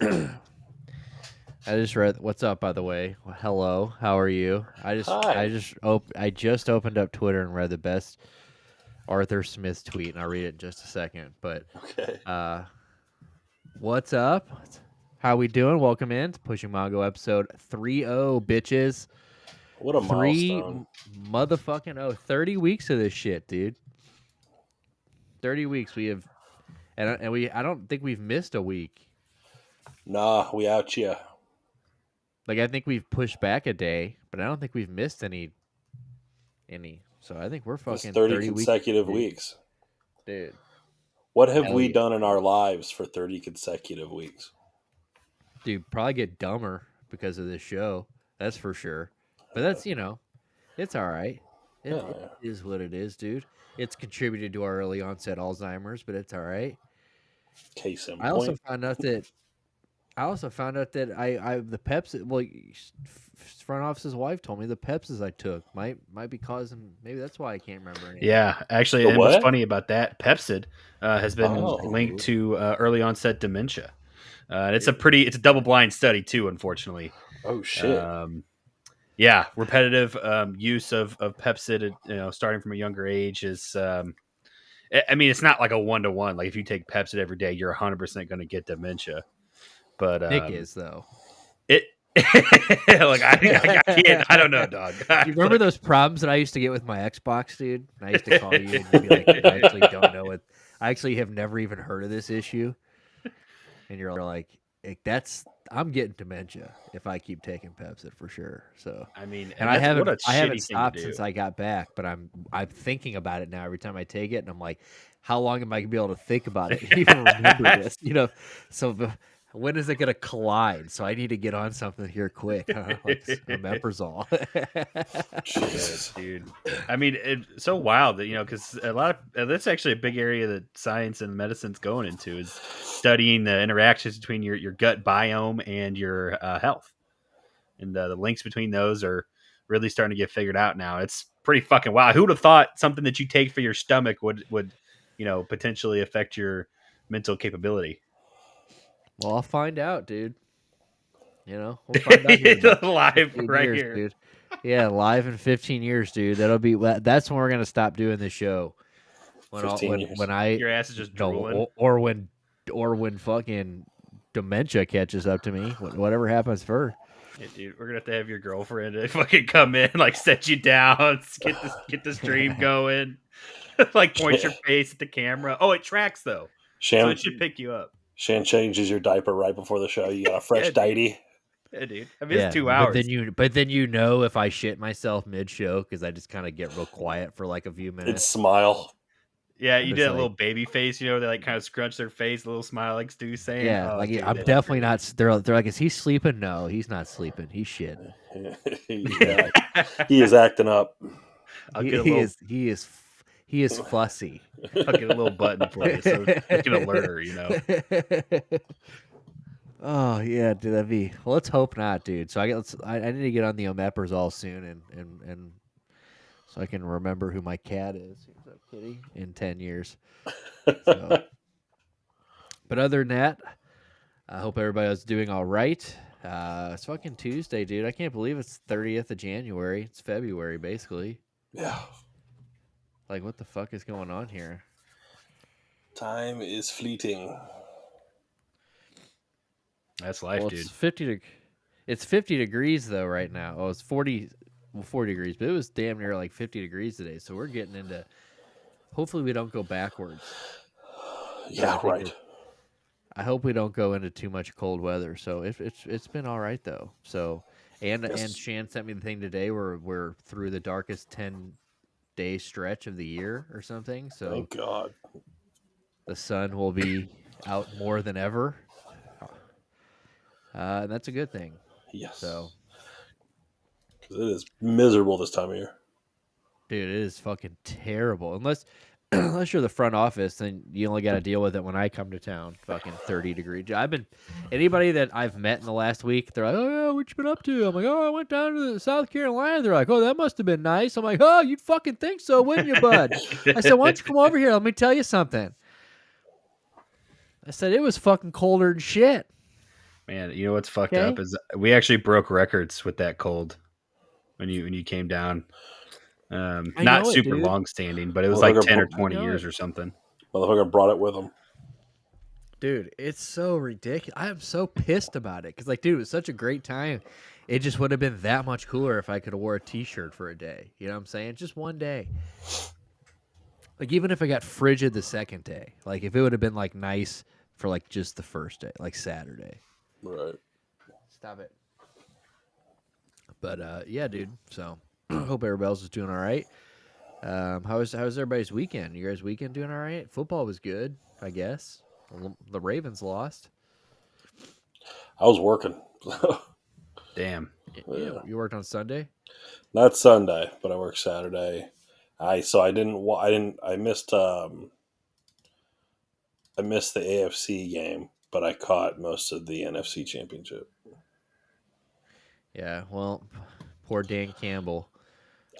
I just read. What's up, by the way? Well, hello. How are you? Hi. I just opened up Twitter and read the best Arthur Smith tweet, and I'll read it in just a second. But Okay. uh, what's up? How we doing? Welcome in to Pushing Mongo episode 30, bitches. What a milestone. Motherfucking 30 weeks of this shit, dude. 30 weeks we have, and we. I don't think we've missed a week. Nah, we out ya. Like I think we've pushed back a day, but I don't think we've missed any. So I think we're This fucking 30 30 weeks, consecutive weeks. dude. What have Hell we yeah, done in our lives for 30 consecutive weeks? dude. Probably get dumber because of this show. That's for sure. But that's it's all right. It Yeah. is what it is, dude. It's contributed to our early onset Alzheimer's, but it's all right. Case in I also point. found out that I the Pepsi. Well, front office's wife told me the Pepsis I took might be causing. Maybe that's why I can't remember anything. Yeah, actually, The and what's what? funny about that, Pepsid has been Oh. linked to early onset dementia. And it's a double blind study too, unfortunately. Oh, shit. Um, yeah, repetitive use of Pepsid, starting from a younger age is. I mean, it's not like a 1-to-1. Like if you take Pepsid every day, you're 100% going to get dementia. But Nick is though. it. Like I can't. I don't know, dog. Do you remember those problems that I used to get with my Xbox, dude? And I used to call you and you'd be like, I actually don't know it. I actually have never even heard of this issue. And you're like I'm getting dementia if I keep taking Pepsi for sure. So I mean, and and that's what a I haven't shitty thing to stopped do. since I got back, but I'm thinking about it now every time I take it, and I'm like, how long am I gonna be able to think about it and even remember this? So when is it gonna collide? So I need to get on something here quick, huh? Like omeprazole. Jesus. Dude. I mean, it's so wild that because a lot of that's actually a big area that science and medicine's going into is studying the interactions between your gut biome and your health, and the links between those are really starting to get figured out now. It's pretty fucking wild. Who would have thought something that you take for your stomach would potentially affect your mental capability? Well, I'll find out, dude. We'll find out here in about Live 15 right years, here. dude. Yeah, live in 15 years, dude. That's when we're gonna stop doing the show. 15 years. When I Your ass is just drooling. or when fucking dementia catches up to me, whatever happens first. Yeah, dude, we're gonna have to have your girlfriend to fucking come in, like set you down, get the stream going, like point your face at the camera. Oh, it tracks though, so it should pick you up. Shan changes your diaper right before the show. You got a fresh diaper. Yeah, dude. I mean, it's 2 hours. But then if I shit myself mid show because I just kind of get real quiet for like a few minutes. It's smile. Yeah, you did a little baby face, they like kind of scrunch their face, a little smile like Stu's saying. Yeah, oh, like dude, I'm definitely not. They're like, is he sleeping? No, he's not sleeping. He's shit. Yeah, he is acting up. He is fussy. I'll get a little button for you so it can alert her. Oh yeah, dude, that'd be. Well, let's hope not, dude. So I need to get on the omeprazole soon and so I can remember who my cat is. Who's up, kitty? In 10 years. So. But other than that, I hope everybody's doing all right. It's fucking Tuesday, dude. I can't believe it's 30th of January. It's February, basically. Yeah. Like, what the fuck is going on here? Time is fleeting. That's life, dude. It's 50 degrees, though, right now. Oh, it's 40 degrees, but it was damn near like 50 degrees today. So we're getting into... Hopefully we don't go backwards. Yeah, right. I hope we don't go into too much cold weather. So it's been all right, though. So and Shan sent me the thing today where we're through the darkest 10-day stretch of the year or something. So thank God. The sun will be out more than ever. And that's a good thing. Yes. So it is miserable this time of year. Dude, it is fucking terrible. Unless you're the front office, then you only got to deal with it when I come to town. Fucking 30 degrees. Anybody that I've met in the last week, they're like, "Oh yeah, what you been up to?" I'm like, "Oh, I went down to South Carolina." They're like, "Oh, that must have been nice." I'm like, "Oh, you'd fucking think so, wouldn't you, bud?" I said, "Why don't you come over here? Let me tell you something." I said it was fucking colder than shit. Man, you know what's fucked Okay. up is we actually broke records with that cold when you came down. I Not know it, super dude. long standing, but it was like Motherfucker, 10 or I 20 know years it. or something. motherfucker brought it with him. Dude, it's so ridiculous. I am so pissed about it because, like, dude, it was such a great time. It just would have been that much cooler if I could have wore a T-shirt for a day. You know what I'm saying? Just one day. Like, even if I got frigid the second day, like, if it would have been like nice for like just the first day, like Saturday. Right. Stop it. But yeah, dude. So hope everybody else is doing all right. How's everybody's weekend? You guys' weekend doing all right? Football was good, I guess. The Ravens lost. I was working. Damn. Yeah, Yeah. you worked on Sunday. Not Sunday, but I worked Saturday. I missed the AFC game, but I caught most of the NFC championship. Yeah, well, poor Dan Campbell.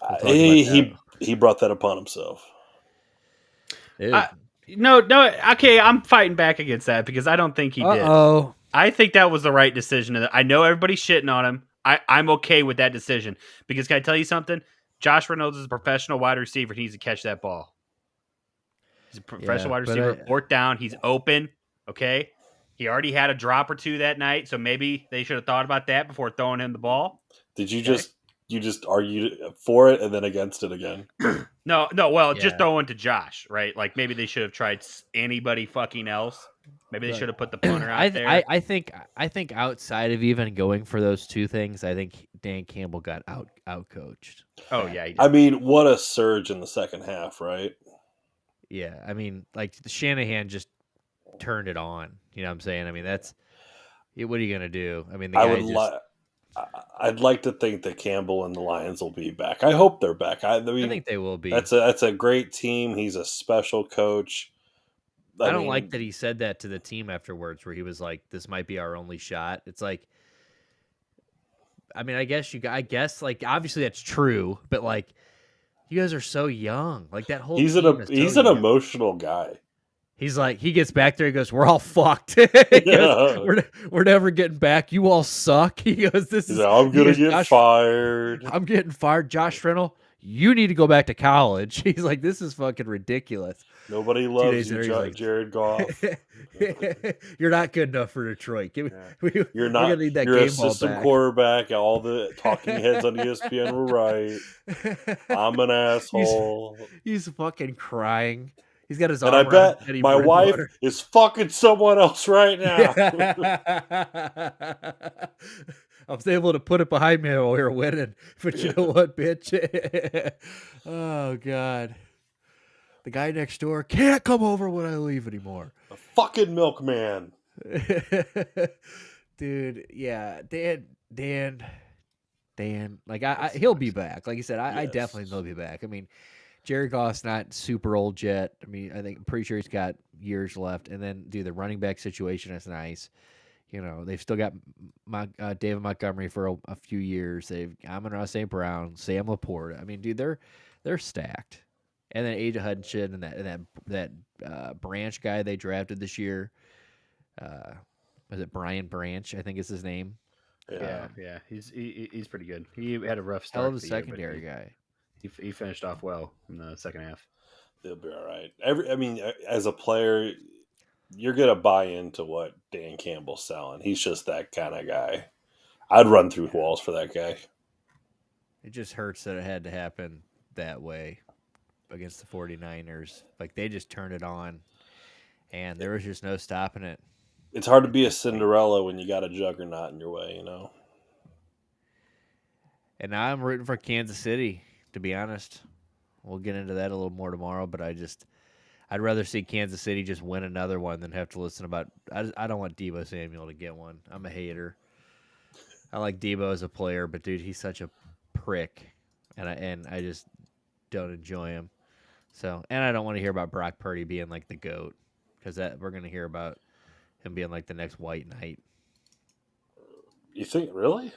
We'll talk about He that. he brought that upon himself. Dude. No, okay, I'm fighting back against that because I don't think he did. Uh-oh. I think that was the right decision. I know everybody's shitting on him. I'm okay with that decision because can I tell you something? Josh Reynolds is a professional wide receiver. He needs to catch that ball. He's a professional wide receiver. Fourth down. He's open. Okay. He already had a drop or two that night, so maybe they should have thought about that before throwing him the ball. Did you Okay. just argued for it and then against it again? No. Well, just Yeah. throwing to Josh, right? Like maybe they should have tried anybody fucking else. Maybe they should have put the punter out there. I think outside of even going for those two things, I think Dan Campbell got out coached. Oh yeah, he did. I mean, what a surge in the second half, right? Yeah, I mean, like Shanahan just turned it on. You know what I'm saying? I mean, that's what are you gonna do? I mean, the guy I'd like to think that Campbell and the Lions will be back. I hope they're back. I I mean, think they will be. that's a great team. He's a special coach. I don't like that he said that to the team afterwards, where he was like, "This might be our only shot." It's like, I mean, I guess, like, obviously that's true, but like, you guys are so young. Like that whole He's team is he's so an young. emotional guy. He's like, he gets back there. He goes, "We're all fucked." He goes, Yeah. we're never getting back. You all suck. He goes, "This He's is." like, I'm he gonna goes, get fired. I'm getting fired. Josh Reynolds, you need to go back to college. He's like, "This is fucking ridiculous." Nobody 2 loves days you, later, he's like, Jared Goff. "You're not good enough for Detroit. Yeah. We're You're gonna not. need that You're a game ball system back." quarterback. All the talking heads on ESPN were right. I'm an asshole. He's fucking crying. He's got his And I arm around bet Teddy my wife Bridgewater. is fucking someone else right now. I was able to put it behind me while we were winning, but you know what, bitch? Oh God, the guy next door can't come over when I leave anymore. The fucking milkman. Dude, yeah, Dan. Like he'll be back. Like you said, I Yes. definitely know he'll be back. I mean, Jared Goff's not super old yet. I mean, I'm pretty sure he's got years left. And then, dude, the running back situation is nice. You know, they've still got David Montgomery for a few years. They've Amon-Ra St. Brown, Sam Laporta. I mean, dude, they're stacked. And then Aja Hutchinson and that Branch guy they drafted this year. Was it Brian Branch? I think is his name. Yeah. He's pretty good. He had a rough start. Hell of a to the year, but secondary guy. He finished off well in the second half. They'll be all right. As a player, you're gonna buy into what Dan Campbell's selling. He's just that kind of guy. I'd run through walls for that guy. It just hurts that it had to happen that way against the 49ers. Like, they just turned it on, and there was just no stopping it. It's hard to be a Cinderella when you got a juggernaut in your way, you know? And now I'm rooting for Kansas City, to be honest. We'll get into that a little more tomorrow, but I'd rather see Kansas City just win another one than have to listen about. I don't want Deebo Samuel to get one. I'm a hater. I like Deebo as a player, but dude, he's such a prick, and I just don't enjoy him. So, and I don't want to hear about Brock Purdy being like the GOAT, because that we're gonna hear about him being like the next White Knight. You think, really?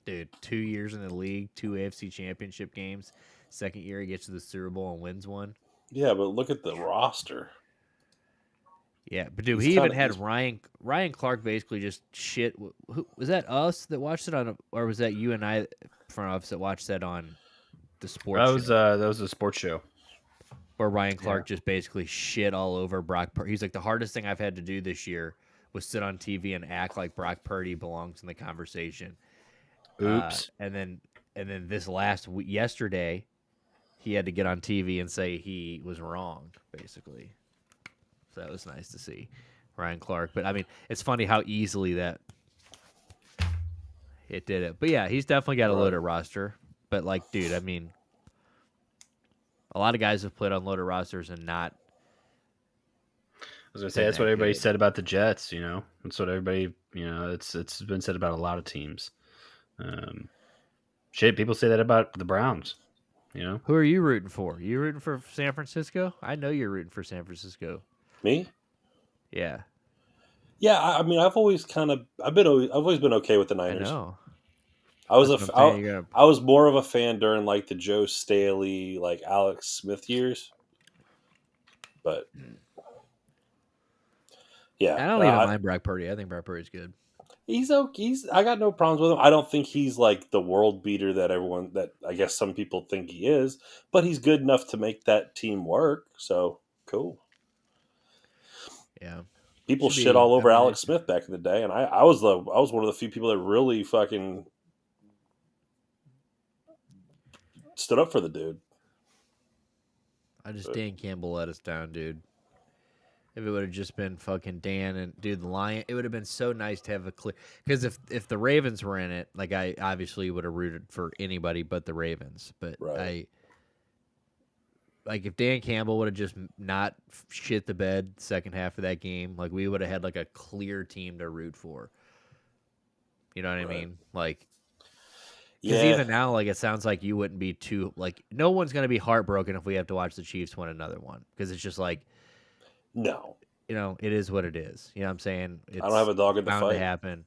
Dude, 2 years in the league, 2 AFC Championship games. Second year he gets to the Super Bowl and wins one. Yeah, but look at the roster. Yeah, but dude, He's he even kinda had he's Ryan Clark basically just shit. Who, was that us that watched it on, or was that you and I front office that watched that on the sports show? That was a sports show. Where Ryan Yeah. Clark just basically shit all over Brock Purdy. He's like, the hardest thing I've had to do this year was sit on TV and act like Brock Purdy belongs in the conversation. Oops. And then this yesterday, he had to get on TV and say he was wrong, basically. So that was nice to see, Ryan Clark. But I mean, it's funny how easily that it did it. But yeah, he's definitely got a Right. loaded roster. But like, dude, I mean, a lot of guys have played on loaded rosters and not. I was gonna say Been that's what that everybody good. said about the Jets. That's what everybody. It's been said about a lot of teams. Shit, people say that about the Browns. Who are you rooting for? You rooting for San Francisco? I know you're rooting for San Francisco. me. Yeah, Yeah, I mean, I've always been okay with the I Niners. know. I was That's what I'm saying. You're gonna. I was more of a fan during like the Joe Staley, like Alex Smith years, but yeah, I don't even mind Brock Purdy. I think Brock Purdy's good. he's okay. I got no problems with him. I don't think he's like the world beater that I guess some people think he is, but he's good enough to make that team work. So cool. Yeah, People should shit be. all I over mean, Alex Smith back in the day, and I was one of the few people that really fucking stood up for the dude. Dan Campbell let us down, dude. If it would have just been fucking Dan and dude the Lion, it would have been so nice to have a clear. Because if the Ravens were in it, like I obviously would have rooted for anybody but the Ravens. But Right. like if Dan Campbell would have just not shit the bed second half of that game, like we would have had like a clear team to root for. You know what I Right. mean? Like, because Yeah. even now, like it sounds like you wouldn't be too like no one's gonna be heartbroken if we have to watch the Chiefs win another one because it's just like No. it is what it is. You know what I'm saying? I don't have a dog in the bound to fight. happen.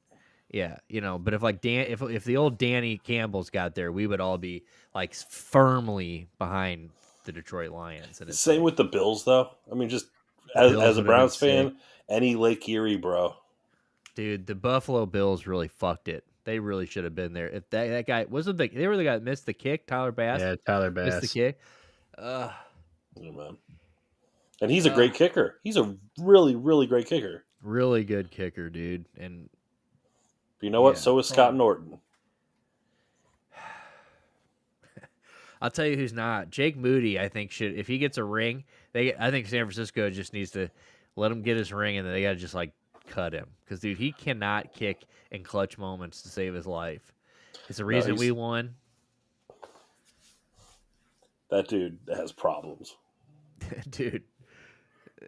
Yeah, but if like if the old Danny Campbell's got there, we would all be like firmly behind the Detroit Lions. And it's Same like, with the Bills, though. I mean, just the Bills as a would have been Browns sick. fan, any Lake Erie, bro. Dude, the Buffalo Bills really fucked it. They really should have been there. If that guy wasn't they were the guy that missed the kick, Tyler Bass Yeah, Tyler missed the Bass. kick. Yeah, man. And he's a great kicker. He's a really, really great kicker. Really good kicker, dude. And But you know what? yeah, So is Scott Norton. I'll tell you who's not. Jake Moody, I think should if he gets a ring, I think San Francisco just needs to let him get his ring, and then they got to just like cut him because dude, he cannot kick in clutch moments to save his life. It's the reason we won. That dude has problems, Dude.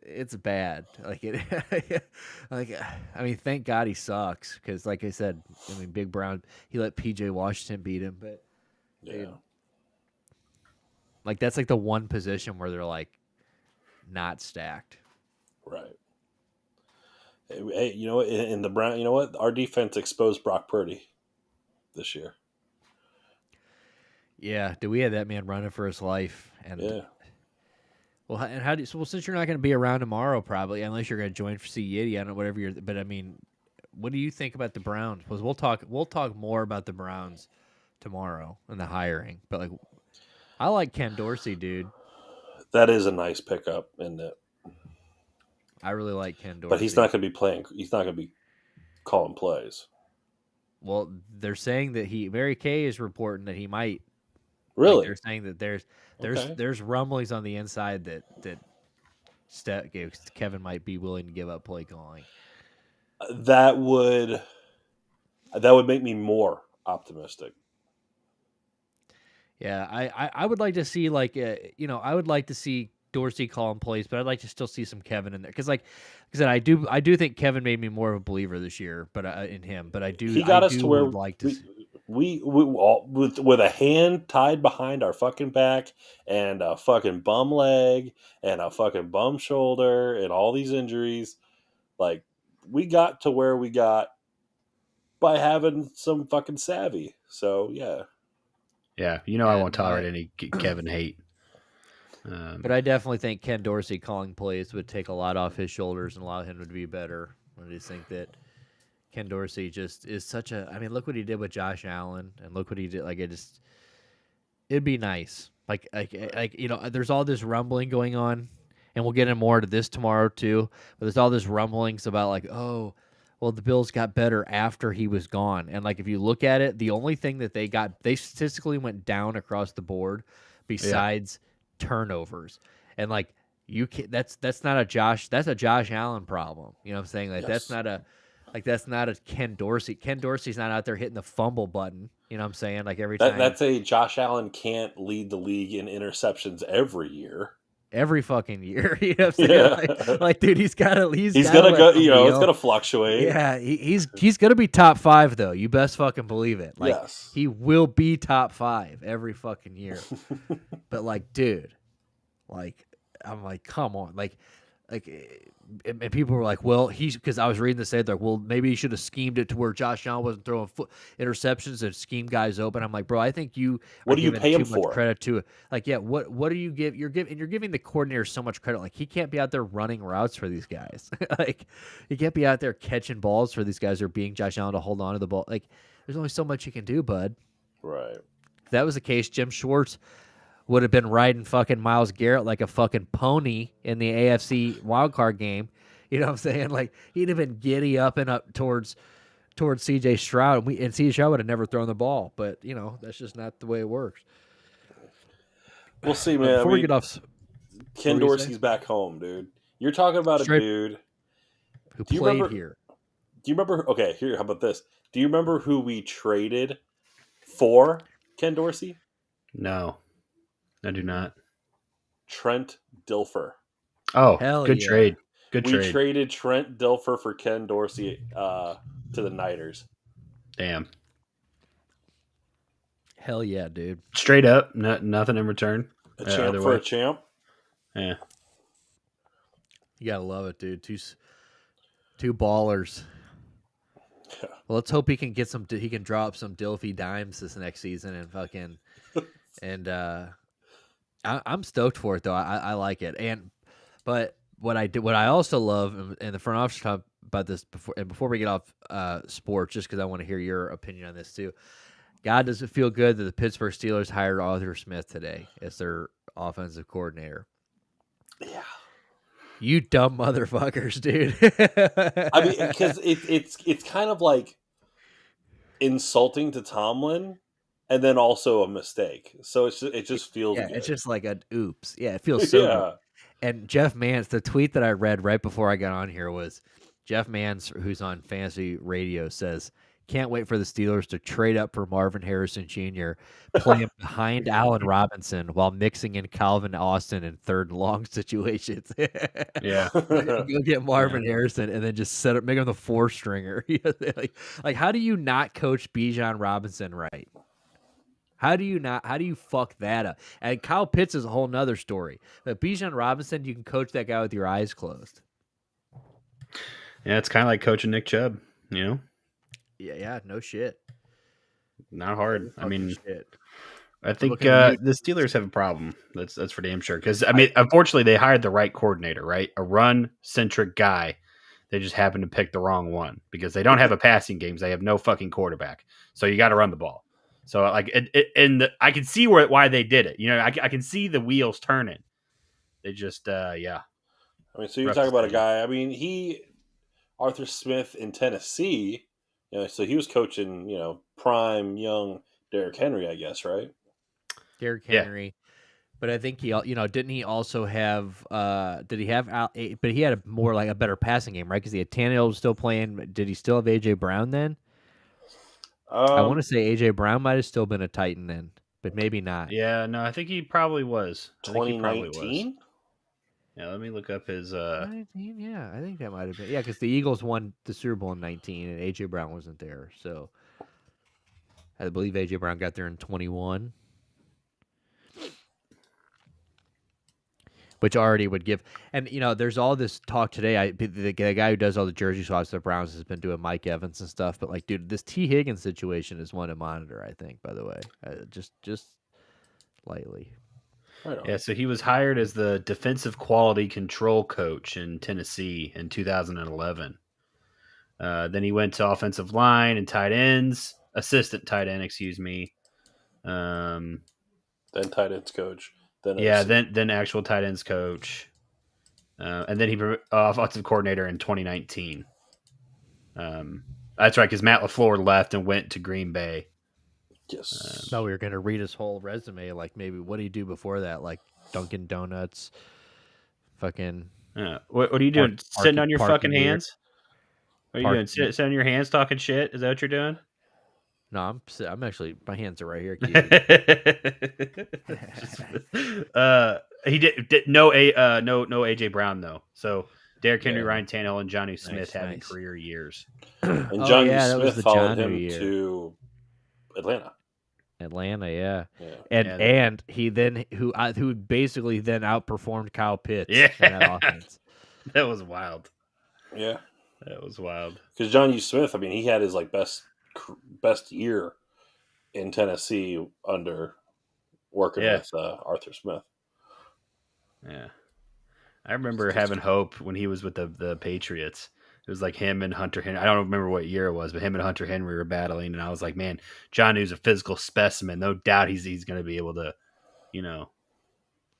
It's bad. Like it, like I mean, thank God he sucks because, like I said, I mean, Big Brown he let PJ Washington beat him, but yeah, dude, like that's like the one position where they're like not stacked. right. Hey, you know what? In the Brown, you know what? Our defense exposed Brock Purdy this year. Yeah, dude, we had that man running for his life, and Yeah. well, and how do well since you're not going to be around tomorrow, probably unless you're going to join for C Yiddy, I don't know whatever you're. But I mean, what do you think about the Browns? Because we'll talk more about the Browns tomorrow and the hiring. But like, I like Ken Dorsey, dude. That is a nice pickup, isn't it? I really like Ken Dorsey. But he's not going to be playing. He's not going to be calling plays. Well, they're saying that Mary Kay is reporting that he might. Really? Like they're saying that there's rumblings on the inside that Kevin might be willing to give up play calling. That would make me more optimistic. Yeah, I would like to see I would like to see Dorsey calling plays, but I'd like to still see some Kevin in there because like I said, I do think Kevin made me more of a believer this year, but in him, but I do He got I us do to where would like to see. we all with a hand tied behind our fucking back and a fucking bum leg and a fucking bum shoulder and all these injuries, like we got to where we got by having some fucking savvy. So yeah. Yeah, I won't tolerate any Kevin hate. But I definitely think Ken Dorsey calling plays would take a lot off his shoulders and allow him to be better. I just think that Ken Dorsey just is such a. I mean, look what he did with Josh Allen, and look what he did. Like it'd be nice. There's all this rumbling going on, and we'll get into more to this tomorrow too. But there's all this rumblings about like, oh, well, the Bills got better after he was gone, and like if you look at it, the only thing that they statistically went down across the board, besides turnovers, and like that's not a Josh Allen problem. You know what I'm saying? Like Yes. that's not a Ken Dorsey. Ken Dorsey's not out there hitting the fumble button. You know what I'm saying? Like every time. That's a Josh Allen can't lead the league in interceptions every year. Every fucking year, you know what I'm saying? Yeah. Like, dude, he's gonna go. It's gonna fluctuate. Yeah, he's gonna be top 5 though. You best fucking believe it. Like, yes, he will be top 5 every fucking year. But like, dude, like, I'm like, come on, like, and people were like, well, because I was reading this, they're like, well, maybe he should have schemed it to where Josh Allen wasn't throwing interceptions and schemed guys open. I'm like, bro, I think you what are do you giving pay him too much for? credit to it. Like, yeah, what do you give? You're giving the coordinator so much credit. Like, he can't be out there running routes for these guys. Like, he can't be out there catching balls for these guys or being Josh Allen to hold on to the ball. Like, there's only so much you can do, bud. Right. If that was the case, Jim Schwartz would have been riding fucking Myles Garrett like a fucking pony in the AFC wildcard game. You know what I'm saying? Like, he'd have been giddy up and up towards C.J. Stroud, and C.J. Stroud would have never thrown the ball. But, you know, that's just not the way it works. We'll see, man. Before we get off, Ken Dorsey's back home, dude. You're talking about a dude who played here. Do you remember? Okay, here. How about this? Do you remember who we traded for Ken Dorsey? No, I do not. Trent Dilfer. Oh, Hell good yeah. trade. We traded Trent Dilfer for Ken Dorsey to the Niners. Damn. Hell yeah, dude. Straight up, nothing in return. A champ for a champ. Yeah. You gotta love it, dude. Two ballers. Yeah. Well, let's hope he can get he can drop some Dilfy dimes this next season and fucking and I'm stoked for it though. I like it. But what I also love, and the front office talk about this before we get off sports, just because I want to hear your opinion on this too. God, does it feel good that the Pittsburgh Steelers hired Arthur Smith today as their offensive coordinator? Yeah. You dumb motherfuckers, dude. I mean, because it's kind of like insulting to Tomlin, and then also a mistake. So it just feels good. It's just like an oops. Yeah, it feels so good. And Jeff Mans, the tweet that I read right before I got on here was Jeff Mans, who's on Fantasy Radio, says, "Can't wait for the Steelers to trade up for Marvin Harrison Jr., play him behind Allen Robinson while mixing in Calvin Austin in third and long situations." Yeah. Go get Marvin Harrison and then just make him the 4-stringer. like, how do you not coach Bijan Robinson right? How do you fuck that up? And Kyle Pitts is a whole nother story. But Bijan Robinson, you can coach that guy with your eyes closed. Yeah, it's kind of like coaching Nick Chubb, you know? Yeah, no shit. Not hard. I mean, shit. I think the Steelers have a problem. That's for damn sure. Because, I mean, unfortunately, they hired the right coordinator, right? A run-centric guy. They just happened to pick the wrong one because they don't have a passing game. They have no fucking quarterback. So you got to run the ball. So like, I can see why they did it. You know, I can see the wheels turning. They just, yeah. I mean, so you're talking about a guy. I mean, Arthur Smith in Tennessee. You know, so he was coaching, you know, prime young Derrick Henry, I guess, right? Derrick Henry. Yeah. But I think didn't he also have? Did he have? But he had a better passing game, right? Because he had Tannehill still playing. Did he still have AJ Brown then? I want to say AJ Brown might have still been a Titan then, but maybe not. Yeah, no, I think he probably was. 2019. Yeah, let me look up his. 19, yeah, I think that might have been. Yeah, because the Eagles won the Super Bowl in 19, and AJ Brown wasn't there, so I believe AJ Brown got there in 21. Which already would give, and there's all this talk today. The guy who does all the jersey swaps for the Browns has been doing Mike Evans and stuff. But like, dude, this T. Higgins situation is one to monitor. I think, by the way, just lightly. Right on. Yeah, so he was hired as the defensive quality control coach in Tennessee in 2011. Then he went to offensive line and tight ends, assistant tight end, excuse me. Then tight ends coach. Then Yeah, OC. then actual tight ends coach, and then he offensive coordinator in 2019. That's right, because Matt LaFleur left and went to Green Bay. Yes. No, we were gonna read his whole resume. Like maybe what did he do before that? Like Dunkin' Donuts, fucking What are you doing? Sitting on your fucking gear. hands? What are you doing? Sitting on your hands talking shit? Is that what you're doing? No, I'm actually my hands are right here. He did no AJ Brown though. So Derrick Henry, Yeah. Ryan Tannehill, and Johnny Smith having nice. career years. And Oh, Johnny yeah, that was Smith the followed Jonnu him year. to Atlanta. Yeah. Yeah. And he then who basically then outperformed Kyle Pitts Yeah. in that offense. That was wild. Yeah. That was wild. Because Johnny Smith, I mean, he had his like best year in Tennessee under working with Arthur Smith. Yeah. I remember having hope when he was with the Patriots. It was like him and Hunter Henry. I don't remember what year it was, but him and Hunter Henry were battling, and I was like, man, Jonnu's a physical specimen. No doubt he's going to be able to,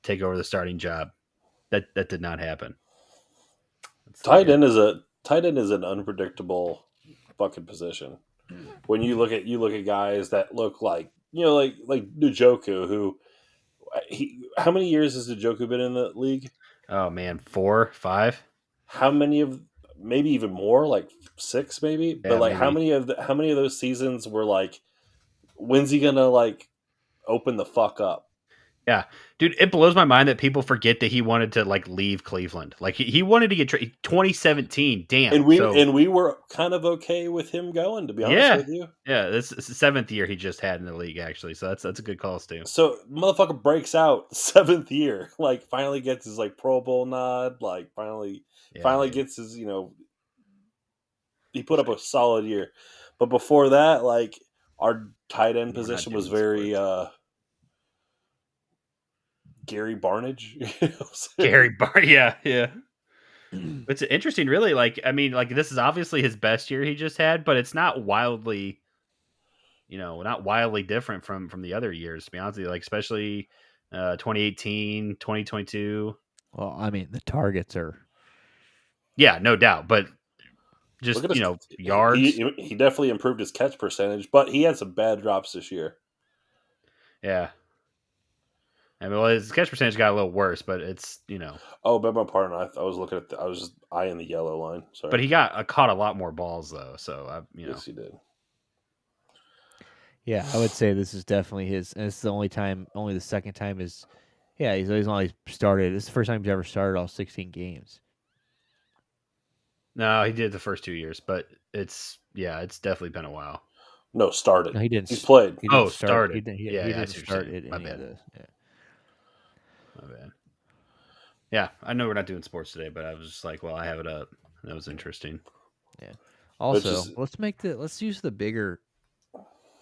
take over the starting job. That did not happen. Tight end is an unpredictable fucking position. When you look at guys that look like like Njoku, who how many years has Njoku been in the league? Oh man, 4, 5. How many of maybe even more, like 6 maybe? Yeah, but like maybe. how many of those seasons were like, when's he gonna like open the fuck up? Yeah, dude, it blows my mind that people forget that he wanted to like leave Cleveland. Like he wanted to get 2017. Damn, And we were kind of okay with him going, to be honest with you. Yeah, this is the 7th year he just had in the league, actually. So that's a good call, Stu. So motherfucker breaks out 7th year, like finally gets his like Pro Bowl nod, like finally gets his he put up a solid year. But before that, like our tight end position was very Gary Barnage. Gary Barnage, yeah. It's interesting, really. Like, I mean, like this is obviously his best year he just had, but it's not wildly, not wildly different from the other years. To be honest with you, like especially 2018, 2022. Well, I mean, the targets are. Yeah, no doubt, but just yards. He definitely improved his catch percentage, but he had some bad drops this year. Yeah. I mean, well, his catch percentage got a little worse, but it's Oh, beg my pardon. I was looking at I was just eyeing the yellow line. Sorry, but he got caught a lot more balls though. So yes, he did. Yeah, I would say this is definitely his, and it's the only the second time he's only started. This is the first time he's ever started all 16 games. No, he did the first 2 years, but it's definitely been a while. No, started. No, he didn't. He's played. He didn't started. He didn't start it. My bad. My bad. Yeah, I know we're not doing sports today, but I was just like, well, I have it up. That was interesting. Yeah. Also, let's use the bigger.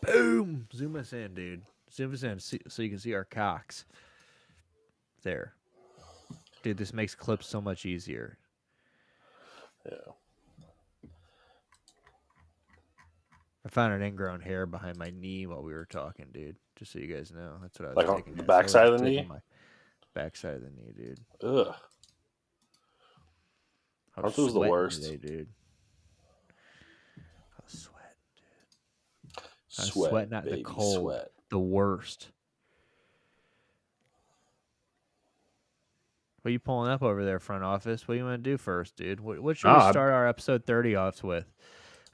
Boom! Zoom us in, dude. Zoom us in so you can see our cocks. There, dude. This makes clips so much easier. Yeah. I found an ingrown hair behind my knee while we were talking, dude. Just so you guys know, that's what I was like taking. On the backside of the knee. Backside of the knee, dude. Ugh. Aren't those the worst, today, dude? I was sweating, dude. Sweat, not baby, the cold. Sweat. The worst. What are you pulling up over there, front office? What do you want to do first, dude? What should we start our episode 30 off with?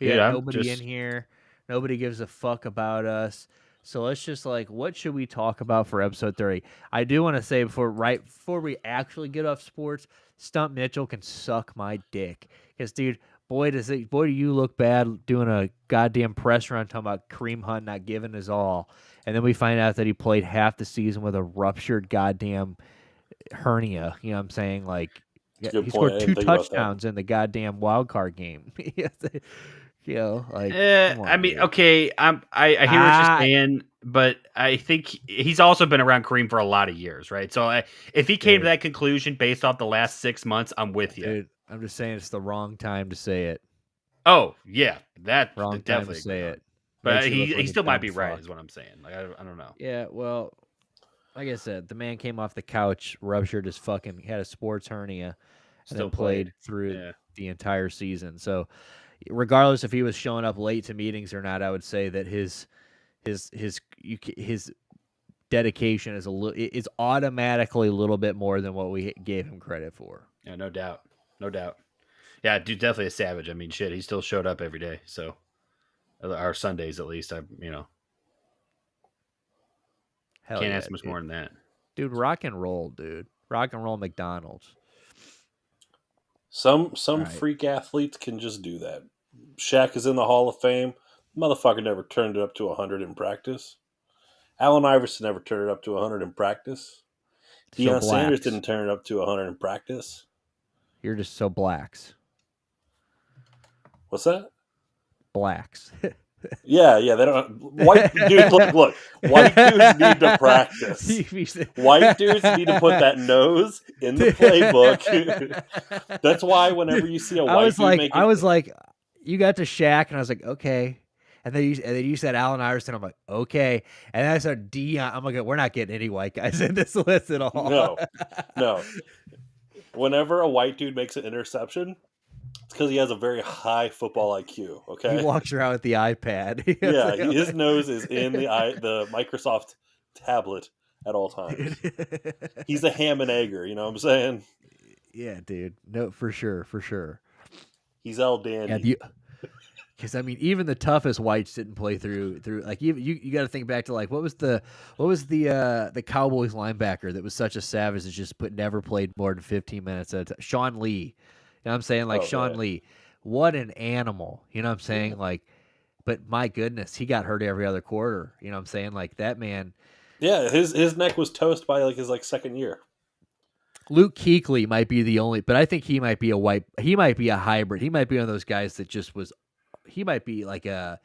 We got nobody in here. Nobody gives a fuck about us. So let's just what should we talk about for episode 30? I do want to say before we actually get off sports, Stump Mitchell can suck my dick. Because, dude, boy, do you look bad doing a goddamn press run talking about Kareem Hunt not giving his all. And then we find out that he played half the season with a ruptured goddamn hernia. You know what I'm saying? He scored 2 touchdowns in the goddamn wild card game. You know, like come on, I mean, dude. okay, I hear what Ah, you're saying, but I think he's also been around Kareem for a lot of years, right? So if he came to dude, that conclusion based off the last 6 months, I'm with you. dude. I'm just saying it's the wrong time to say it. Oh yeah, that I Wrong time to definitely agree say on. it. But Makes you look he like a still might dumb be right, fuck. is what I'm saying. Like I don't know. Yeah, well, like I said, the man came off the couch, ruptured his fucking, had a sports hernia, and then Still played. played through Yeah. the entire season. So, regardless if he was showing up late to meetings or not, I would say that his dedication is automatically a little bit more than what we gave him credit for. Yeah, no doubt. No doubt. Yeah, dude, definitely a savage. I mean, shit, he still showed up every day. So, our Sundays at least, Hell can't yeah, ask much dude. more than that. Dude, rock and roll, dude. Rock and roll McDonald's. Some All right. freak athletes can just do that. Shaq is in the Hall of Fame. Motherfucker never turned it up to 100 in practice. Allen Iverson never turned it up to 100 in practice. So Deion Sanders blacks. didn't turn it up to 100 in practice. You're just so blacks. What's that? Blacks. Yeah, they don't. White dude, look. White dudes need to practice. White dudes need to put that nose in the playbook. That's why whenever you see a white dude make I it, was like, you got to Shaq, and I was like, okay. And then you said Allen Iverson. I'm like, okay. And then I said Dion. I'm like, we're not getting any white guys in this list at all. no. Whenever a white dude makes an interception, it's because he has a very high football IQ. Okay, He walks around with the iPad. yeah, his nose is in the Microsoft tablet at all times. He's a ham and egger. You know what I'm saying? Yeah, dude. No, for sure, for sure. He's El Yeah, Dandy. because I mean, even the toughest whites didn't play through. Like you got to think back to like what was the Cowboys linebacker that was such a savage that just never played more than 15 minutes at a time? Sean Lee. You know what I'm saying? Like Sean Lee, what an animal. You know what I'm saying? Yeah. Like, but my goodness, he got hurt every other quarter. You know what I'm saying? Like that man. Yeah, his neck was toast by his second year. Luke Kuechly might be the only, but I think he might be a white. He might be a hybrid. He might be one of those guys that just was. He might be like a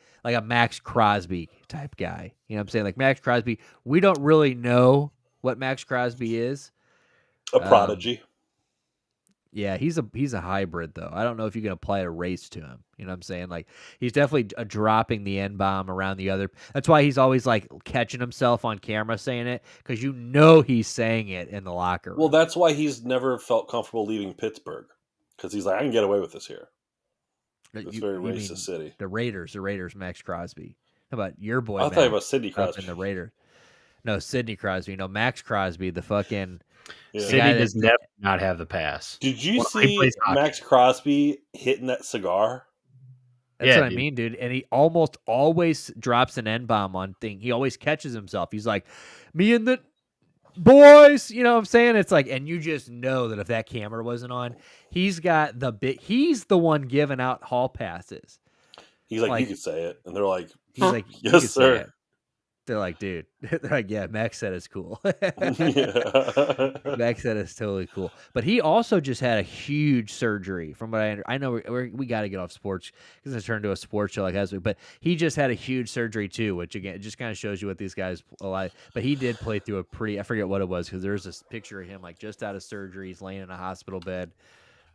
Max Crosby type guy. You know what I'm saying? Like Max Crosby. We don't really know what Max Crosby is. A prodigy. Yeah, he's a hybrid though. I don't know if you can apply a race to him. You know what I'm saying? Like he's definitely dropping the N bomb around the other. That's why he's always like catching himself on camera saying it because you know he's saying it in the locker room. Well, that's why he's never felt comfortable leaving Pittsburgh because he's like, I can get away with this here. It's a very racist city. The Raiders, Max Crosby. How about your boy? I thought about Sidney Crosby. In the Raiders. No, Sidney Crosby. No, Max Crosby, the fucking. Yeah. Sidney does never not have the pass. Did you see Max Crosby hitting that cigar? That's what I mean, dude. And he almost always drops an N-bomb on thing. He always catches himself. He's like, me and the boys, you know what I'm saying? It's like, and you just know that if that camera wasn't on, he's the one giving out hall passes. He's like, you could say it. And they're like, he's like, yes, sir. They're like, dude. They're like, yeah, Max said it's cool. Max said it's totally cool. But he also just had a huge surgery. From what I know, we got to get off sports because it's turned to a sports show like as we. But he just had a huge surgery too, which again, it just kind of shows you what these guys alive. But he did play through I forget what it was because there's this picture of him like just out of surgery. He's laying in a hospital bed.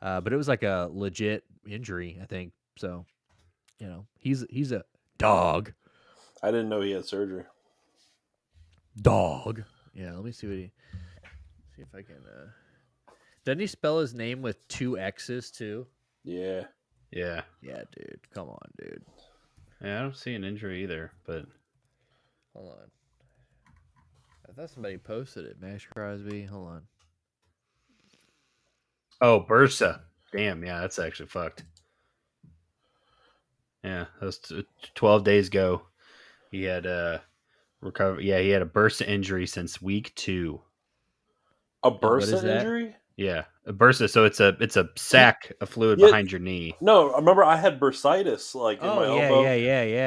But it was like a legit injury, I think. So, you know, he's a dog. I didn't know he had surgery. Dog. Yeah, let me see if I can. Doesn't he spell his name with 2 X's too? Yeah. Yeah, dude. Come on, dude. Yeah, I don't see an injury either, but hold on. I thought somebody posted it. Max Crosby. Hold on. Oh, Bursa. Damn, yeah, that's actually fucked. Yeah, that was 12 days ago. He had recovered. Yeah, he had a bursa injury since week 2. A bursa injury? Yeah, a bursa. So it's a sac of fluid behind your knee. No, I remember I had bursitis in my elbow.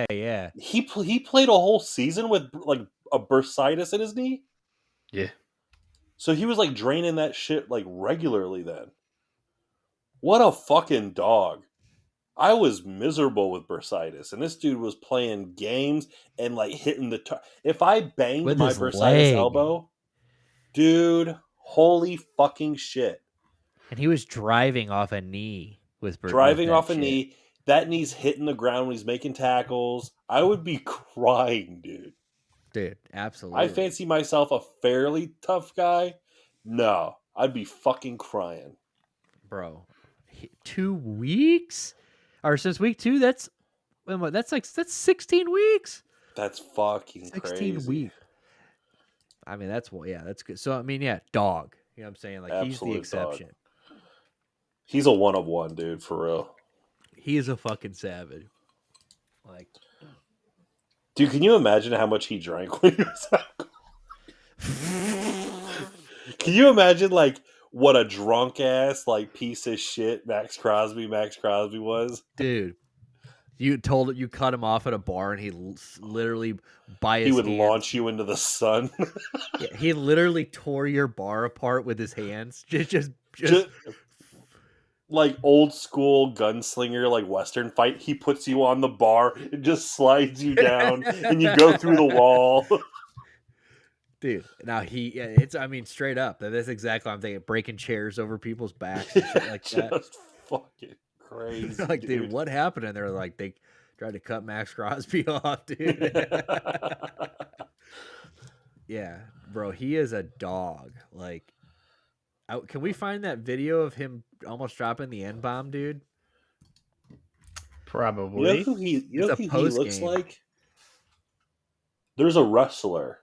Yeah. He played a whole season with like a bursitis in his knee. Yeah. So he was like draining that shit like regularly then. What a fucking dog. I was miserable with bursitis, and this dude was playing games and like hitting the. If I banged With my his bursitis leg. elbow, dude, holy fucking shit! And he was driving off a knee with Driving that off a shit. knee, that knee's hitting the ground when he's making tackles. I would be crying, dude. Dude, I absolutely. fancy myself a fairly tough guy. No, I'd be fucking crying. Bro, 2 weeks? Or since week 2, that's 16 weeks. That's fucking 16 crazy. weeks. I mean, that's good. So I mean, yeah, dog. You know what I'm saying? Like he's the Absolute exception. dog. He's a one of one, dude, for real. He is a fucking savage. Like, dude, can you imagine how much he drank when he was out? Can you imagine like what a drunk ass like piece of shit Max Crosby was? dude, you cut him off at a bar and he literally by his He would hands, launch you into the sun. yeah, he literally tore your bar apart with his hands. Just like old school gunslinger, like Western fight. He puts you on the bar and just slides you down, and you go through the wall. Dude, now it's, I mean, straight up. That's exactly what I'm thinking. Breaking chairs over people's backs and shit like that. Just fucking crazy. Like, dude, what happened? And they're like, they tried to cut Max Crosby off, dude. Yeah, bro, he is a dog. Like, can we find that video of him almost dropping the N-bomb, dude? Probably. You know who he looks game. like? There's a wrestler.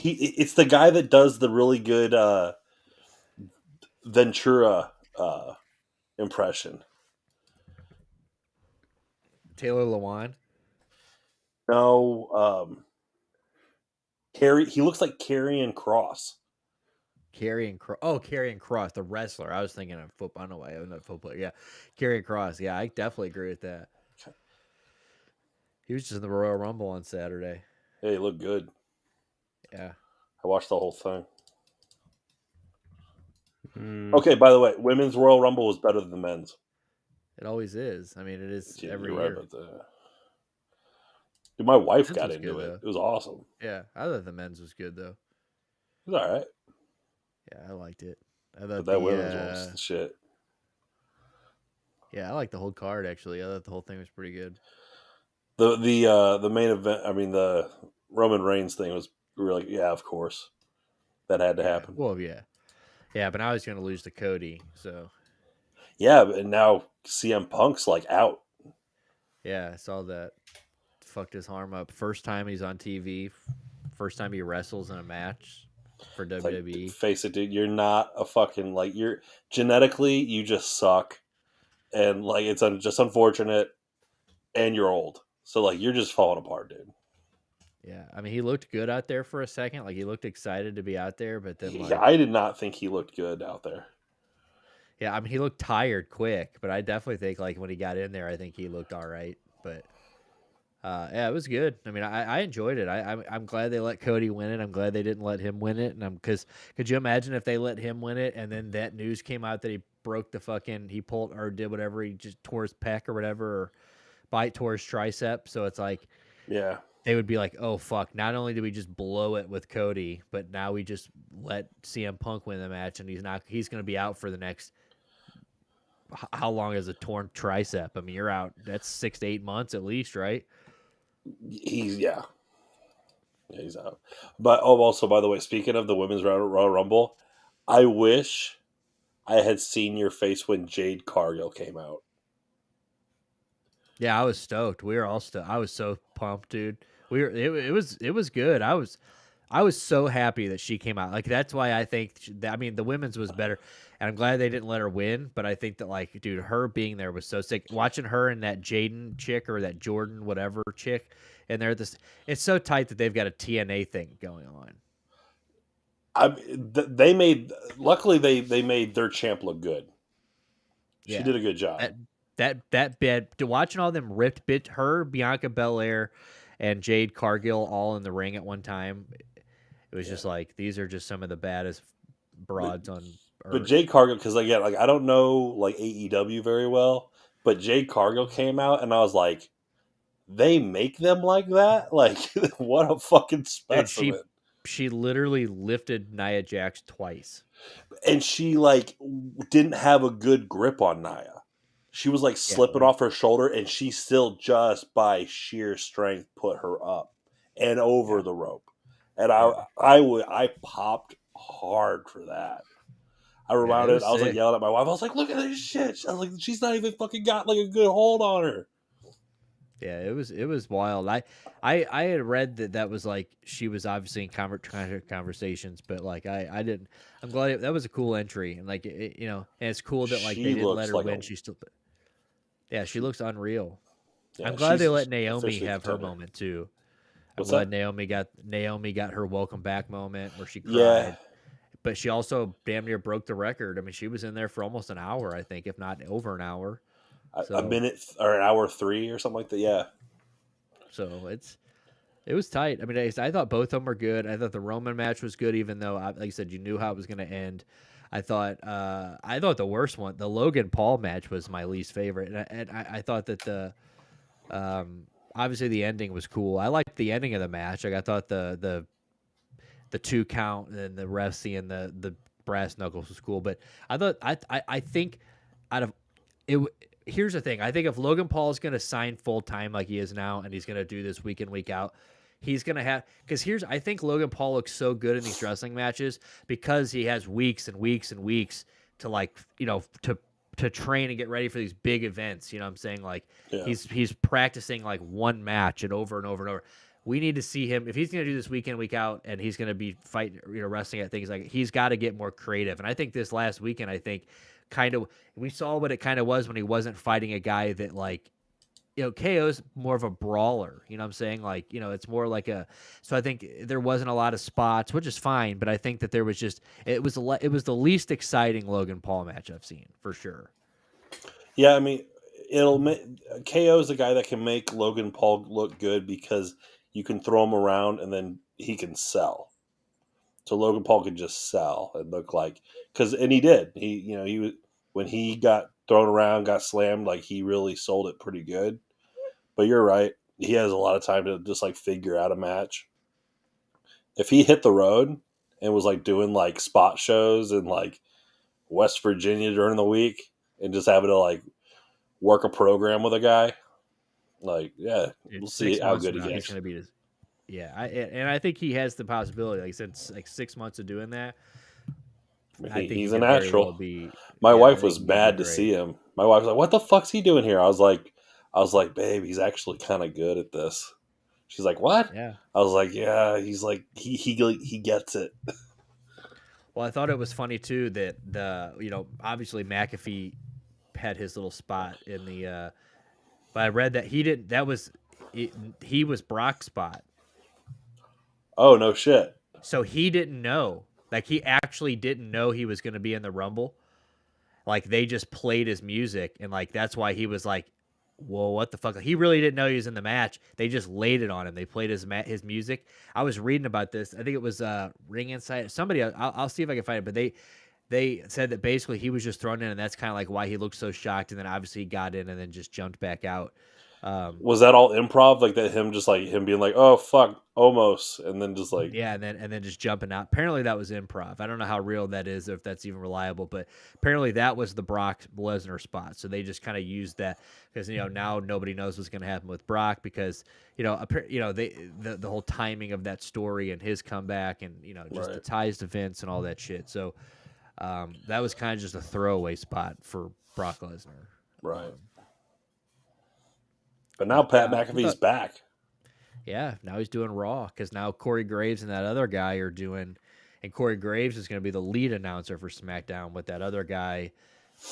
It's the guy that does the really good Ventura impression. Taylor Lewan? No, he looks like Karrion Kross. Karrion Kross, the wrestler. I was thinking of football. I don't know why I'm not football. Yeah, Karrion Kross. Yeah, I definitely agree with that. Okay. He was just in the Royal Rumble on Saturday. Hey, he looked good. Yeah. I watched the whole thing. Okay, by the way, women's Royal Rumble was better than the men's. It always is. I mean, it is every You're year. right about that. Dude, my wife got into it. It was awesome. Yeah, I thought the men's was good though. It was all right. Yeah, I liked it. But that women's one was shit. Yeah, I liked the whole card actually. I thought the whole thing was pretty good. The main event, I mean the Roman Reigns thing was, we were like, yeah, of course. That had to happen. Well, yeah. Yeah, but now he's going to lose to Cody, so. Yeah, and now CM Punk's like out. Yeah, I saw that. Fucked his arm up. First time he's on TV. First time he wrestles in a match for WWE. Like, face it, dude, you're not a fucking, like, you're genetically, you just suck. And like, it's just unfortunate, and you're old. So like, you're just falling apart, dude. Yeah, I mean, he looked good out there for a second. Like, he looked excited to be out there, but then like, I did not think he looked good out there. Yeah, I mean, he looked tired quick, but I definitely think like when he got in there, I think he looked all right. But yeah, it was good. I mean, I enjoyed it. I'm glad they let Cody win it. I'm glad they didn't let him win it. And because could you imagine if they let him win it and then that news came out that he broke he pulled or did whatever, he just tore his pec or whatever, or tore his tricep. So it's like, yeah, they would be like, oh, fuck, not only did we just blow it with Cody, but now we just let CM Punk win the match, and he's going to be out for the next, how long is a torn tricep? I mean, you're out, that's 6 to 8 months at least, right? He's out. But also, by the way, speaking of the women's Royal Rumble, I wish I had seen your face when Jade Cargill came out. Yeah, I was stoked. We were all stoked. I was so pumped, dude. It was good. I was so happy that she came out. Like, that's why I think I mean, the women's was better, and I'm glad they didn't let her win. But I think that, like, dude, her being there was so sick. Watching her and that Jaden chick or that Jordan whatever chick, and it's so tight that they've got a TNA thing going on. Luckily they made their champ look good. She did a good job. That bed, watching all them ripped her, Bianca Belair, and Jade Cargill all in the ring at one time. It was just like, these are just some of the baddest broads on But Earth. Jade Cargill, because again, like I don't know like AEW very well, but Jade Cargill came out, and I was like, they make them like that? Like, what a fucking Dude, specimen! she literally lifted Nia Jax twice. And she like didn't have a good grip on Nia. She was like Yeah, slipping off her shoulder, and she still just by sheer strength put her up and over yeah, the rope. And yeah. I popped hard for that. I Yeah, it reminded, was I was like sick. yelling at my wife. I was like, "Look at this shit!" I was like, "She's not even fucking got like a good hold on her." Yeah, it was wild. I had read that was like she was obviously in conversations, but like I didn't. I'm glad that was a cool entry, and like you know, and it's cool that like they She didn't let looks her like win. a She still, yeah, she looks unreal. I'm yeah. glad they She's let Naomi officially a have her contender. moment too. I'm What's glad that? Naomi got her welcome back moment where she Yeah, cried, but she also damn near broke the record. I mean, she was in there for almost an hour, I think, if not over an hour. a So minute or an hour 3 or something like that. Yeah, so it was tight. I mean, I thought both of them were good. I thought the Roman match was good, even though, like I said, you knew how it was going to end. I thought the worst one, the Logan Paul match, was my least favorite, and I thought that um, obviously the ending was cool. I liked the ending of the match. Like I thought the 2 count and the ref seeing the brass knuckles was cool, but I think out of it. Here's the thing. I think if Logan Paul is going to sign full time like he is now, and he's going to do this week in week out, he's going to have because I think Logan Paul looks so good in these wrestling matches because he has weeks and weeks and weeks to like to train and get ready for these big events. You know what I'm saying? Like yeah. he's practicing like one match and over and over and over. We need to see him if he's going to do this week in week out, and he's going to be fighting, wrestling at things like he's got to get more creative. And I think this last weekend, I think kind of we saw what it kind of was when he wasn't fighting a guy that like KO's more of a brawler. You know what I'm saying? Like it's more like a. So I think there wasn't a lot of spots, which is fine. But I think that there was just it was the least exciting Logan Paul match I've seen for sure. Yeah, I mean, it'll make KO is the guy that can make Logan Paul look good because you can throw him around and then he can sell. So Logan Paul could just sell and look like and he did. He was when he got thrown around, got slammed, like he really sold it pretty good. But you're right. He has a lot of time to just like figure out a match. If he hit the road and was like doing like spot shows in like West Virginia during the week and just having to like work a program with a guy, like yeah, Dude, we'll see how 6 months good from he now, he's gets. going to be this. Yeah, and I think he has the possibility. Like I said, like 6 months of doing that, I mean, I think he he's a could very well natural. be. My Yeah, I wife think was he could be mad to great. see him. My wife was like, "What the fuck's he doing here?" I was like, "Babe, he's actually kind of good at this." She's like, "What?" Yeah. I was like, "Yeah, he's like he gets it." Well, I thought it was funny too that obviously McAfee had his little spot in the but I read that he didn't that was he was Brock's spot. Oh no shit. So he didn't know. Like he actually didn't know he was going to be in the Rumble. Like they just played his music and like that's why he was like, "Whoa, what the fuck?" Like, he really didn't know he was in the match. They just laid it on him. They played his music. I was reading about this. I think it was Ring Insight. Somebody I'll see if I can find it, but they said that basically he was just thrown in, and that's kind of like why he looked so shocked. And then obviously he got in and then just jumped back out. Was that all improv? Like that him just like him being like, "Oh fuck, almost," and then just like, Yeah, and then just jumping out. Apparently that was improv. I don't know how real that is or if that's even reliable, but apparently that was the Brock Lesnar spot. So they just kind of used that because now nobody knows what's going to happen with Brock because the whole timing of that story and his comeback and just the right, ties to Vince and all that shit. So that was kind of just a throwaway spot for Brock Lesnar. right. But now But Pat I McAfee's thought, back. yeah, now he's doing Raw because now Corey Graves and that other guy are doing, and Corey Graves is going to be the lead announcer for SmackDown with that other guy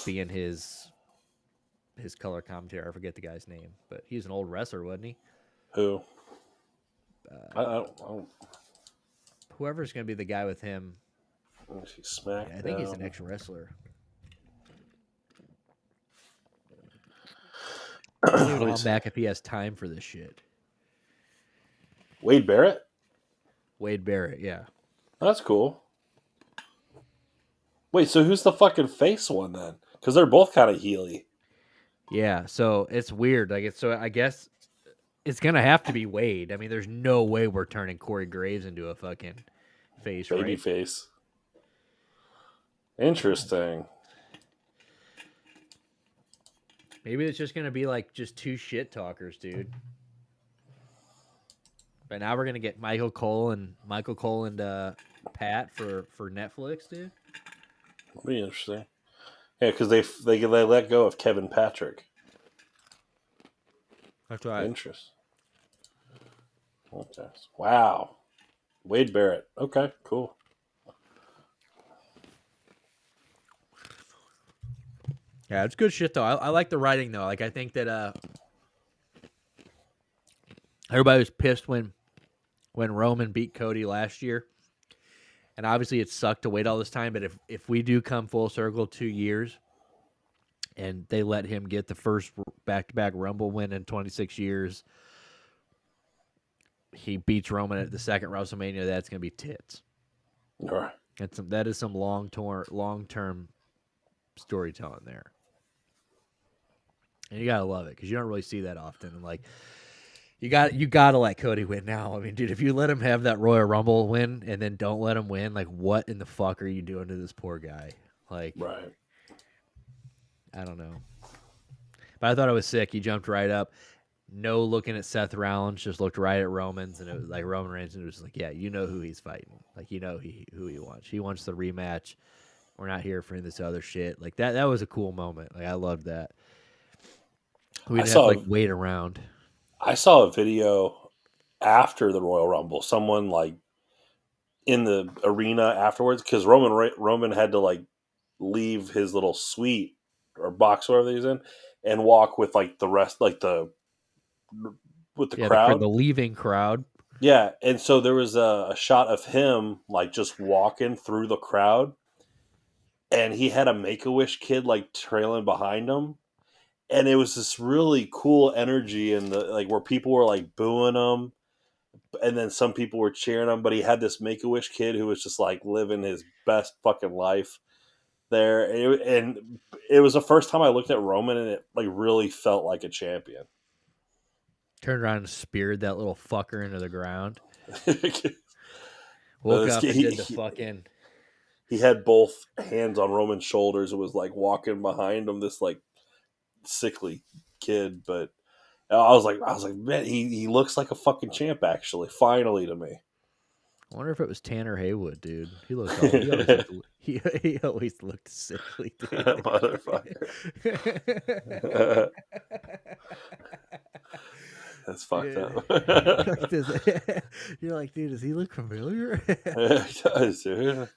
being his color commentator. I forget the guy's name, but he's an old wrestler, wasn't he? Who? I don't Whoever's going to be the guy with him, let me see. I think he's an SmackDown. ex-wrestler. I don't even Let know me how see. McAfee has time for this shit. Wade Barrett. Wade Barrett, yeah. That's cool. Wait, so who's the fucking face one then? Because they're both kind of heely. Yeah, so it's weird. Like it's so I guess it's gonna have to be Wade. I mean, there's no way we're turning Corey Graves into a fucking face, Baby right? face. Interesting. Maybe it's just gonna be like just two shit talkers, dude. But now we're gonna get Michael Cole and Pat for Netflix, dude. That'll be interesting. Yeah, because they let go of Kevin Patrick. That's right. Interesting. Okay. Wow. Wade Barrett. Okay, cool. Yeah, it's good shit though. I like the writing though. Like I think that everybody was pissed when Roman beat Cody last year. And obviously it sucked to wait all this time, but if we do come full circle 2 years and they let him get the first back-to-back Rumble win in 26 years, he beats Roman at the second WrestleMania, that's going to be tits. All right. That is some long-term storytelling there. And you got to love it because you don't really see that often. And like you got to let Cody win now. I mean, dude, if you let him have that Royal Rumble win and then don't let him win, like what in the fuck are you doing to this poor guy? Like, Right. I don't know. But I thought it was sick. He jumped right up. No looking at Seth Rollins, just looked right at Romans, and it was like Roman Reigns, and it was like, yeah, you know who he's fighting. Like, you know who he wants. He wants the rematch. We're not here for this other shit. Like that was a cool moment. Like I loved that. We didn't have to like wait around. I saw a video after the Royal Rumble. Someone like in the arena afterwards because Roman had to like leave his little suite or box, whatever he's in, and walk with like the rest, like the crowd, the leaving crowd. Yeah, and so there was a shot of him like just walking through the crowd, and he had a Make-A-Wish kid like trailing behind him. And it was this really cool energy in the like where people were like booing him, and then some people were cheering him. But he had this Make-A-Wish kid who was just like living his best fucking life there, and it was the first time I looked at Roman, and it like really felt like a champion. Turned around and speared that little fucker into the ground. Woke up and did the fucking. He had both hands on Roman's shoulders. It was like walking behind him, this like sickly kid, but I was like, man, he looks like a fucking champ, actually. Finally, to me. I wonder if it was Tanner Haywood, dude. He looked. He always looked sickly, dude. Motherfucker. That's fucked up. You're like, dude, does he look familiar? It does, dude.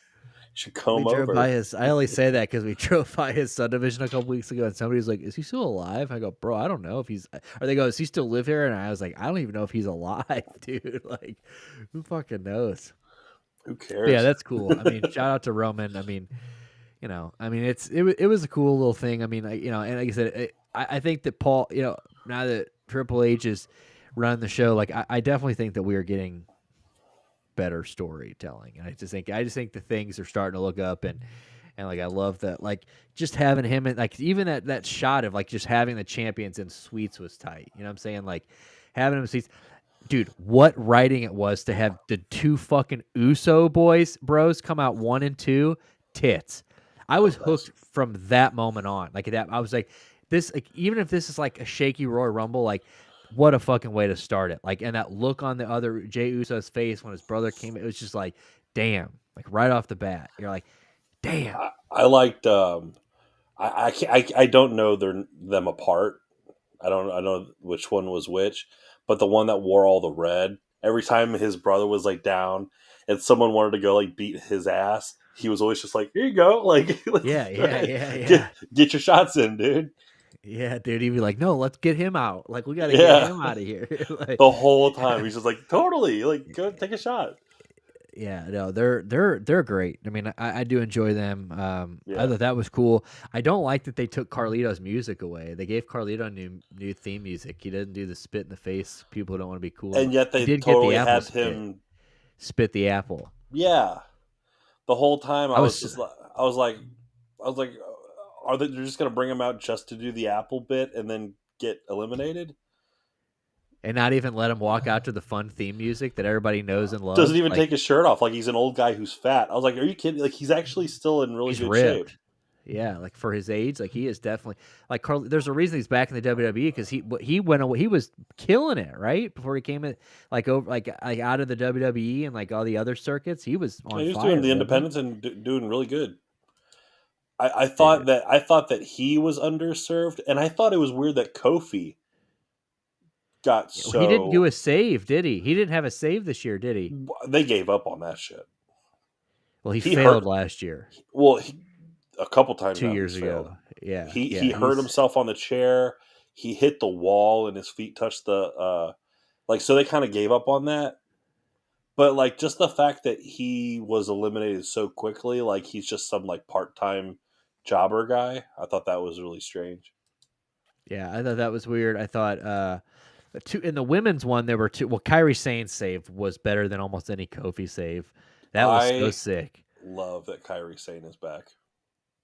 Should come over. I only say that because we drove by his subdivision a couple weeks ago, and somebody's like, "Is he still alive?" I go, "Bro, I don't know if he's." Or they go, "Does he still live here?" And I was like, "I don't even know if he's alive, dude. Like, who fucking knows?" Who cares? But yeah, that's cool. I mean, shout out to Roman. I mean, it was a cool little thing. I mean, and like I said, I think that Paul, now that Triple H is running the show, like I definitely think that we are getting better storytelling, and I just think the things are starting to look up, and like I love that, like just having him and like even that shot of like just having the champions in suites was tight. You know what I'm saying? Like having them in suites. Dude, what writing it was to have the two fucking Uso bros come out 1 and 2, tits. I was hooked from that moment on. Like that, I was like, this. Like, even if this is like a shaky Royal Rumble, like what a fucking way to start it. Like, and that look on the other Jey Uso's face when his brother came, it was just like, damn. Like right off the bat, you're like, damn. I liked. I don't know them apart. I know which one was which. But the one that wore all the red, every time his brother was like down and someone wanted to go like beat his ass, he was always just like, "Here you go!" Like, yeah. Get your shots in, dude. Yeah, dude. He'd be like, "No, let's get him out. Like, we got to get him out of here." Like, the whole time, he's just like, "Totally, like, go take a shot." Yeah, no, they're great. I mean, I do enjoy them. I thought that was cool. I don't like that they took Carlito's music away. They gave Carlito new theme music. He doesn't do the spit in the face. People don't want to be cool, and yet they did totally get the had him spit the apple. Yeah, the whole time I was just like, I was like, are they they're just gonna bring him out just to do the Apple bit and then get eliminated? And not even let him walk out to the fun theme music that everybody knows and Doesn't loves. even Like take his shirt off, like he's an old guy who's fat. I was like, are you kidding? Like he's actually still in really he's good shape. ripped. Yeah, like for his age, like he is definitely like Carl. There's a reason he's back in the WWE because he went away. He was killing it right before he came in, like over like out of the WWE and like all the other circuits. He was on He was doing fire, the wasn't he? independents and doing really good. I Dude, thought that he was underserved, and I thought it was weird that Kofi got he didn't do so a save, did he? He didn't have a save this year, did he? they gave up on that shit. Well, he He failed hurt. last year, Well, a couple times two now years he's failed. ago. Yeah, He yeah, hurt himself on the chair. He hit the wall and his feet touched the like. So they kind of gave up on that. But like just the fact that he was eliminated so quickly, like he's just some like part time jobber guy. I thought that was really strange. yeah. I thought that was weird. I thought two in the women's one there were two. Well, Kyrie Sane's save was better than almost any Kofi save. That was so I sick. love that Kyrie Sane is back.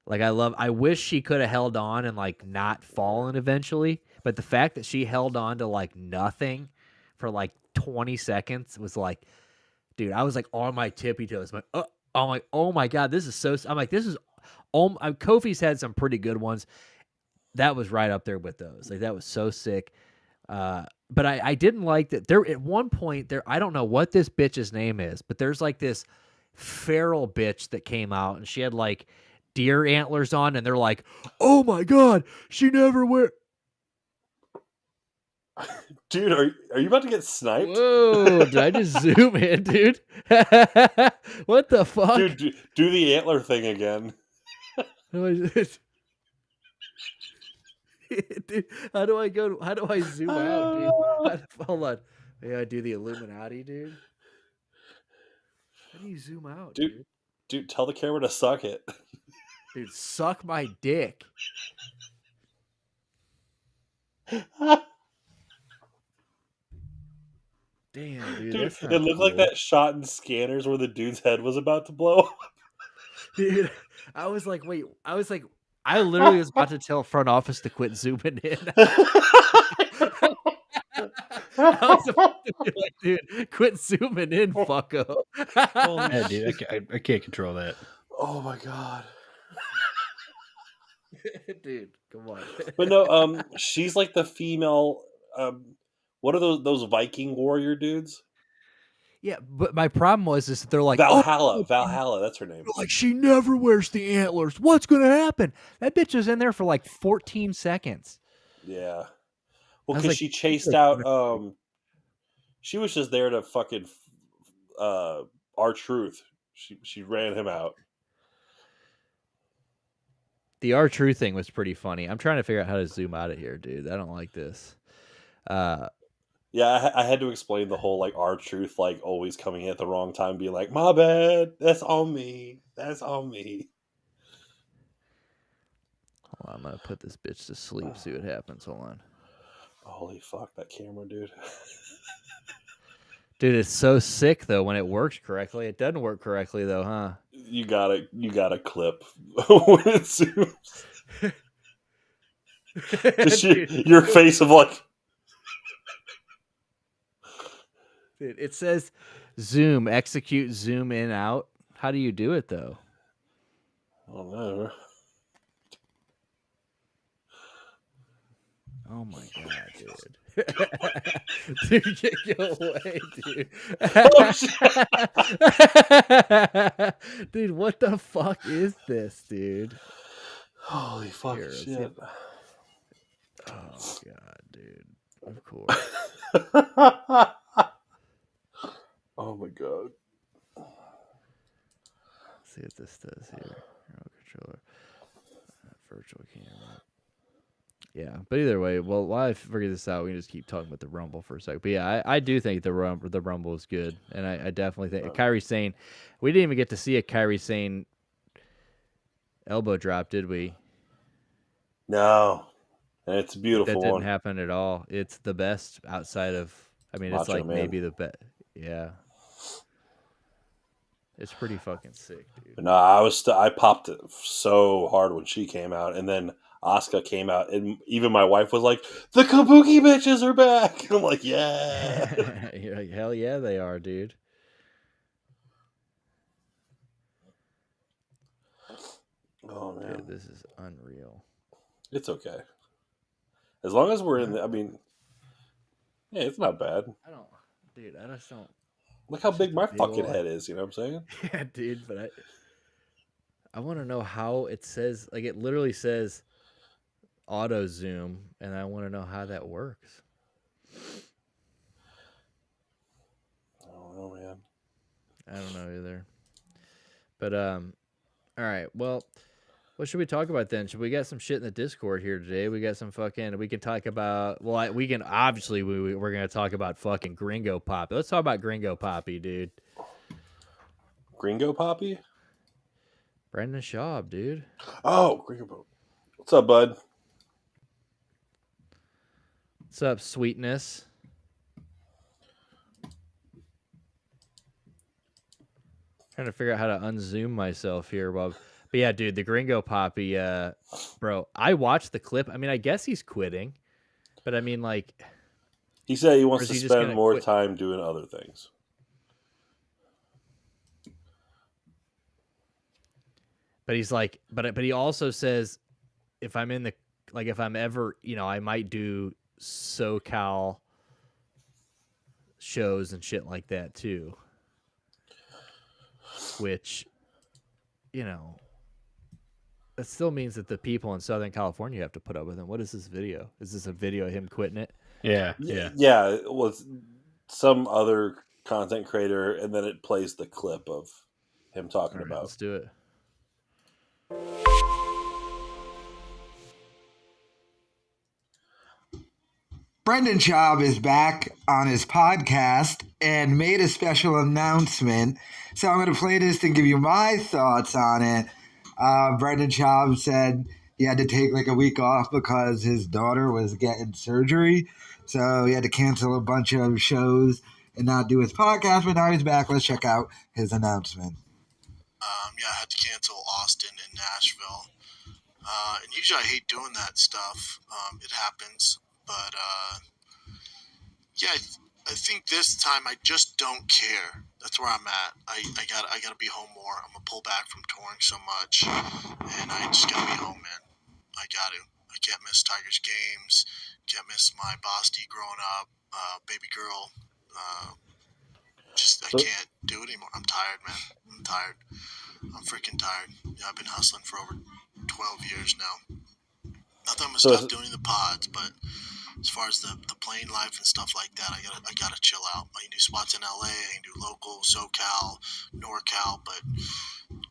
Like I wish she could have held on and like not fallen eventually, but the fact that she held on to like nothing for like 20 seconds was like, dude, I was like on my tippy toes. I'm like, oh my god, this is so. I'm like, this is. Kofi's had some pretty good ones. That was right up there with those. Like that was so sick. But I didn't like that. There at one point there, I don't know what this bitch's name is, but there's like this feral bitch that came out and she had like deer antlers on, and they're like, oh my god, she never wear. Dude, are you about to get sniped? Whoa! Did I just zoom in, dude? What the fuck? Dude, do the antler thing again. Dude, how do I go? How do I zoom out, dude? Hold on. Yeah, I do the Illuminati, dude. How do you zoom out, dude? Dude, tell the camera to suck it. Dude, suck my dick. Damn, dude, Dude, that's not it looked like cool. that shot in Scanners where the dude's head was about to blow up. Dude, I was like, wait, I literally was about to tell front office to quit zooming in. I was about to be like, dude, quit zooming in, fucko. Holy Yeah, dude, shit. I can't control that. Oh my god. Dude, come on. But no, she's like the female what are those Viking warrior dudes? Yeah, but my problem was is that they're like, oh, Valhalla, that's her name. like she never wears the antlers. What's gonna happen? That bitch was in there for like 14 seconds. Yeah. I Well, was because like, she chased out she was just there to fucking R-Truth. She ran him out. the R-Truth thing was pretty funny. I'm trying to figure out how to zoom out of here, dude. I don't like this. Yeah, I had to explain the whole like R-Truth like always coming in at the wrong time, being like, "My bad, that's on me, that's on me." Hold on, I'm gonna put this bitch to sleep. See what happens. Hold on, Holy fuck, that camera, dude! dude. It's so sick though when it works correctly. It doesn't work correctly though, huh? You gotta clip when it zooms. Just your face of like. Dude, it says zoom, execute, zoom in, out. How do you do it though? Oh no! Oh my god, dude. Dude, get away, dude. Oh, shit. Dude, what the fuck is this, dude? Holy fucking Here, shit! Oh god, dude. Of course. Oh my god! Let's see what this does here. Remote controller, virtual camera. Yeah, but either way, well, while I figure this out, we can just keep talking about the Rumble for a second. But yeah, I do think the Rumble is good, and I definitely think Kyrie Sane. We didn't even get to see a Kyrie Sane elbow drop, did we? No, and it's a beautiful That didn't one. happen at all. It's the best outside of. I mean, it's Macho like Man. maybe the best. Yeah. It's pretty fucking sick, dude. No, I popped it so hard when she came out, and then Asuka came out, and even my wife was like, "The Kabuki bitches are back!" I'm like, "Yeah." You're like, hell yeah, they are, dude. Oh man, Dude, this is unreal. it's okay as long as we're in. I mean, yeah, it's not bad. I don't, dude. I just don't. Look how It's big just a my big fucking ol' head is. You know what I'm saying? Yeah, dude. But I want to know how it says. Like it literally says auto zoom, and I want to know how that works. Oh man. I don't know either. But all right. Well, what should we talk about then? Should we get some shit in the Discord here today? We got some fucking. We can talk about. Well, we can obviously we're gonna talk about fucking Gringo Poppy. Let's talk about Gringo Poppy, dude. Gringo Poppy? Brendan Schaub, dude. Oh, Gringo Poppy. What's up, bud? What's up, sweetness? Trying to figure out how to unzoom myself here, Bob. But yeah, dude, the Gringo Poppy, bro. I watched the clip. I mean, I guess he's quitting, but I mean, like, He said he or wants is to he just spend gonna more quit? time doing other things. But he's like, but he also says, if I'm in the like, if I'm ever, I might do SoCal shows and shit like that too. Which, that still means that the people in Southern California have to put up with him. What is this video? Is this a video of him quitting it? Yeah. Yeah, it was some other content creator, and then it plays the clip of him talking All right, about. let's do it. Brendan Schaub is back on his podcast and made a special announcement. So I'm going to play this and give you my thoughts on it. Brendan Schaub said he had to take like a week off because his daughter was getting surgery. So he had to cancel a bunch of shows and not do his podcast, but now he's back. Let's check out his announcement. Yeah, I had to cancel Austin and Nashville. And usually I hate doing that stuff. It happens. But yeah, I think this time I just don't care. That's where I'm at. I gotta be home more. I'm gonna pull back from touring so much, and I just gotta be home, man. I can't miss Tigers games. Can't miss my Basti growing up, baby girl. I can't do it anymore. I'm tired, man. I'm tired. I'm freaking tired. I've been hustling for over 12 years now. Not that I'm gonna stop doing the pods, but as far as the plane life and stuff like that, I gotta chill out. I can do spots in LA, I can do local, SoCal, NorCal, but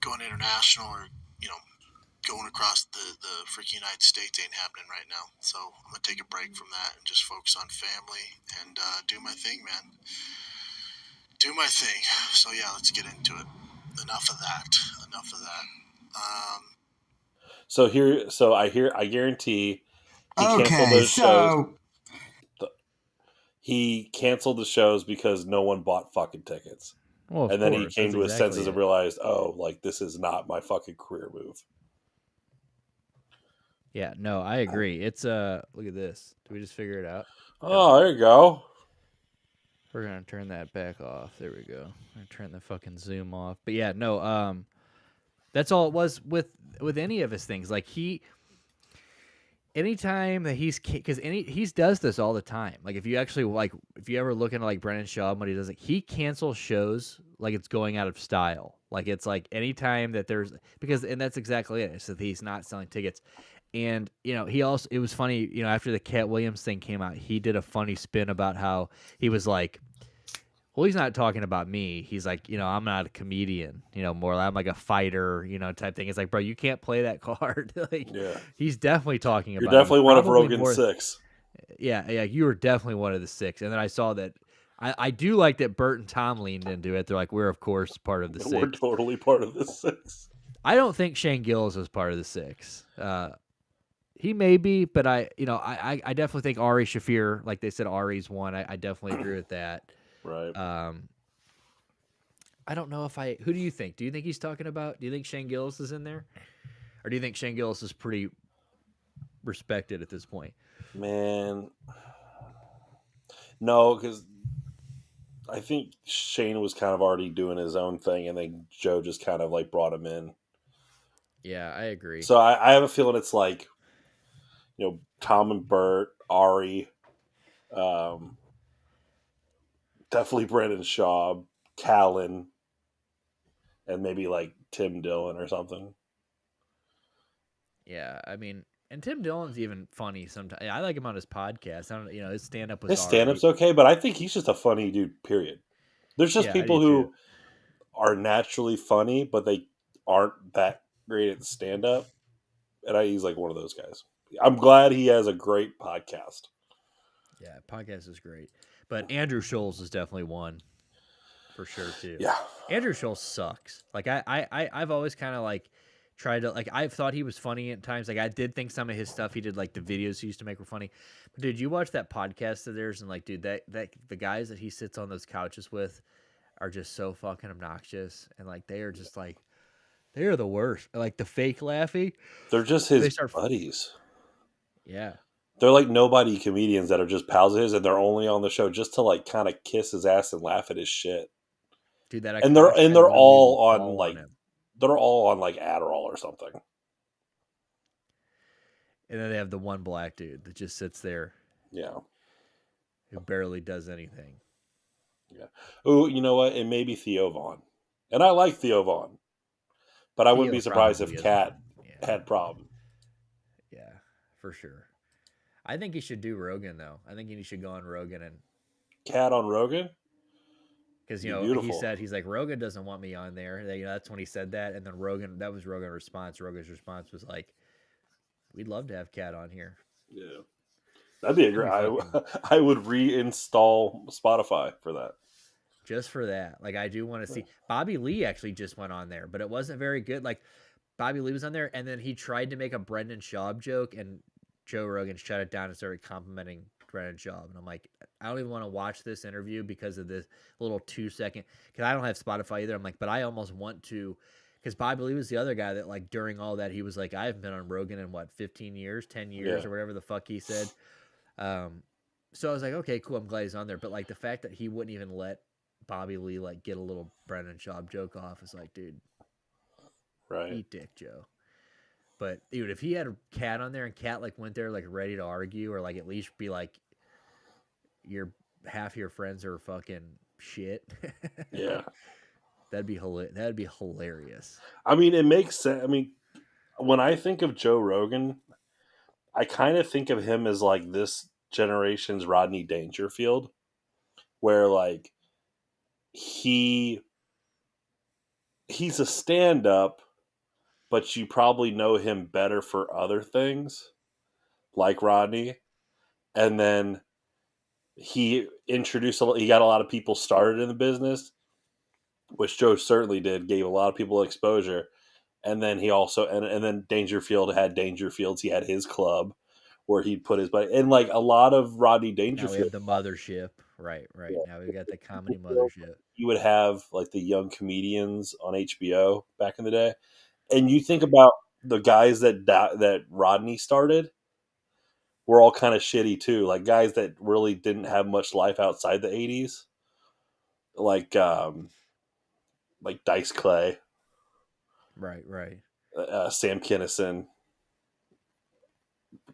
going international or going across the freaking United States ain't happening right now. So I'm gonna take a break from that and just focus on family and do my thing, man. Do my thing. So yeah, let's get into it. Enough of that. I guarantee he canceled those shows. He canceled the shows because no one bought fucking tickets. Well, and then he came to his senses and realized, this is not my fucking career move. Yeah, no, I agree. It's look at this. Did we just figure it out? Oh, there you go. We're gonna turn that back off. There we go. I'm gonna turn the fucking zoom off. But yeah, no, that's all it was with any of his things. Like anytime that he does this all the time. Like if you ever look into like Brendan Schaub, what he does, like he cancels shows like it's going out of style. Like it's like anytime that and that's exactly it. So he's not selling tickets. And, it was funny, after the Cat Williams thing came out, he did a funny spin about how he was like, well, he's not talking about me. He's like, I'm not a comedian, more I'm like a fighter, type thing. It's like, bro, you can't play that card. Like, yeah. He's definitely talking about You're definitely one of Rogan Six. Yeah, you were definitely one of the six. And then I saw that I do like that Bert and Tom leaned into it. They're like, we're, of course, part of the six. We're totally part of the six. I don't think Shane Gillis is part of the six. He may be, but I definitely think Ari Shaffir, like they said, Ari's one. I definitely agree with that. Right. I don't know if I. Who do you think? Do you think he's talking about? Do you think Shane Gillis is in there, or do you think Shane Gillis is pretty respected at this point? Man, no, because I think Shane was kind of already doing his own thing, and then Joe just kind of like brought him in. Yeah, I agree. So I have a feeling it's like, Tom and Bert, Ari, um, definitely Brendan Schaub, Callan, and maybe like Tim Dillon or something. Yeah, I mean, and Tim Dillon's even funny sometimes. I like him on his podcast. I don't, his stand up was His all stand right. up's okay, but I think he's just a funny dude, period. There's just Yeah, I do people too. who are naturally funny, but they aren't that great at stand up. And he's like one of those guys. I'm glad he has a great podcast. Yeah, podcast is great, but Andrew Scholes is definitely one for sure too. Yeah. Andrew Scholes sucks. Like I've always kind of like tried to like I've thought he was funny at times. Like I did think some of his stuff he did, like the videos he used to make were funny. But dude, you watch that podcast of theirs and like, dude, that the guys that he sits on those couches with are just so fucking obnoxious, and like they are just like they are the worst. Like the fake laughing. They're just They his start. buddies. Yeah. They're like nobody comedians that are just pals of his, and they're only on the show just to like kind of kiss his ass and laugh at his shit. Dude, that And they're Akash and guy they're literally all will on fall like on him. they're all on like Adderall or something. And then they have the one black dude that just sits there Yeah. who barely does anything. Yeah. Oh, you know what? It may be Theo Vaughn. And I like Theo Vaughn. But I wouldn't Theo be surprised if probably Kat isn't. had problem. Yeah, for sure. I think he should do Rogan though. I think he should go on Rogan and Kat on Rogan? because Be he beautiful. said he's like Rogan doesn't want me on there. That's when he said that, and then that was Rogan's response. Rogan's response was like, "We'd love to have Kat on here." Yeah. That'd be a great. I would reinstall Spotify for that. Just for that. Like I do want to see Bobby Lee actually just went on there, but it wasn't very good. Like Bobby Lee was on there, and then he tried to make a Brendan Schaub joke, and Joe Rogan shut it down and started complimenting Brendan Schaub. And I'm like, I don't even want to watch this interview because of this little 2-second. Because I don't have Spotify either. I'm like, but I almost want to. Because Bobby Lee was the other guy that, like, during all that, he was like, I haven't been on Rogan in 15 years, 10 years, or whatever the fuck he said. So I was like, okay, cool. I'm glad he's on there. But like the fact that he wouldn't even let Bobby Lee like get a little Brendan Schaub joke off is like, dude, Right. eat dick, Joe. But dude, if he had a Cat on there and Cat like went there like ready to argue or like at least be like, your half your friends are fucking shit. Yeah. That'd be hilarious. I mean, it makes sense. I mean, when I think of Joe Rogan, I kind of think of him as like this generation's Rodney Dangerfield, where like he's a stand-up, but you probably know him better for other things, like Rodney. And then he got a lot of people started in the business, which Joe certainly did, gave a lot of people exposure. And then he also, and then Dangerfield had Dangerfields. He had his club where he'd put his buddy, and like a lot of Rodney Dangerfield. Now we have the mothership. Right. Yeah. Now we've got the comedy mothership. You would have like the young comedians on HBO back in the day. And you think about the guys that Rodney started were all kind of shitty too. Like guys that really didn't have much life outside the 80s. Like Dice Clay. Right. Sam Kinison,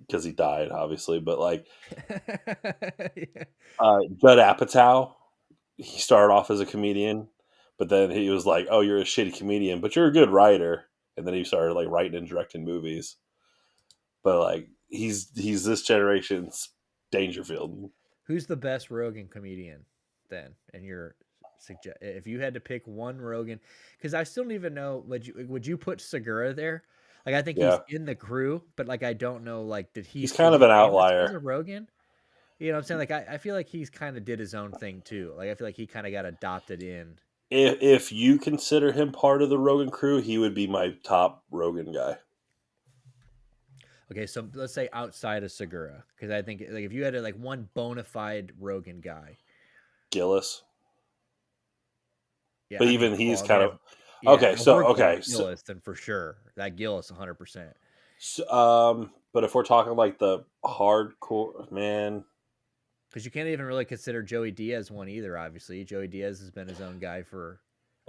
because he died, obviously, but like Yeah. Judd Apatow, he started off as a comedian, but then he was like, "Oh, you're a shitty comedian, but you're a good writer," and then he started like writing and directing movies. But like he's this generation's Dangerfield. Who's the best Rogan comedian then? And your suggest if you had to pick one Rogan, because I still don't even know. Would you put Segura there? Like I think he's Yeah, in the crew, but like I don't know. Like he's kind of he an famous outlier. because of Rogan? You know what I'm saying? Like I feel like he's kind of did his own thing too. Like I feel like he kind of got adopted in. If you consider him part of the Rogan crew, he would be my top Rogan guy. Okay, so let's say outside of Segura, because I think like if you had like one bona fide Rogan guy, Gillis. Yeah, But I even mean, he's well, kind of yeah, okay. So hardcore okay, so, Gillis, then for sure that Gillis 100%. but if we're talking like the hardcore man, Because you can't even really consider Joey Diaz one either. Obviously, Joey Diaz has been his own guy or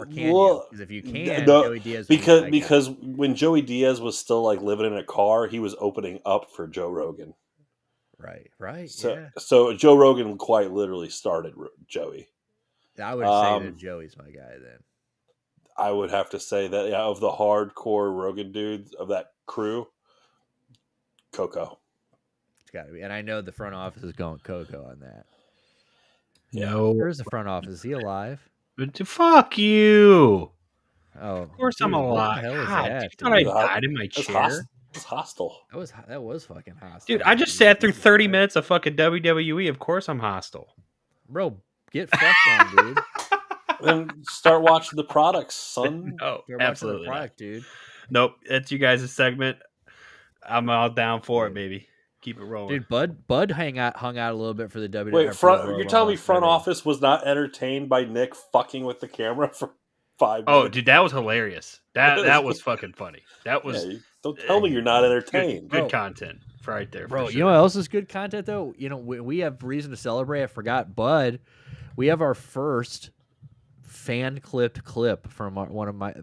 can you? well, Because if you can, no, Joey Diaz would be because my guy. because when Joey Diaz was still like living in a car, he was opening up for Joe Rogan. Right, So yeah. so Joe Rogan quite literally started Joey. I would say that Um, Joey's my guy then. I would have to say that of the hardcore Rogan dudes of that crew, Coco. It's got to be. And I know the front office is going Coco on that. Yeah. No, Where's the front office? Is he alive? fuck you. Oh, Of course I'm dude, what the alive. hell is God, that, you thought I dude? died in my chair? It's hostile. That was fucking hostile. Dude, I just sat through 30 minutes of fucking WWE. Of course I'm hostile. Bro, get fucked on, dude. Then start watching the products, son. No, You're watching the absolutely not. product, dude. Nope, that's you guys' segment. I'm all down for it, Dude. baby. Keep it rolling. Dude, Bud hung out a little bit for the WWE. Wait, for the Royal you're Rumble telling me on front Saturday. office was not entertained by Nick fucking with the camera for 5 Oh, minutes? dude, that was hilarious. That was fucking funny. That was don't tell me you're not entertained. good content right there, Bro, for you know sure. what else is good content though? You know, we have reason to celebrate. I forgot, Bud. We have our first fan clipped clip from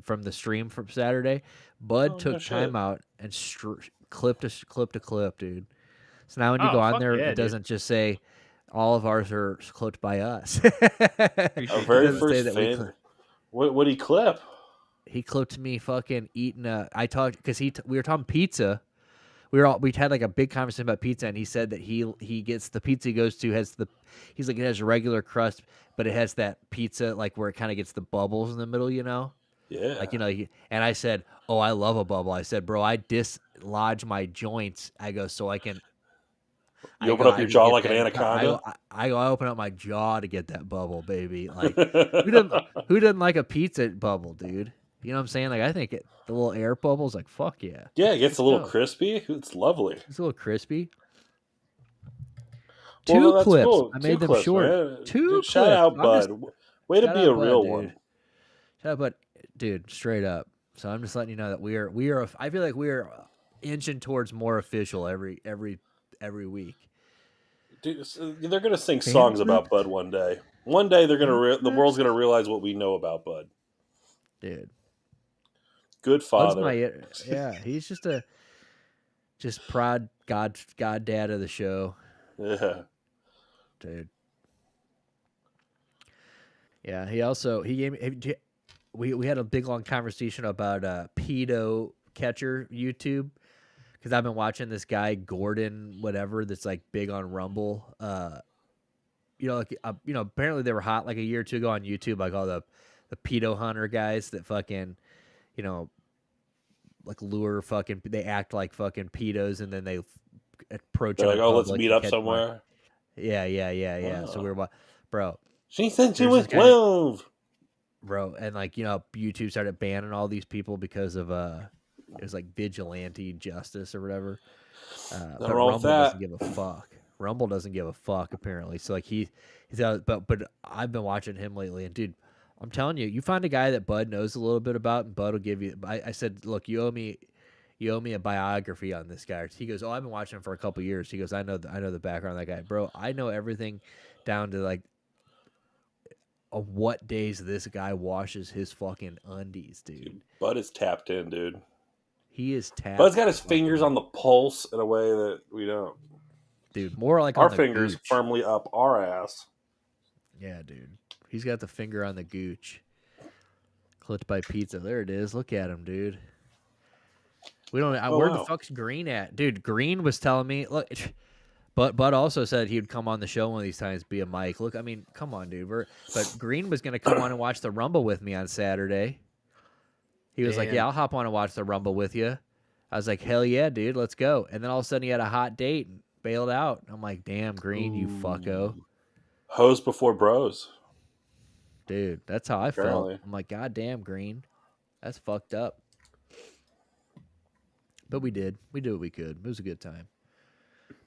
from the stream from Saturday. Bud took time out and clipped a clip, dude. So now when you Oh, go on fuck there, yeah, it doesn't just say all of ours are clipped by us. Our very doesn't say first that we fan. What did he clip? He clipped me fucking eating I talked because we were talking pizza. We had like a big conversation about pizza, and he said that he gets the pizza he goes to he's like, it has a regular crust, but it has that pizza like where it kind of gets the bubbles in the middle, you know. Yeah. Like, you know, and I said, oh, I love a bubble. I said, bro, I dislodge my joints. I go so I can. You open up your I can jaw get like an that. anaconda. I open up my jaw to get that bubble, baby. Like who doesn't like a pizza bubble, dude? You know what I'm saying? Like I think the little air bubbles, like fuck yeah. Yeah, it gets a Let's little go. crispy. It's lovely. It's a little crispy. Well, Two that's clips. cool. I 2 made them clips, short. man. Two Dude, clips. shout out, Bud. Way to shout be out a Bud, real dude. one. Shout out, Bud, dude. Straight up. So I'm just letting you know that we are. I feel like we are inching towards more official every week. Dude, they're gonna sing Fan songs clip? about Bud one day. One day they're gonna Fan the world's clips? gonna realize what we know about Bud. Dude. Good Bud's father. he's just proud god dad of the show, Yeah. dude. Yeah, he gave me we had a big long conversation about pedo catcher YouTube because I've been watching this guy Gordon whatever that's like big on Rumble. Apparently they were hot like a year or two ago on YouTube, like all the pedo hunter guys that fucking, you know, like lure fucking, they act like fucking pedos and then they approach They're them like, in oh, let's public meet and up catch them on. somewhere. Yeah. So Oh. we were, bro. She said she There's was this guy- 12. Bro, and like, you know, YouTube started banning all these people because of it was like vigilante justice or whatever. But wrong with Rumble doesn't that. give a fuck. Rumble doesn't give a fuck apparently. So like he's out, but I've been watching him lately, and dude, I'm telling you, you find a guy that Bud knows a little bit about, and Bud will give you. I said, look, you owe me a biography on this guy. He goes, oh, I've been watching him for a couple years. He goes, I know the background of that guy, bro. I know everything down to like of what days this guy washes his fucking undies, dude. Bud is tapped in, dude. He is tapped. Bud's got his fingers on the pulse in a way that we don't. Dude, more like our on the fingers gooch. firmly up our ass. Yeah, dude. He's got the finger on the gooch. Clipped by pizza. There it is. Look at him, dude. We don't. Where the fuck's Green at, dude? Green was telling me. Look, but Bud also said he would come on the show one of these times, be a mic. Look, I mean, come on, dude. But Green was gonna come on and watch the Rumble with me on Saturday. He was like, "Yeah, I'll hop on and watch the Rumble with you." I was like, "Hell yeah, dude, let's go!" And then all of a sudden, he had a hot date and bailed out. I'm like, "Damn, Green, you fucko." Hose before bros. Dude, that's how I Apparently. felt. I'm like, God damn, Green. That's fucked up. But we did. We did what we could. It was a good time.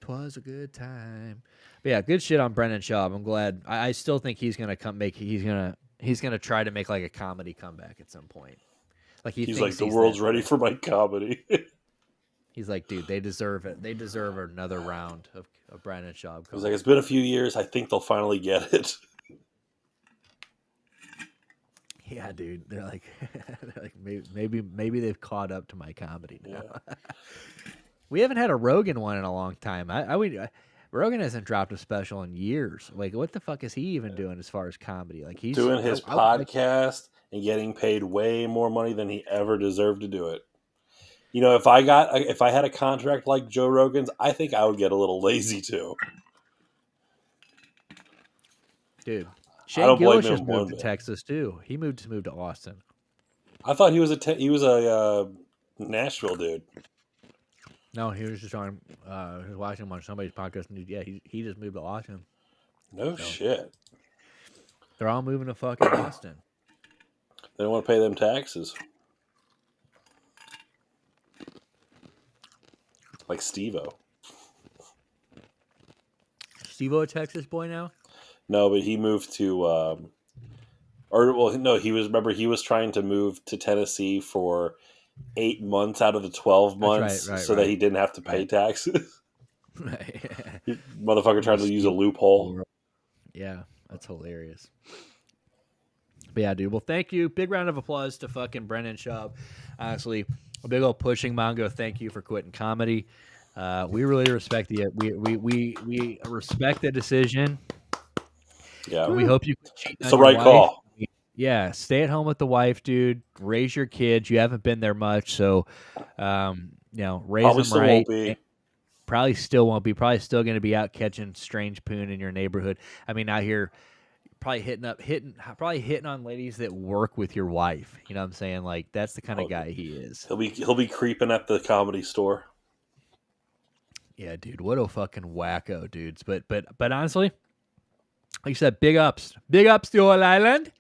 'Twas a good time. But yeah, good shit on Brendan Schaub. I'm glad. I still think he's gonna He's gonna try to make like a comedy comeback at some point. Like He's thinks like, the he's world's that ready funny. for my comedy. He's like, dude, they deserve it. They deserve another round of Brandon Schaub. He's like, it's been a few years. I think they'll finally get it. Yeah, dude. They're like maybe they've caught up to my comedy now. Yeah. We haven't had a Rogan one in a long time. Rogan hasn't dropped a special in years. Like, what the fuck is he even doing as far as comedy? Like, he's Doing his podcast and getting paid way more money than he ever deserved to do it. You know, if I had a contract like Joe Rogan's, I think I would get a little lazy too. Dude, I Shane don't blame Gillis him just one moved to bit. Texas too. He moved to Austin. I thought he was a Nashville dude. No, he was just on. He was watching him on somebody's podcast. And he just moved to Austin. No shit. They're all moving to fucking Austin. They don't want to pay them taxes. Like Steve-O. Steve-O a Texas boy now? No, but he moved to he was trying to move to Tennessee for 8 months out of the 12 months that he didn't have to pay taxes. Motherfucker tried to use a loophole. Yeah, that's hilarious. But yeah, dude. Well, thank you. Big round of applause to fucking Brendan Schaub. Honestly, a big old Pushing Mongo. Thank you for quitting comedy. We really respect we respect the decision. Yeah, we hope you. It's the right call. Yeah, stay at home with the wife, dude. Raise your kids. You haven't been there much, so raise Probably them still right. won't be. Probably still won't be. Probably still going to be out catching strange poon in your neighborhood. I mean, out here, probably hitting on ladies that work with your wife. You know what I'm saying? Like, that's the kind of guy he is. He'll be creeping at the Comedy Store. Yeah, dude. What a fucking wacko, dudes. But honestly, like you said, big ups to your island.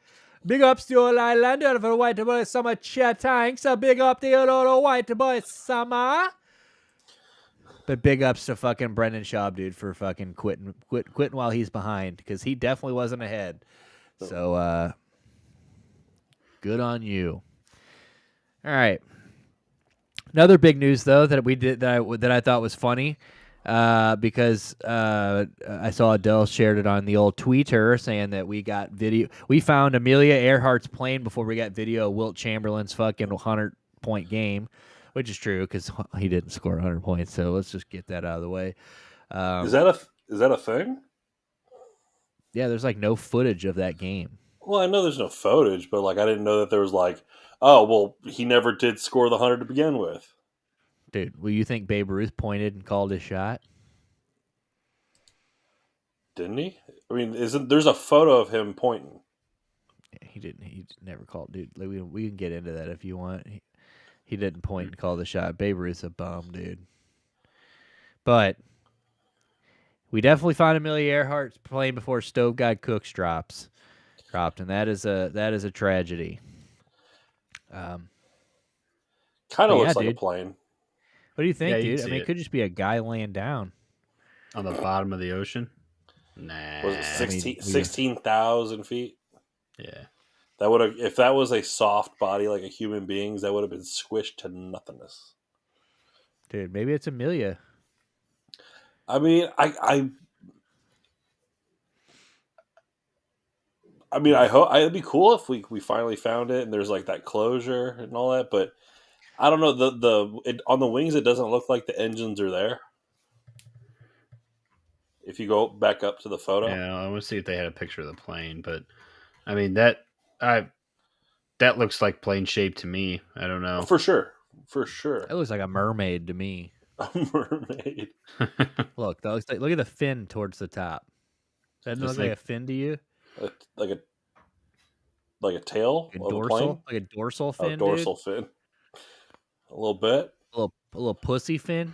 Big ups to your island. For the white boy summer chatting. So big up to your little white boy summer. But big ups to fucking Brendan Schaub, dude, for fucking quitting while he's behind, because he definitely wasn't ahead. So good on you. All right. Another big news though that we did that I thought was funny, because I saw Adele shared it on the old Twitter saying that we got video. We found Amelia Earhart's plane before we got video of Wilt Chamberlain's fucking 100-point game. Which is true, because he didn't score 100 points. So let's just get that out of the way. Is that a thing? Yeah, there's like no footage of that game. Well, I know there's no footage, but like I didn't know that there was like, oh well, he never did score the 100 to begin with. Dude, will you think Babe Ruth pointed and called his shot? Didn't he? I mean, there's a photo of him pointing? He didn't. He never called. Dude, we can get into that if you want. He didn't point and call the shot. Babe Ruth's a bum, dude. But we definitely found Amelia Earhart playing before Stove God Cooks dropped, and that is a tragedy. Kind of looks like dude. a plane. What do you think, Yeah, dude? I mean, it could just be a guy laying down on the bottom of the ocean. Nah, Was it 16,000 feet? Yeah. That would have, if that was a soft body like a human being's, that would have been squished to nothingness. Dude, maybe it's Amelia. I mean, I hope it'd be cool if we finally found it and there's like that closure and all that. But I don't know, on the wings it doesn't look like the engines are there. If you go back up to the photo, yeah, I want to see if they had a picture of the plane. But I mean that looks like plane shape to me. I don't know. For sure. It looks like a mermaid to me. A mermaid. Look at the fin towards the top. Doesn't it look like a fin to you? Like a tail like a of dorsal, a plane? like a dorsal fin. A dorsal fin. A little bit. A little pussy fin.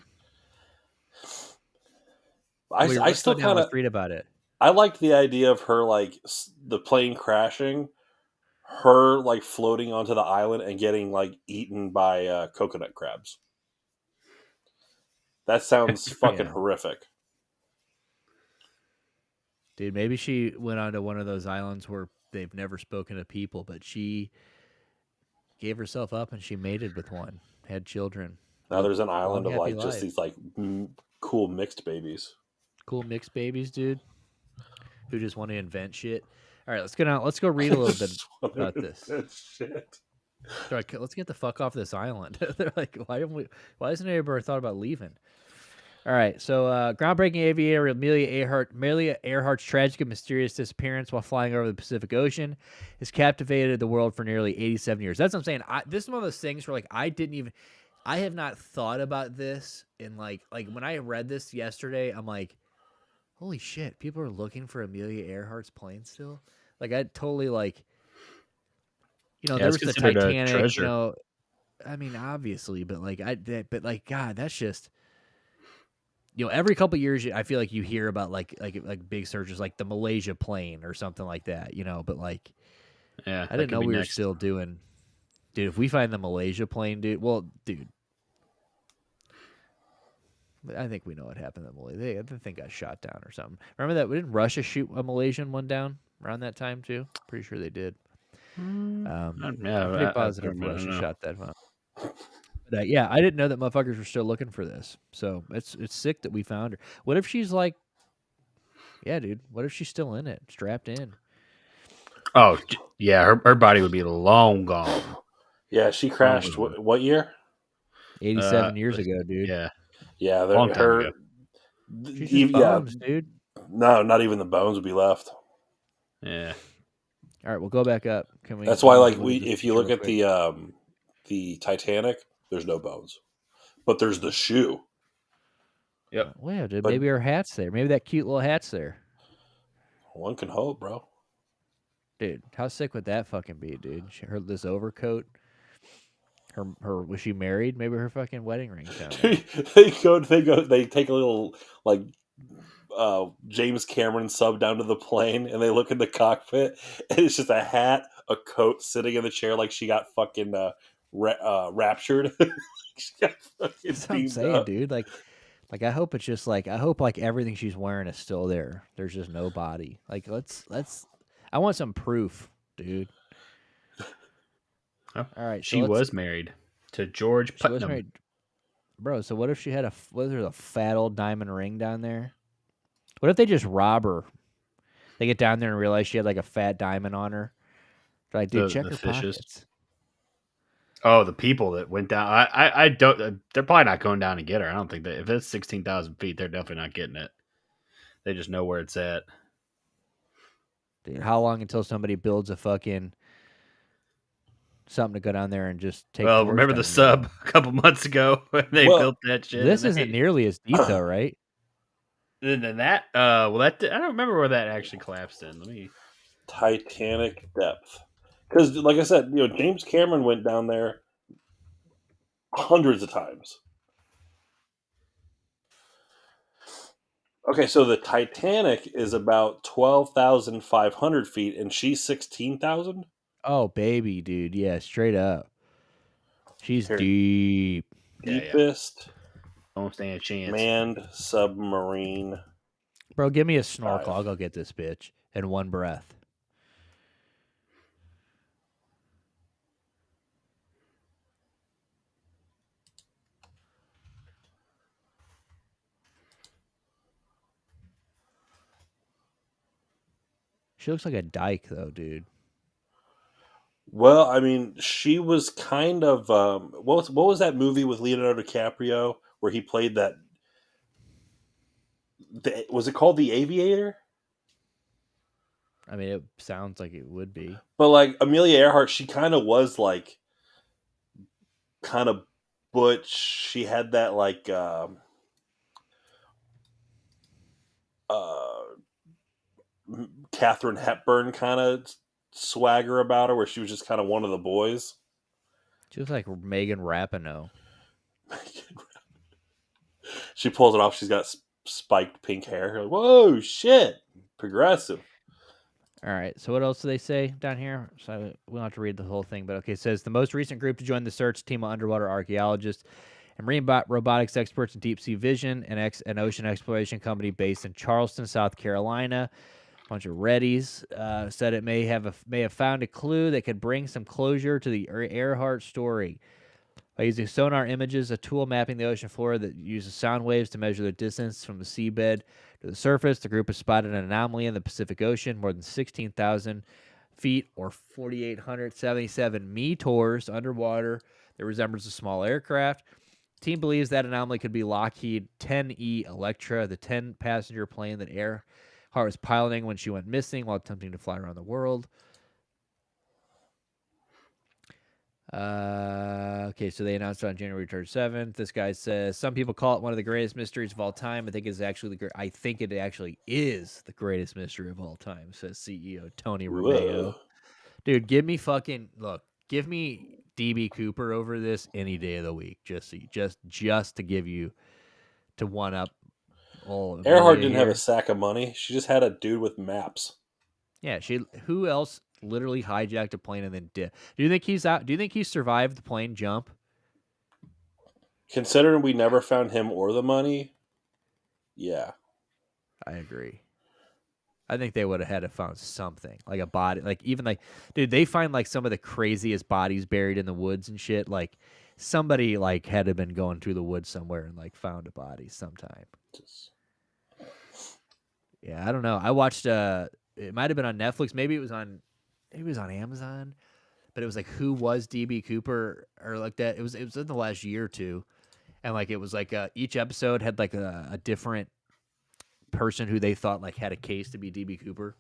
I still kind of read about it. I liked the idea of her like the plane crashing, her like floating onto the island and getting like eaten by coconut crabs. That sounds fucking horrific. Dude, maybe she went onto one of those islands where they've never spoken to people, but she gave herself up and she mated with one, had children. Now there's an island Long, of happy like just life. these like cool mixed babies. Cool mixed babies, dude, who just want to invent shit. All right, let's go now. Let's go read a little bit about this. That shit. They're like, let's get the fuck off this island. They're like, why hasn't anybody thought about leaving? All right, so groundbreaking aviator Amelia Earhart's tragic and mysterious disappearance while flying over the Pacific Ocean has captivated the world for nearly 87 years. That's what I'm saying. This is one of those things where like I have not thought about this in like when I read this yesterday, I'm like, holy shit, people are looking for Amelia Earhart's plane still. Like I totally like, there was the Titanic. I mean, obviously, but like God, that's just. Every couple of years, I feel like you hear about like big searches, like the Malaysia plane or something like that. But like, yeah, I didn't know we were still doing. Dude, if we find the Malaysia plane, dude, I think we know what happened to Malaysia. I think got shot down or something. Remember that? Didn't Russia shoot a Malaysian one down around that time too? Pretty sure they did. I'm pretty positive Russia shot that one. But, yeah, I didn't know that motherfuckers were still looking for this. So it's sick that we found her. What if she's like, yeah, dude, what if she's still in it, strapped in? Oh, yeah, her body would be long gone. Yeah, she crashed. What year? 87 years ago, dude. Yeah. Yeah, long time ago. She's just bones, dude. No, not even the bones would be left. Yeah. All right, we'll go back up. That's why, like, if you look at the Titanic, there's no bones, but there's the shoe. Yep. Well, dude, maybe her hat's there. Maybe that cute little hat's there. One can hope, bro. Dude, how sick would that fucking be, dude? This overcoat. Her was she married? Maybe her fucking wedding ring's down there. They take a little like James Cameron sub down to the plane, and they look in the cockpit, and it's just a hat, a coat sitting in the chair like she got fucking raptured. She got fucking That's what I'm saying, dude. Like I hope it's just like everything she's wearing is still there. There's just no body. Like let's. I want some proof, dude. Oh, all right, she was married to George Putnam. Bro, so what if she had a fat old diamond ring down there? What if they just rob her? They get down there and realize she had like a fat diamond on her. They're like, dude, check her pockets. Oh, the people that went down. I don't. They're probably not going down to get her. I don't think that if it's 16,000 feet, they're definitely not getting it. They just know where it's at. Dude, how long until somebody builds a fucking something to go down there and just take? Well, remember the sub a couple months ago when they built that shit. This isn't nearly as deep though, right? Than that. Well, that I don't remember where that actually collapsed in. Let me. Titanic depth, because like I said, James Cameron went down there hundreds of times. Okay, so the Titanic is about 12,500 feet, and she's 16,000. Oh, baby, dude, yeah, straight up. She's deep, deepest. Don't stand a chance. Manned submarine. Bro, give me a snorkel. I'll go get this bitch in one breath. She looks like a dyke, though, dude. Well, I mean, she was kind of what was that movie with Leonardo DiCaprio where he played that? Was it called The Aviator? I mean, it sounds like it would be. But like Amelia Earhart, she kind of was like kind of butch. She had that like Katharine Hepburn kind of swagger about her, where she was just kind of one of the boys. She was like Megan Rapinoe. She pulls it off. She's got spiked pink hair. Like, whoa, shit, progressive. All right, so what else do they say down here? So we don't have to read the whole thing, but okay, it says the most recent group to join the search team of underwater archaeologists and marine robotics experts in deep sea vision and an ocean exploration company based in Charleston, South Carolina. bunch of Reddies said it may have found a clue that could bring some closure to the Earhart story. By using sonar images, a tool mapping the ocean floor that uses sound waves to measure the distance from the seabed to the surface, the group has spotted an anomaly in the Pacific Ocean, more than 16,000 feet or 4,877 meters underwater that resembles a small aircraft. The team believes that anomaly could be Lockheed 10E Electra, the 10-passenger plane that Earhart was piloting when she went missing while attempting to fly around the world. Okay, so they announced it on January 27th. This guy says some people call it one of the greatest mysteries of all time. I think it actually is the greatest mystery of all time, says CEO Tony Romeo. Dude, give me DB Cooper over this any day of the week. Just to give you to one up all. Earhart didn't have a sack of money. She just had a dude with maps. Yeah, who else literally hijacked a plane and then did? Do you think he's out? Do you think he survived the plane jump? Considering we never found him or the money, yeah. I agree. I think they would have had to found something, like a body, dude, they find like some of the craziest bodies buried in the woods and shit. Like somebody like had to have been going through the woods somewhere and like found a body sometime. Yeah, I don't know. I watched it might have been on Netflix, maybe it was on Amazon, but it was like Who Was DB Cooper or like that. It was in the last year or two. And like it was like each episode had like a different person who they thought like had a case to be DB Cooper.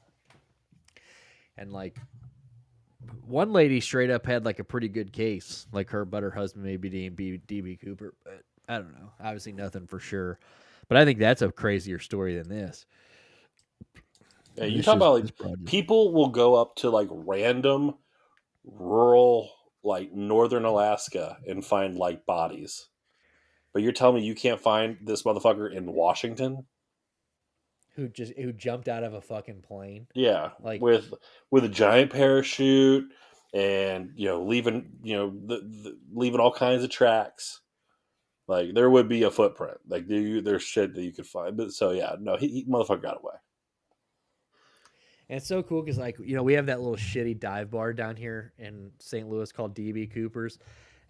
And like one lady straight up had like a pretty good case, like her husband may be DB Cooper, but I don't know. Obviously nothing for sure. But I think that's a crazier story than this. Yeah, you talk about like people will go up to like random rural like northern Alaska and find like bodies. But you're telling me you can't find this motherfucker in Washington? Who jumped out of a fucking plane? Yeah, like with a giant parachute and leaving leaving all kinds of tracks. Like there would be a footprint. Like there's shit that you could find. But so yeah, no, he motherfucker got away. And it's so cool because, like, we have that little shitty dive bar down here in St. Louis called DB Cooper's.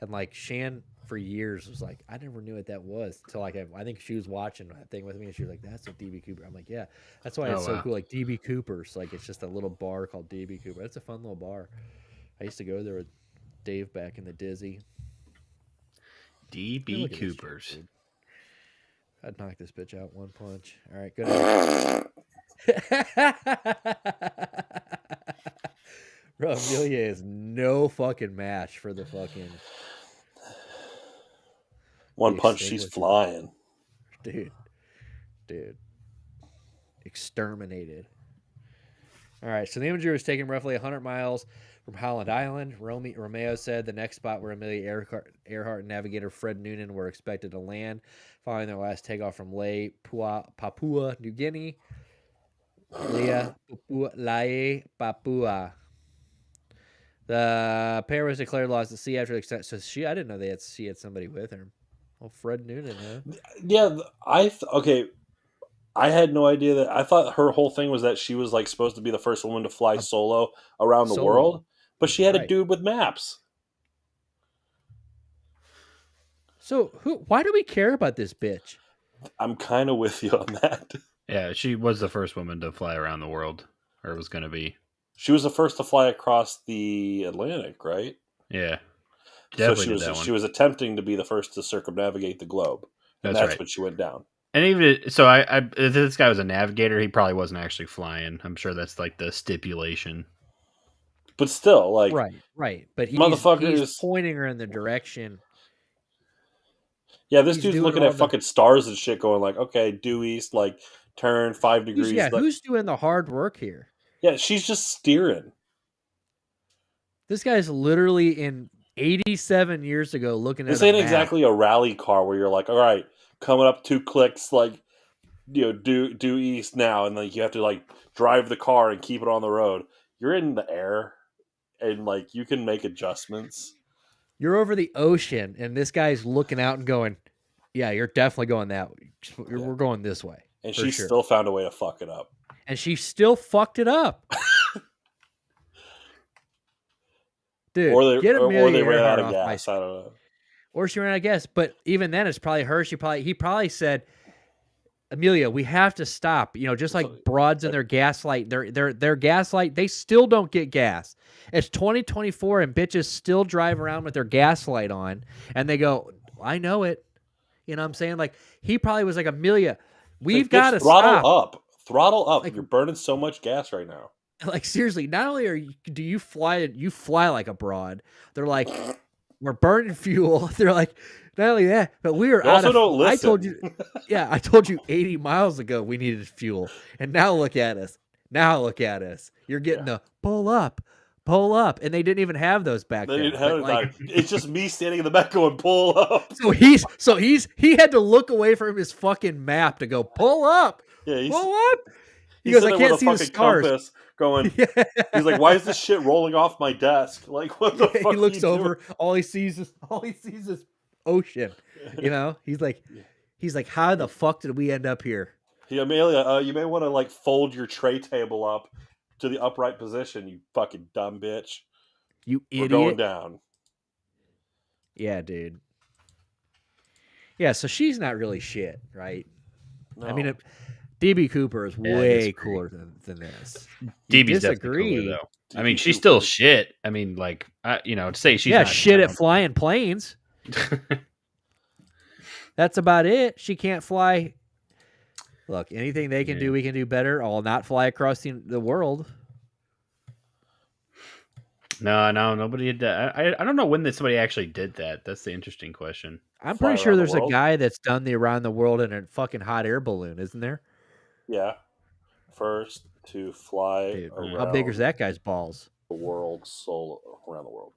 And, like, Shan for years was like, I never knew what that was. Until, like, I think she was watching that thing with me and she was like, that's what DB Cooper. I'm like, yeah. That's why it's so cool. Like, DB Cooper's. Like, it's just a little bar called DB Cooper. It's a fun little bar. I used to go there with Dave back in the Dizzy. DB Cooper's. Shit, I'd knock this bitch out one punch. All right, good night. Bro, Amelia is no fucking match for the fucking one punch. She's flying, dude. Exterminated. All right, so the imagery was taken roughly 100 miles from Holland Island. Romeo said the next spot where Amelia Earhart and navigator Fred Noonan were expected to land following their last takeoff from Papua New Guinea. Lae Papua. The pair was declared lost at sea after the extent. So I didn't know she had somebody with her. Well, Fred Noonan, huh? Yeah, I had no idea that. I thought her whole thing was that she was like supposed to be the first woman to fly solo around the world, but she had a dude with maps. So why do we care about this bitch? I'm kind of with you on that. Yeah, she was the first woman to fly around the world, or was going to be. She was the first to fly across the Atlantic, right? Yeah, definitely. So she was attempting to be the first to circumnavigate the globe, and that's right. when she went down. And even so, if this guy was a navigator, he probably wasn't actually flying. I'm sure that's like the stipulation. But still, like right. But he's pointing her in the direction. Yeah, this dude's looking at fucking stars and shit, going like, "Okay, due east, like turn 5 degrees." Yeah, who's doing the hard work here? Yeah, she's just steering. This guy's literally in 87 years ago looking at. This ain't exactly a rally car where you're like, "All right, coming up 2 clicks, like due east now," and like you have to like drive the car and keep it on the road. You're in the air, and like you can make adjustments. You're over the ocean, and this guy's looking out and going, "Yeah, you're definitely going that way. We're going this way." And she still found a way to fuck it up. and she still fucked it up. Dude, get Amelia they ran Earhart out of off my gas. I don't know. Or she ran out of gas. But even then, it's probably her. He probably said, Amelia, we have to stop. Just like broads in their gaslight, their gaslight, they still don't get gas. It's 2024 and bitches still drive around with their gaslight on, and they go, I know it. You know what I'm saying? Like, he probably was like, Amelia, we've got to stop. Throttle up. Like, you're burning so much gas right now. Like, seriously, not only do you fly like a broad, they're like, we're burning fuel. They're like, not only that, but we are out of. Don't listen. I told you 80 miles ago we needed fuel, and now look at us. You're getting the pull up, and they didn't even have those back then. They didn't have it back. It's just me standing in the back going pull up. So he had to look away from his fucking map to go pull up. Yeah, pull up. He goes, I can't see the stars. Compass going, he's like, why is this shit rolling off my desk? Like, what the fuck? He looks over, all he sees is ocean. He's like, how the fuck did we end up here? Hey, Amelia, you may want to like fold your tray table up to the upright position, you fucking dumb bitch. You idiot. We're going down. Yeah, dude. Yeah, so she's not really shit, right? No. I mean, DB Cooper is way cooler than this. DB's definitely cooler, though. I mean, she's still shit. I mean, like, to say she's not shit at flying planes. That's about it. She can't fly. Look, anything they can do, we can do better. I'll not fly across the world. No, nobody did that. I don't know when somebody actually did that. That's the interesting question. I'm pretty sure there's a guy that's done the around the world in a fucking hot air balloon, isn't there? Yeah. First to fly around. How big is that guy's balls? The world, around the world.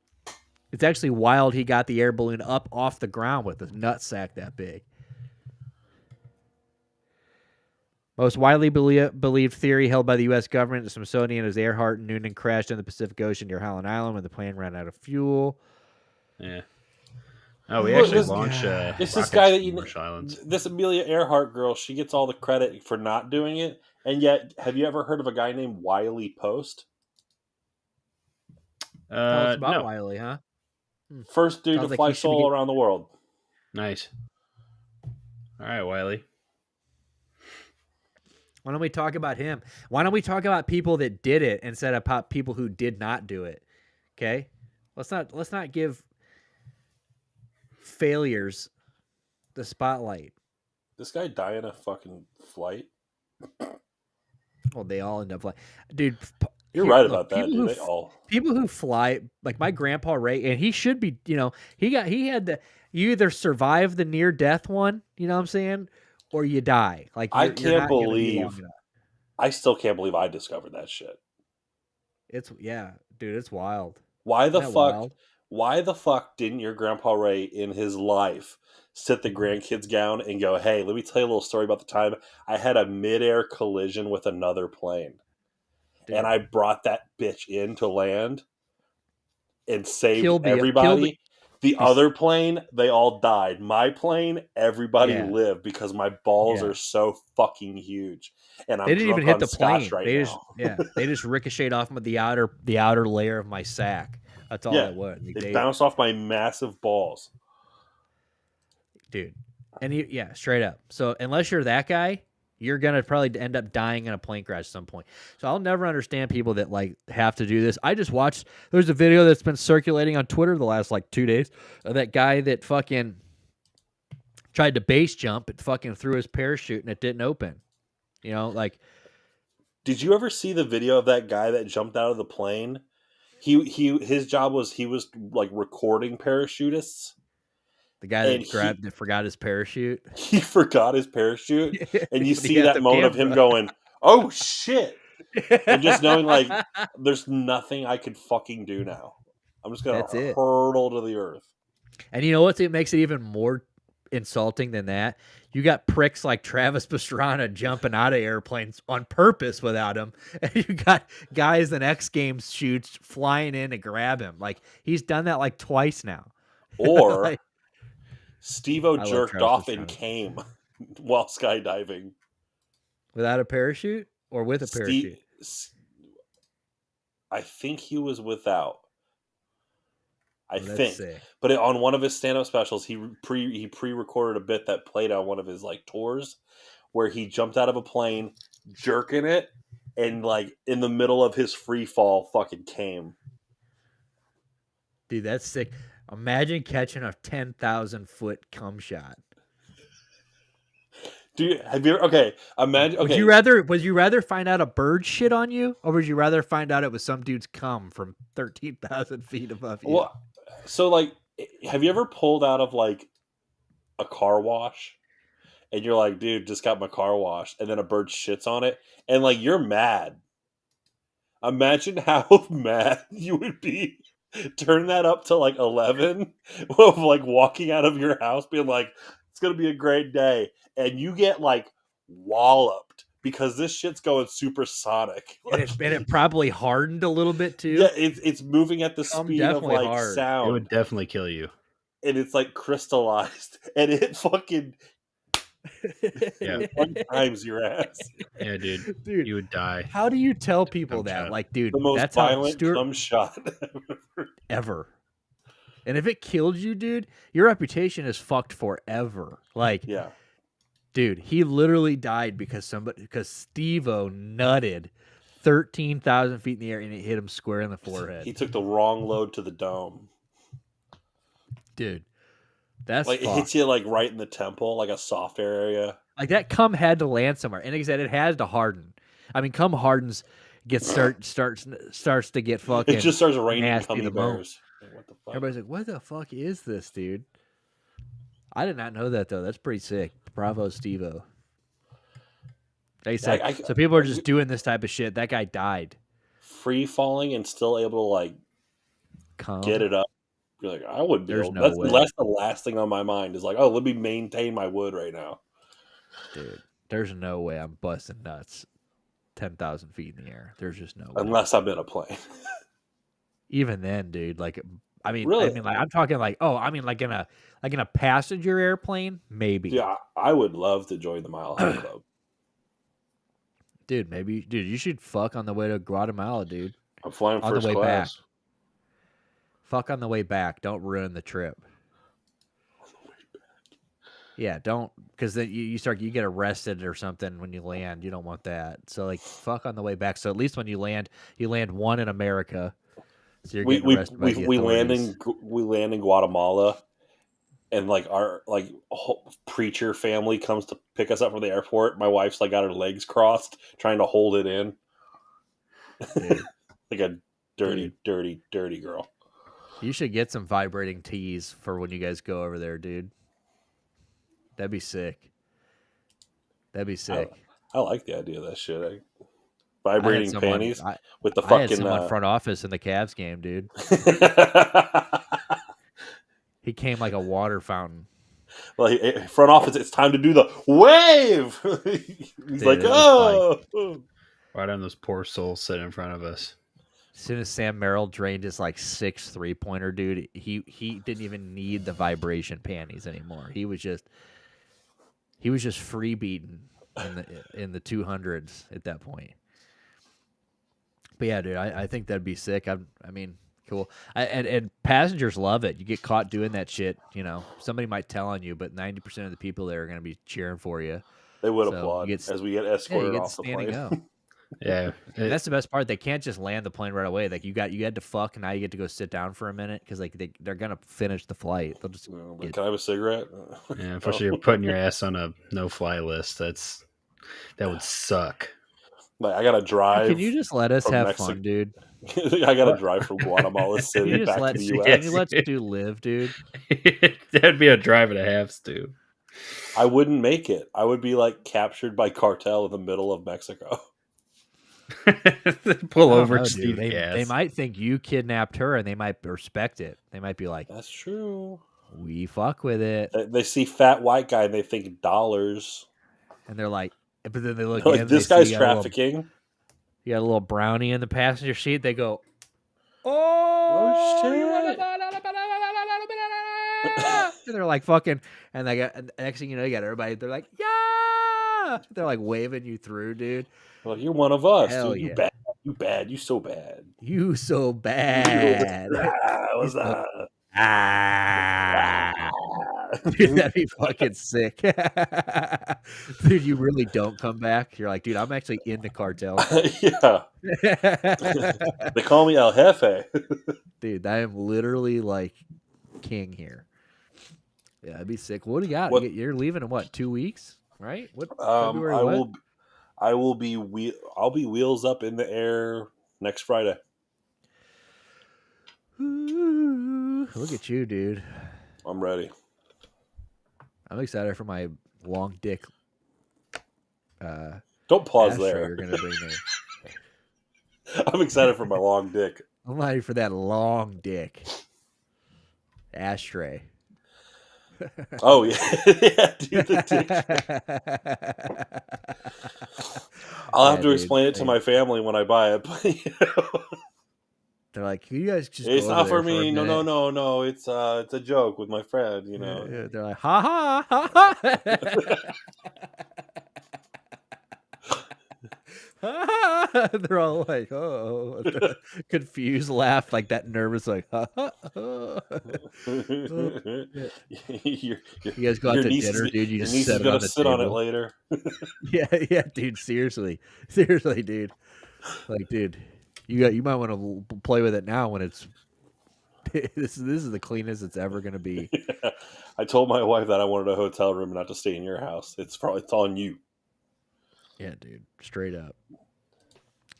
It's actually wild he got the air balloon up off the ground with a nutsack that big. Most widely believed theory held by the U.S. government, the Smithsonian, is Earhart and Noonan crashed in the Pacific Ocean near Howland Island when the plane ran out of fuel. Yeah. Oh, we actually launched it's this guy that this Amelia Earhart girl, she gets all the credit for not doing it. And yet, have you ever heard of a guy named Wiley Post? Tell us about Wiley, huh? First dude to fly solo around the world. Nice. All right, Wiley. Why don't we talk about him? Why don't we talk about people that did it instead of people who did not do it? Okay? Let's not give failures the spotlight. This guy die in a fucking flight? Well, they all end up flying. Dude, you're right about that, dude. People who fly, like my grandpa Ray, and he should be, you either survive the near death one, you know what I'm saying? Or you die. Like I still can't believe I discovered that shit. Dude, it's wild. Why the fuck didn't your grandpa Ray in his life sit the grandkids down and go, hey, let me tell you a little story about the time I had a midair collision with another plane. Dude. And I brought that bitch in to land and saved everybody. The other plane, they all died. My plane, everybody lived because my balls are so fucking huge. And they didn't even hit the plane. They just ricocheted off of the outer layer of my sack. That's all that was. They bounced off my massive balls, dude. And straight up. So unless you're that guy, you're gonna probably end up dying in a plane crash at some point. So I'll never understand people that like have to do this. I just watched. There's a video that's been circulating on Twitter the last like 2 days of that guy that fucking tried to base jump and fucking threw his parachute and it didn't open. Did you ever see the video of that guy that jumped out of the plane? His job was he was like recording parachutists. The guy that forgot his parachute. He forgot his parachute. And you see that moment of him going, oh, shit. And just knowing, like, there's nothing I could fucking do now. I'm just going to hurtle to the earth. And you know what? It makes it even more insulting than that. You got pricks like Travis Pastrana jumping out of airplanes on purpose without him. And you got guys in X Games shoots flying in to grab him. Like, he's done that like twice now. Or... Steve-O jerked off and came while skydiving. Without a parachute? or with a parachute? I think he was without. I That's think, sick. but on one of his stand-up specials, he pre-recorded a bit that played on one of his like tours, where he jumped out of a plane, jerking it, and like in the middle of his free fall, fucking came. Dude, that's sick. Imagine catching a 10,000-foot cum shot. Have you okay? Imagine. Would Okay, you rather find out a bird shit on you, or would you rather find out it was some dude's cum from 13,000 feet above you? well, so like, have you ever pulled out of like a car wash, and you're like, dude, just got my car washed, and then a bird shits on it, and like you're mad. Imagine how mad you would be. Turn that up to like 11 of like walking out of your house being like, it's going to be a great day. And you get like walloped because this shit's going supersonic. And it probably hardened a little bit too. Yeah, it's moving at the Cum speed of definitely like hard. sound. It would definitely kill you. And it's like crystallized. And it fucking Yeah. one times your ass. Yeah, dude. Dude, You would die. how do you tell people Cum that? shot. Like, dude, The most that's how violent Stuart cum shot ever. And if it killed you, dude, your reputation is fucked forever. Like, Yeah. dude, he literally died because Steve-O nutted 13,000 feet in the air and it hit him square in the forehead. He took the wrong load to the dome. Dude, that's Like it fucked. hits you like right in the temple, like a soft area. Like that cum had to land somewhere, and like I said, it has to harden. I mean, cum hardens, starts to get fucking. It just starts raining nasty gummy the moment. bears. Like, what the fuck? Everybody's like, "What the fuck is this, dude?" I did not know that though. That's pretty sick. Bravo, Steve-O. They said so. People are just doing this type of shit. That guy died. Free falling and still able to like Cum. get it up. You're like, I would be. There's able. no way. That's the last thing on my mind is like, oh, let me maintain my wood right now. Dude, there's no way I'm busting nuts 10,000 feet in the air. There's just no way. Unless I'm in a plane. Even then, dude, like, Really? like I'm talking like, like in a passenger airplane, maybe. Yeah, I would love to join the Mile High Club. Dude, you should fuck on the way to Guatemala, dude. I'm flying On the first way class. back. Fuck on the way back. Don't ruin the trip. Yeah, don't, because then you get arrested or something when you land. You don't want that. So like, fuck on the way back. So at least when you land one in America. So you're getting arrested by the authorities. We land in Guatemala, and like our whole preacher family comes to pick us up from the airport. My wife's like got her legs crossed, trying to hold it in, like a dirty girl. You should get some vibrating tees for when you guys go over there, dude. That'd be sick. I like the idea of that shit. Vibrating panties with the I fucking had someone front office in the Cavs game, dude. He came like a water fountain. Well, front office, it's time to do the wave. He's Dude, like, oh. Right on those poor souls sitting in front of us. As soon as Sam Merrill drained his like 6 3-pointer, dude, he didn't even need the vibration panties anymore. He was just free beating in the 200s at that point. But yeah, dude, I think that'd be sick. I mean, cool. And passengers love it. You get caught doing that shit, you know. Somebody might tell on you, but 90% of the people there are going to be cheering for you. They would applaud as we get escorted off the plane. Yeah, and that's the best part. They can't just land the plane right away. Like you had to fuck, and now you get to go sit down for a minute because like they're gonna finish the flight. They'll just Can I have a cigarette? Yeah, unfortunately, you're putting your ass on a no-fly list. That would suck. Like I gotta drive. Can you just let us have Mexico. Fun, dude? I gotta drive from Guatemala City back to the U.S. Can you let Stu live, dude? That'd be a drive and a half, Stu. I wouldn't make it. I would be like captured by cartel in the middle of Mexico. Pull over, know, dude. They might think you kidnapped her, and they might respect it. They might be like, "That's true. We fuck with it." They see fat white guy, and they think dollars, and they're like, but then they look like this guy's trafficking. You got a little brownie in the passenger seat. They go, "Oh shit!" And they're like fucking, and next thing you know, you got everybody. They're like, "Yeah!" They're like waving you through, dude. Well, you're one of us, Hell dude. You yeah. bad. You bad. You so bad. You so bad. You What's so up? Dude, that'd be fucking sick. Dude, you really don't come back. You're like, dude, I'm actually in the cartel. Yeah. They call me El Jefe. Dude, I am literally like king here. Yeah, that'd be sick. What do you got? What? You're leaving in what, 2 weeks? Right? What February I what? will be I'll be wheels up in the air next Friday. Ooh, look at you, dude. I'm ready. I'm excited for my long dick Don't pause ashtray there. you're gonna bring me. I'm excited for my long dick. I'm ready for that long dick ashtray. Oh yeah, yeah, dude, the dick. I'll have to explain it to my family when I buy it. But, they're like, "You guys just it's go not over for there me. a No, minute." no. It's a joke with my friend. You know. Yeah, they're like, "Ha ha ha ha." They're all like, "Oh," confused, laugh like that, nervous, like, "Ha ha." You guys go out to dinner, dude. You your just niece set is it on gonna the sit on it table. later. Yeah, dude. Seriously, dude. Like, dude, you might want to play with it now when it's this is the cleanest it's ever gonna be. Yeah. I told my wife that I wanted a hotel room and not to stay in your house. It's on you. Yeah, dude. Straight up.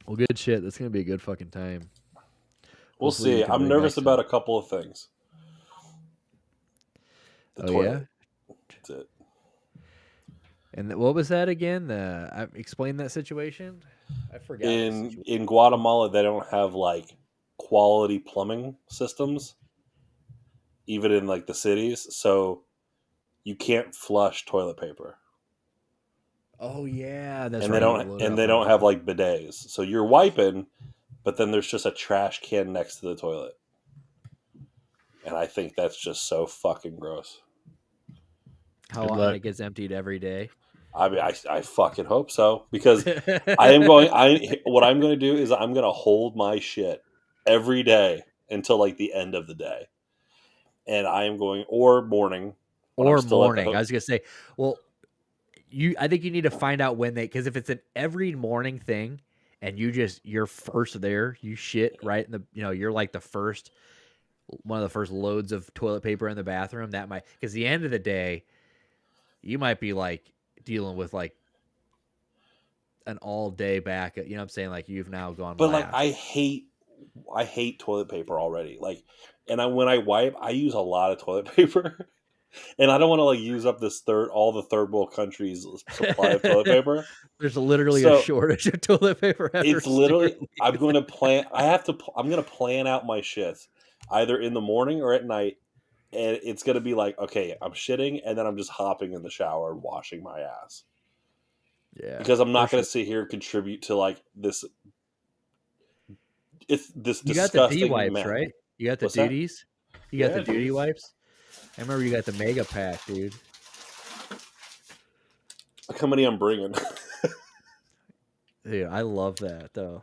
Well, good shit. That's gonna be a good fucking time. We'll Hopefully see. I'm nervous about a couple of things. The toilet. Yeah. That's it. And what was that again? Explain that situation. I forgot. In Guatemala, they don't have like quality plumbing systems, even in like the cities. So you can't flush toilet paper. Oh yeah, that's and right. they don't have like bidets. So you're wiping, but then there's just a trash can next to the toilet. And I think that's just so fucking gross. How often it gets emptied every day? I mean, I fucking hope so, because what I'm going to do is I'm going to hold my shit every day until like the end of the day. And I am going, or morning. Or morning. I was going to say, well, I think you need to find out when because if it's an every morning thing and you're first there, you shit right in the, you're like one of the first loads of toilet paper in the bathroom. That might, because the end of the day, you might be like dealing with like an all day back. You know what I'm saying? Like you've now gone. But last. like I hate toilet paper already. Like, and when I wipe, I use a lot of toilet paper. And I don't want to like use up all the third world countries' supply of toilet paper. There's literally a shortage of toilet paper. It's literally I'm going to plan out my shits either in the morning or at night, and it's going to be like, okay, I'm shitting, and then I'm just hopping in the shower and washing my ass. Yeah, because I'm not going to sit here and contribute to like this. It's this you disgusting. got the D wipes, right? You got the What's that? duties. You got the duty duties. wipes. I remember you got the mega pack, dude. Look how many I'm bringing. Dude, I love that though.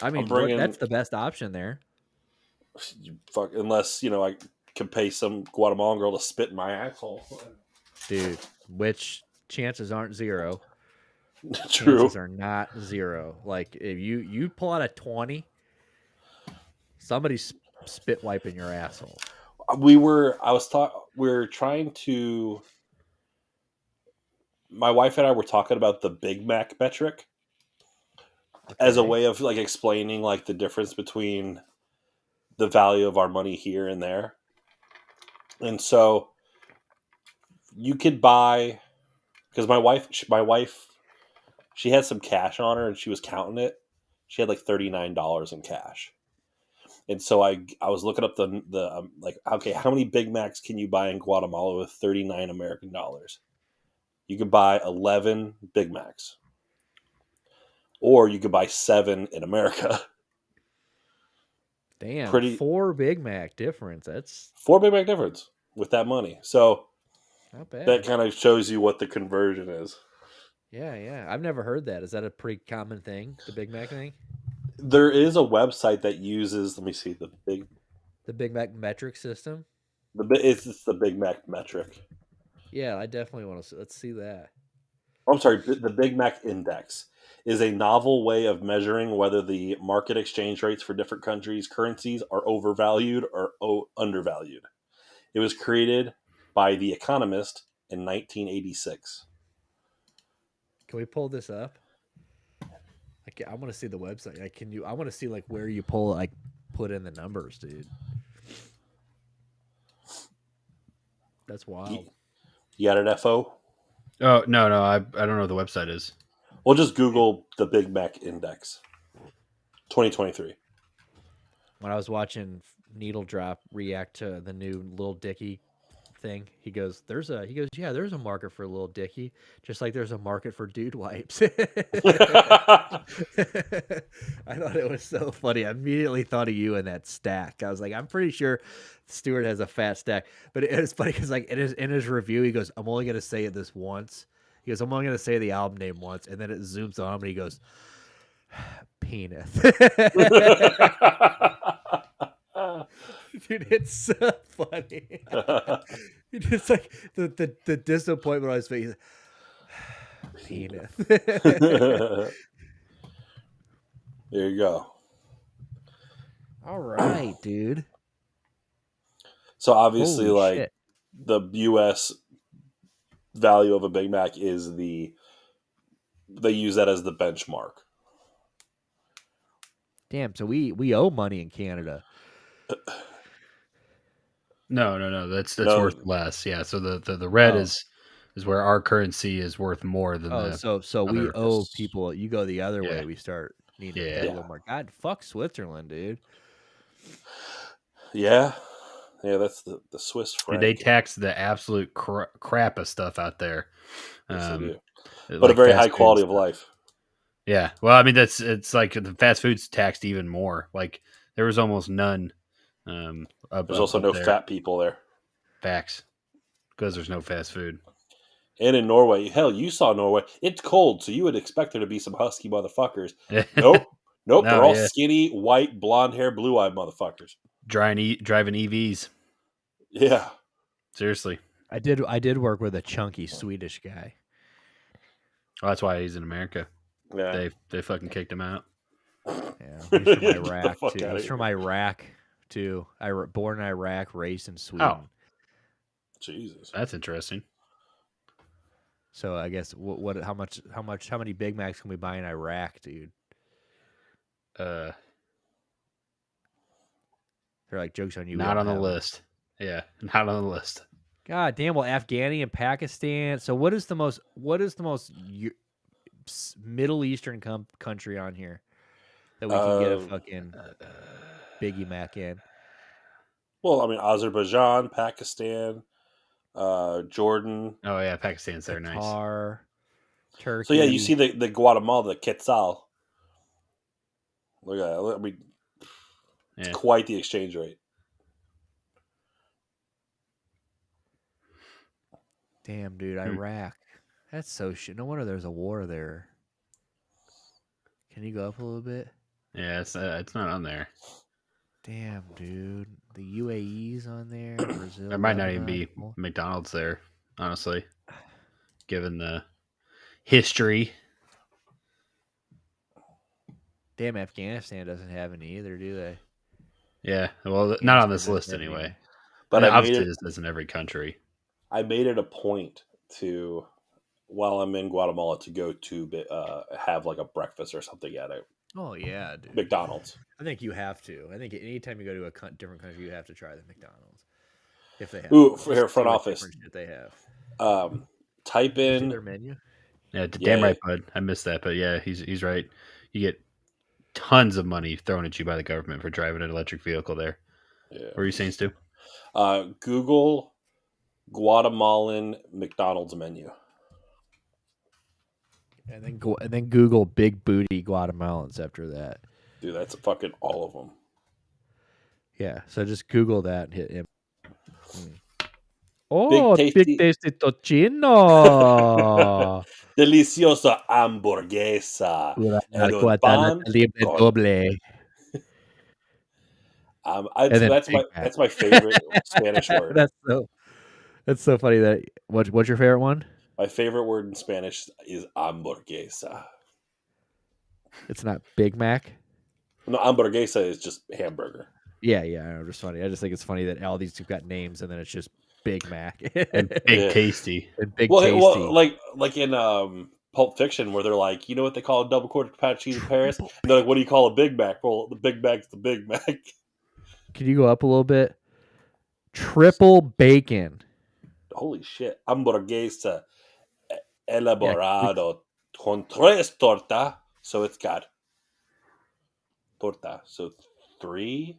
I mean, that's the best option there. Unless I can pay some Guatemalan girl to spit in my asshole. Dude, which chances aren't zero. True. Chances are not zero. Like if you pull out a 20, somebody's spit wiping your asshole. My wife and I were talking about the Big Mac metric as a way of like explaining like the difference between the value of our money here and there. And so you could buy, because my wife, she had some cash on her and she was counting it. She had like $39 in cash. And so I was looking up the like, okay, how many Big Macs can you buy in Guatemala with 39 American dollars? You could buy 11 Big Macs. Or you could buy 7 in America. Damn, 4 Big Mac difference. That's 4 Big Mac difference with that money. So not bad. That kind of shows you what the conversion is. Yeah. I've never heard that. Is that a pretty common thing? The Big Mac thing? There is a website that uses. Let me see The Big Mac metric system? it's the Big Mac metric. Yeah, I definitely want to. Let's see that. I'm sorry, the Big Mac Index is a novel way of measuring whether the market exchange rates for different countries' currencies are overvalued or undervalued. It was created by The Economist in 1986. Can we pull this up? I want to see the website. Can you? I want to see like where you pull like put in the numbers, dude. That's wild. You got it, FO? Oh no, I don't know what the website is. Well, just Google the Big Mac Index 2023. When I was watching Needle Drop react to the new Lil Dicky thing, he goes, yeah, there's a market for Lil Dicky, just like there's a market for dude wipes. I thought it was so funny. I immediately thought of you in that stack. I was like, I'm pretty sure Stewart has a fat stack, but it was funny because like in his review, he goes, I'm only gonna say it this once. He goes, I'm only gonna say the album name once, and then it zooms on him and he goes, penis. Dude, it's so funny. It's like the disappointment on his face. Penis. There you go. All right, dude. So obviously, Holy like shit. the U.S. value of a Big Mac is they use that as the benchmark. Damn, so we owe money in Canada. No. That's No. worth less. Yeah. So the red Oh. is where our currency is worth more than Oh, the so we other. owe people. You go the other Yeah. way, we start needing to pay a Yeah. little more. God, fuck Switzerland, dude. Yeah, that's the Swiss Dude, franc. they tax the absolute crap of stuff out there. Yes, they do. But Like a very fast high food quality of stuff. life. Yeah. Well, I mean, it's like the fast food's taxed even more. Like there was almost none. There's also no there. fat people there. Facts, because there's no fast food. And in Norway, hell, you saw Norway. It's cold, so you would expect there to be some husky motherfuckers. Nope. No, They're all yeah. skinny, white, blonde hair, blue eyed motherfuckers. Driving EVs. Yeah. Seriously. I did work with a chunky Swedish guy. Oh, that's why he's in America. Yeah. They fucking kicked him out. Yeah, he's from Get the Iraq fuck too. outta He's from here. Iraq too. Born in Iraq, raised in Sweden. Oh, Jesus. that's interesting. So I guess how many Big Macs can we buy in Iraq, dude? Uh, They're like, jokes on you. we not don't on the have 'em. list. Yeah, not on the list. God damn. Well, Afghani and Pakistan. So what is the most Middle Eastern country on here that we can get a fucking Biggie Mac in? Well, I mean, Azerbaijan, Pakistan, Jordan. Oh yeah, Pakistan's there. Nice. Qatar, Turkey. So yeah, you see the Guatemala, the Quetzal. Look at that. I mean, it's quite the exchange rate. Damn, dude, Iraq. That's so shit. No wonder there's a war there. Can you go up a little bit? Yeah, it's not on there. Damn, dude. The UAE's on there. Brazil. There might not even Lebanon. be McDonald's there, honestly, given the history. Damn, Afghanistan doesn't have any either, do they? Yeah, well, not on this list anyway. But I mean, obviously, this is in every country. I made it a point to, while I'm in Guatemala, to go to have like a breakfast or something at it. Oh yeah, dude. McDonald's. I think you have to. I think anytime you go to a different country, you have to try the McDonald's if they have. Ooh, for here front office. Shit they have. Type in their menu. Yeah, damn right, bud. I missed that, but yeah, he's right. You get tons of money thrown at you by the government for driving an electric vehicle there. Yeah. What were you saying, Stu? Google Guatemalan McDonald's menu. And then Google big booty Guatemalans after that. Dude, that's fucking all of them. Yeah, so just Google that and hit him. Oh, big tasty tocino. Deliciosa hamburguesa. Una And un guadana pan libre con. doble. And then That's Big Mac. my favorite Spanish word. That's so funny that what's your favorite one? My favorite word in Spanish is hamburguesa. It's not Big Mac. No, hamburguesa is just hamburger. Yeah, I know, just funny. I just think it's funny that all these have got names and then it's just Big Mac And Big Yeah. Tasty. and Big Well, Tasty. like in Pulp Fiction, where they're like, you know what they call a double quarter patty cheese in Paris? And they're like, what do you call a Big Mac? Well, the Big Mac's the Big Mac. Can you go up a little bit? Triple bacon. Holy shit! Hamburguesa elaborado con tres torta. So it's got torta. So three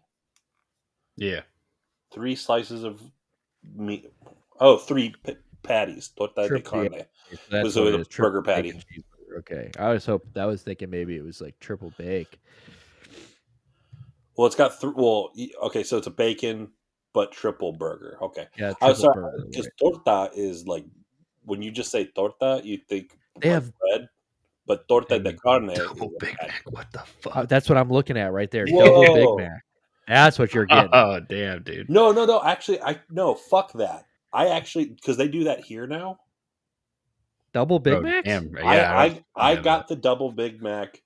slices of meat. Oh, three patties. Torta de carne. That's So what it it was is. a burger Triple patty. bacon cheeseburger. Okay. I was thinking maybe it was like triple bake. Well, it's got okay, so it's a bacon but triple burger. Okay. Yeah, I was triple sorry burger. because Right. torta is like when you just say torta, you think They like have bread, but torta de carne is Double a Big patty. Mac. What the fuck? that's what I'm looking at right there. Double Big Whoa. Mac. That's what you're getting. Oh, damn, dude. No. Actually, fuck that. I actually because they do that here now. Double Big Oh, Macs? damn. Yeah, I got the double Big Mac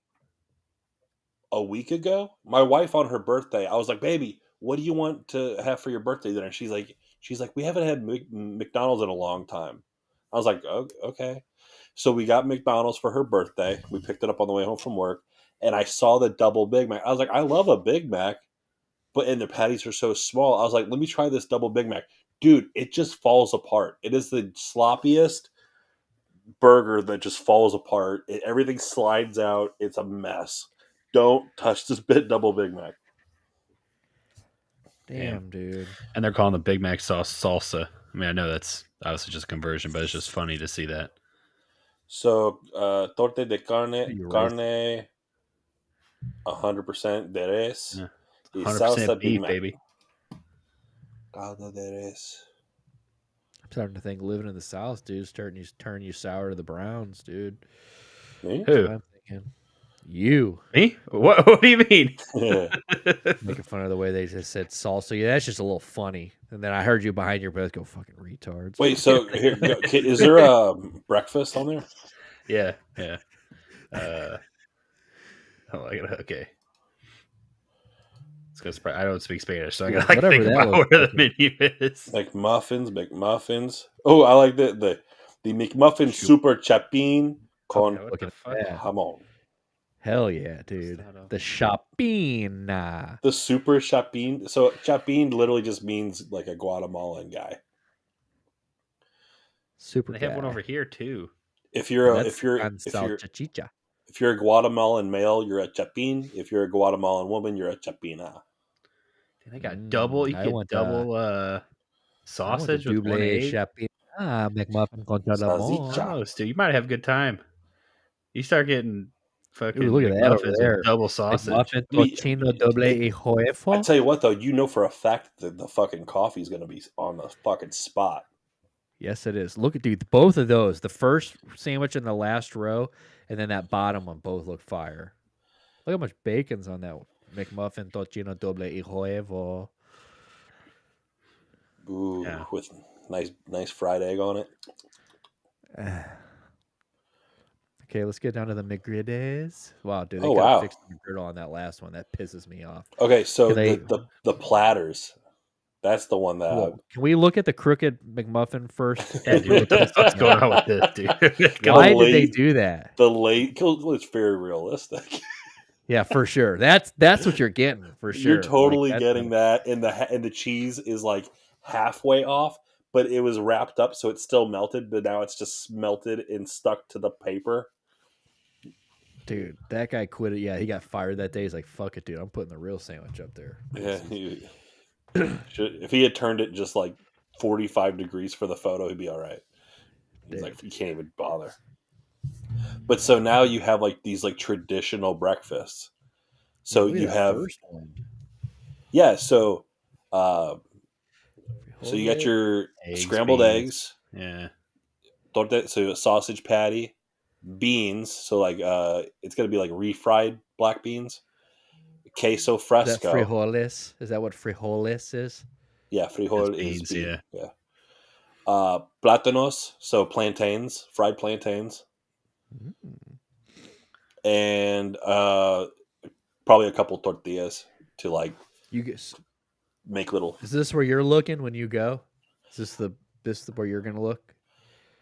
a week ago. My wife on her birthday, I was like, "Baby, what do you want to have for your birthday dinner?" She's like, "We haven't had McDonald's in a long time." I was like, "Oh, okay." So we got McDonald's for her birthday. We picked it up on the way home from work, and I saw the double Big Mac. I was like, "I love a Big Mac, but and the patties are so small." I was like, "Let me try this double Big Mac." Dude, it just falls apart. It is the sloppiest burger that just falls apart. Everything slides out. It's a mess. Don't touch this double Big Mac. Damn, dude. And they're calling the Big Mac sauce salsa. I mean, I know that's obviously just a conversion, but it's just funny to see that. So, torte de carne, You carne, 100% de res, Yeah. y 100% salsa Big beef, Mac. baby. Caldo de res. I'm starting to think living in the South, dude, turn you sour to the Browns, dude. Me? That's Who? what I'm thinking. You Me? What do you mean? making fun of the way they just said salsa. Yeah, that's just a little funny. And then I heard you behind your breath go fucking retards. Wait, so here, is there a breakfast on there? Yeah. Okay. It's gonna surprise. I don't speak Spanish, so I gotta Whatever think that about looks where like. the menu is. McMuffins. Oh, I like the McMuffin Shoot. Super Chapin con What Looking the fuck? at that. jamon. Hell yeah, dude. The Chapina. The Super Chapin. So Chapin literally just means like a Guatemalan guy. Super They have guy. one over here too. If you're That's if you're salchicha. if you're a Guatemalan male, you're a Chapin. If you're a Guatemalan woman, you're a Chapina. They got double. You I get want double sausage with one egg. Chapina McMuffin con jamon. Salchicha. Oh, Stu, you might have a good time. You start getting fucking Dude, look at that over McMuffins there. with double sausage. McMuffin I mean, tocino doble y I huevo. tell you what, though, you know for a fact that the fucking coffee is going to be on the fucking spot. Yes, it is. Look at dude, both of those. The first sandwich in the last row, and then that bottom one both look fire. Look how much bacon's on that McMuffin tocino doble y huevo. Ooh, Yeah. with nice fried egg on it. Okay, let's get down to the McGriddles. Wow, dude, they Oh, could have wow. fixed the McGriddle on that last one. That pisses me off. Okay, so Can they- the platters. That's the one that Well, can we look at the crooked McMuffin first? Yeah, dude, what the fuck's going on with this, dude? Why The did they late- do that? the late. It's very realistic. Yeah, for sure. That's what you're getting for sure. You're totally Like, getting that, and the cheese is like halfway off, but it was wrapped up, so it's still melted, but now it's just melted and stuck to the paper. Dude, that guy quit it. Yeah, he got fired that day. He's like, "Fuck it, dude. I'm putting the real sandwich up there." Yeah, if he had turned it just like 45 degrees for the photo, he'd be all right. He's like, you can't even bother. But so now you have like these like traditional breakfasts. So Look at you that have first one. yeah. So So you got your scrambled beans. eggs. Yeah. So a sausage patty, beans. So like it's gonna be like refried black beans, queso Is that fresco. frijoles? Is that what frijoles is? Yeah, frijol That's is beans, bean. yeah. Yeah. Plátanos, so plantains, fried plantains, Mm. and probably a couple tortillas to like You get. make little. Is this where you're looking when you go? Is this where you're gonna look?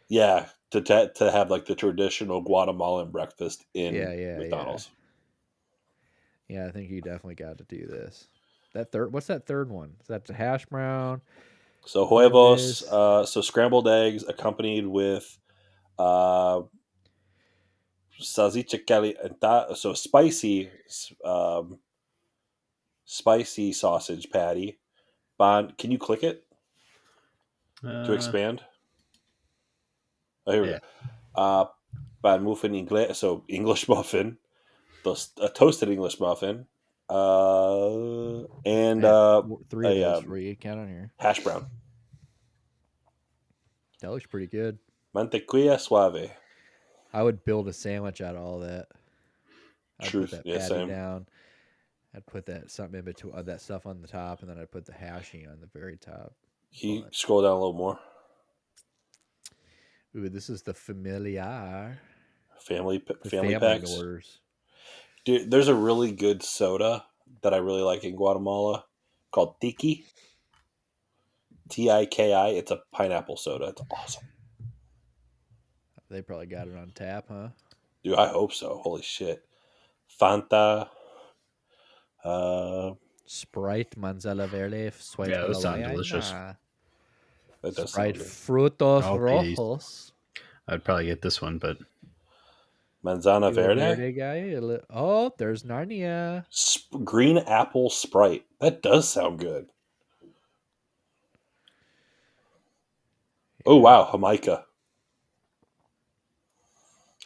Yeah, to have like the traditional Guatemalan breakfast in Yeah. McDonald's. Yeah, I think you definitely got to do this. What's that third one? Is that the hash brown? So Huevos. huevos, so scrambled eggs accompanied with uh, salchicha caliente, so spicy sausage patty. Can you click it to expand? Oh, here we Yeah. go. Pan muffin inglés, so English muffin, a toasted English muffin, and Yeah, 3 of a those for you. Count on here. hash brown. That looks pretty good. Mantequilla suave. I would build a sandwich out of all that. I'd put Truth, that yeah, patty same. down. I'd put that something in between that stuff on the top, and then I'd put the hashing on the very top. Can you scroll down a little more? Ooh, this is the familiar. Family Family packs. orders. Dude, there's a really good soda that I really like in Guatemala called Tiki. Tiki. It's a pineapple soda. It's awesome. They probably got it on tap, huh? Dude, I hope so. Holy shit. Fanta. Sprite, Manzana Verde, Sprite Yeah, those sound Hawaii, delicious. That does Sprite sound good. Frutos All these. Rojos. I'd probably get this one, but Manzana You a Verde. Verde guy? Oh, there's Narnia. Green apple Sprite. That does sound good. Oh, wow. Jamaica.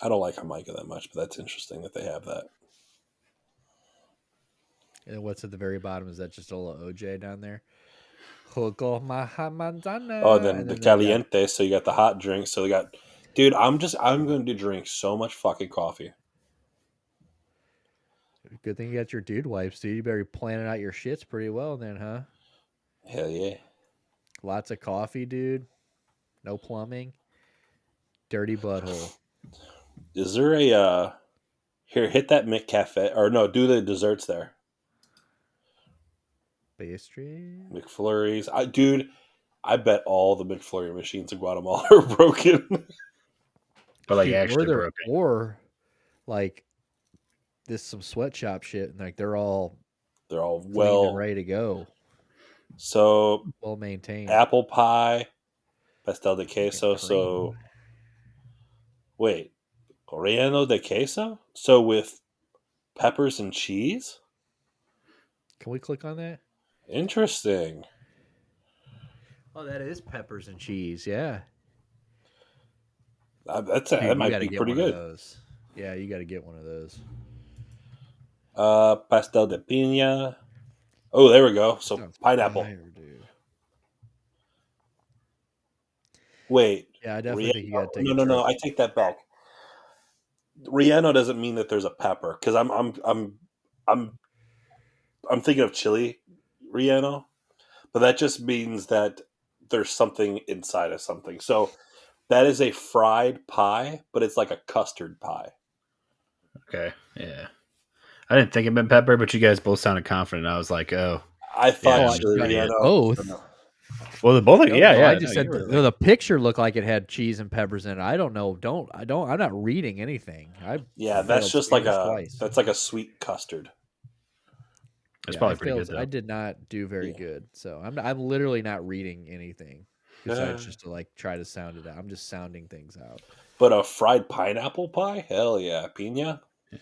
I don't like Jamaica that much, but that's interesting that they have that. And what's at the very bottom? Is that just a little OJ down there? Jugo Manzana. Oh, and then And the then they got caliente, so you got the hot drink. So they got, dude, I'm going to drink so much fucking coffee. good thing you got your dude wipes, dude. You better be planning out your shits pretty well then, huh? Hell yeah. Lots of coffee, dude. No plumbing. Dirty butthole. Is there a here? Hit that McCafe or no? Do the desserts there. Pastry. McFlurries. I bet all the McFlurry machines in Guatemala are broken. but like Dude, actually broken. Or like this some sweatshop shit, and like they're all clean and ready to go. So Well maintained. apple pie, pastel de queso. Cream. So wait, relleno de queso. So with peppers and cheese. Can we click on that? Interesting. Oh, that is peppers and cheese. Yeah. That might be pretty good. Of those. Yeah, you got to get one of those. Pastel de piña. Oh, there we go. So Sounds pineapple. fire, dude. Wait. Yeah, I definitely think you got to take No. I take that back. Relleno doesn't mean that there's a pepper because I'm thinking of chili relleno, but that just means that there's something inside of something. So that is a fried pie, but it's like a custard pie. Okay, yeah. I didn't think it meant pepper, but you guys both sounded confident. I was like, oh. I thought Yeah, chili relleno. Both. Well, the both. No, Yeah. I just said the picture looked like it had cheese and peppers in it. I don't know. I'm not reading anything. That's just like that's like a sweet custard. It's probably pretty good. Though. I did not do very good, so I'm literally not reading anything besides just to like try to sound it out. I'm just sounding things out. But a fried pineapple pie, hell yeah, piña. Yeah.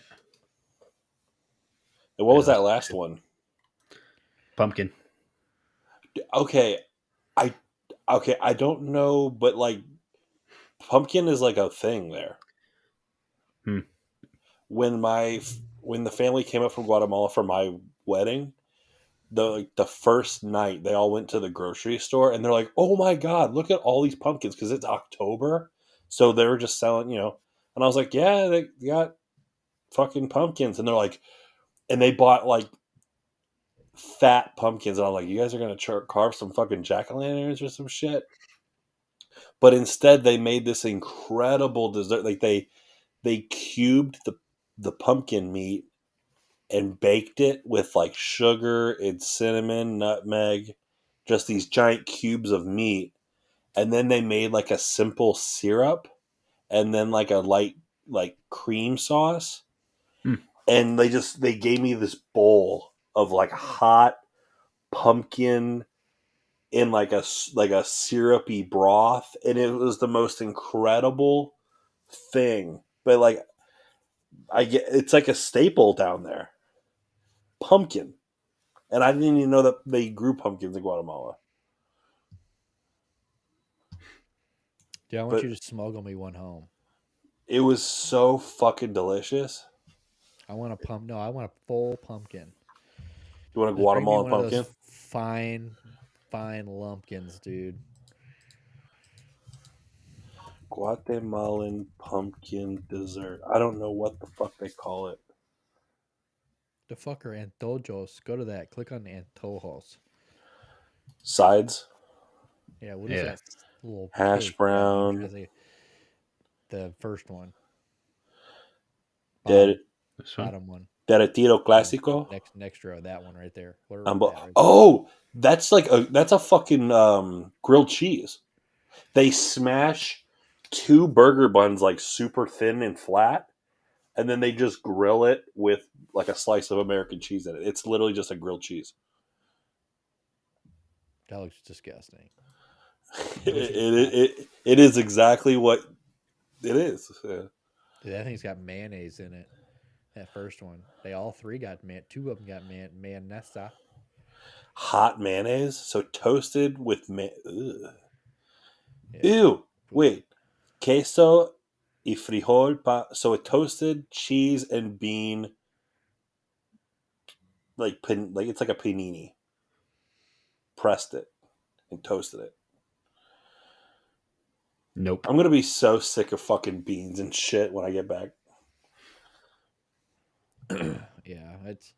And what was that last one? Pumpkin. Okay, I don't know, but like pumpkin is like a thing there. When the family came up from Guatemala for my wedding, the first night they all went to the grocery store and they're like, "Oh my god, look at all these pumpkins!" Because it's October, so they were just selling, And I was like, "Yeah, they got fucking pumpkins," and they're like, and they bought like fat pumpkins, and I'm like, "You guys are gonna carve some fucking jack-o'-lanterns or some shit?" But instead, they made this incredible dessert. Like they cubed the pumpkin meat and baked it with like sugar and cinnamon, nutmeg, just these giant cubes of meat. And then they made like a simple syrup and then like a light like cream sauce. Hmm. And they gave me this bowl of like hot pumpkin in like a syrupy broth, and it was the most incredible thing. But like it's like a staple down there. Pumpkin. And I didn't even know that they grew pumpkins in Guatemala. Dude, I want But you to smuggle me one home. it was so fucking delicious. I want a No, I want a full pumpkin. You want a Just bring me Guatemalan one of pumpkin? those fine lumpkins, dude. Guatemalan pumpkin dessert. I don't know what the fuck they call it. The fucker antojos. Go to that. Click on antojos. Sides? Yeah, what is that little Hash cake? brown. Yeah, the first one. Del, Bottom one. Derretido clásico. Next row, that one right there. Oh, that's a fucking grilled cheese. They smash 2 burger buns like super thin and flat, and then they just grill it with like a slice of American cheese in it. It's literally just a grilled cheese. That looks disgusting. It is exactly what it is. Yeah. Dude, that thing's got mayonnaise in it. That first one. They all three got 2 of them got mayonnaise. Hot mayonnaise, so toasted with Yeah. Ew. Wait, queso y frijol so a toasted cheese and bean like it's like a panini. Pressed it and toasted it. Nope. I'm gonna be so sick of fucking beans and shit when I get back. Yeah, it's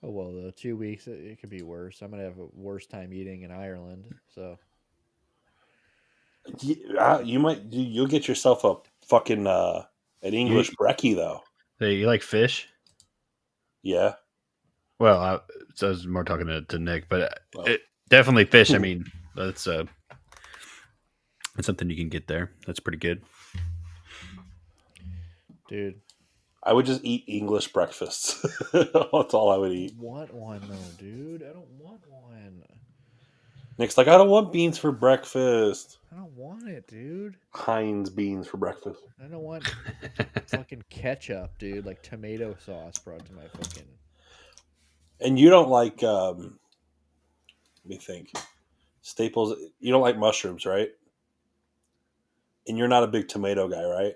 2 weeks. It could be worse. I'm gonna have a worse time eating in Ireland. So You'll get yourself a fucking an English brekkie though. Hey, you like fish? Yeah. Well, I was more talking to Nick, but definitely fish. I mean, that's something you can get there. That's pretty good, dude. I would just eat English breakfasts. That's all I would eat. I want one though, dude. I don't want one. Nick's like, I don't want beans for breakfast. I don't want it, dude. Heinz beans for breakfast. I don't want fucking ketchup, dude. Like tomato sauce brought to my fucking. And you don't like let me think. Staples, you don't like mushrooms, right? And you're not a big tomato guy, right?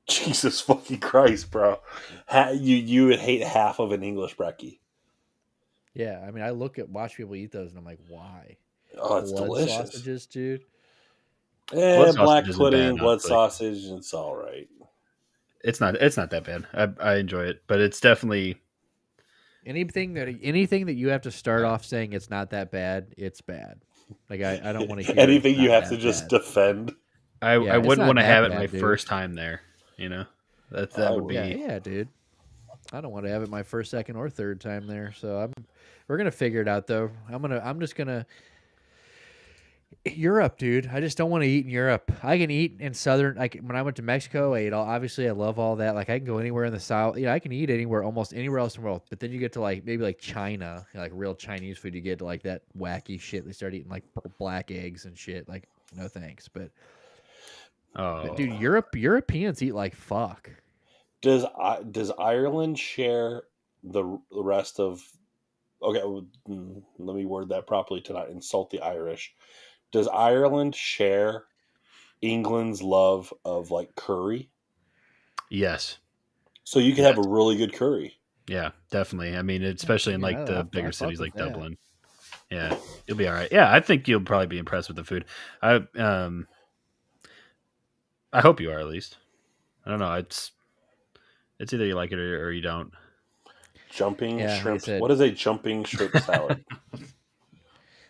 Jesus fucking Christ, bro. You would hate half of an English brekkie. Yeah, I mean, I watch people eat those, and I'm like, why? Oh, it's blood delicious. Sausages, dude. Black pudding, blood sausage, it's all right. It's not that bad. I enjoy it, but it's definitely anything that you have to start off saying it's not that bad. It's bad. Like I don't want to hear anything you have to just defend. I wouldn't want to have it my first time there. You know, that would be yeah, dude. I don't want to have it my first, second, or third time there. So we're gonna figure it out though. I'm just gonna Europe, dude. I just don't want to eat in Europe. I can eat in southern. Like when I went to Mexico, I ate obviously, I love all that. Like I can go anywhere in the south. I can eat almost anywhere else in the world. But then you get to maybe like China, like real Chinese food. You get to like that wacky shit. They start eating like black eggs and shit. Like no thanks. But dude, Europeans eat like fuck. Does Ireland share the rest of? Okay, let me word that properly to not insult the Irish. Does Ireland share England's love of like curry? Yes. So you can have a really good curry. Yeah, definitely. I mean, especially in like Yeah, the I bigger fuck cities with like that. Dublin. Yeah, you'll be all right. Yeah, I think you'll probably be impressed with the food. I hope you are at least. I don't know. It's either you like it or you don't. Jumping Yeah, like I shrimp. said, What is a jumping shrimp salad?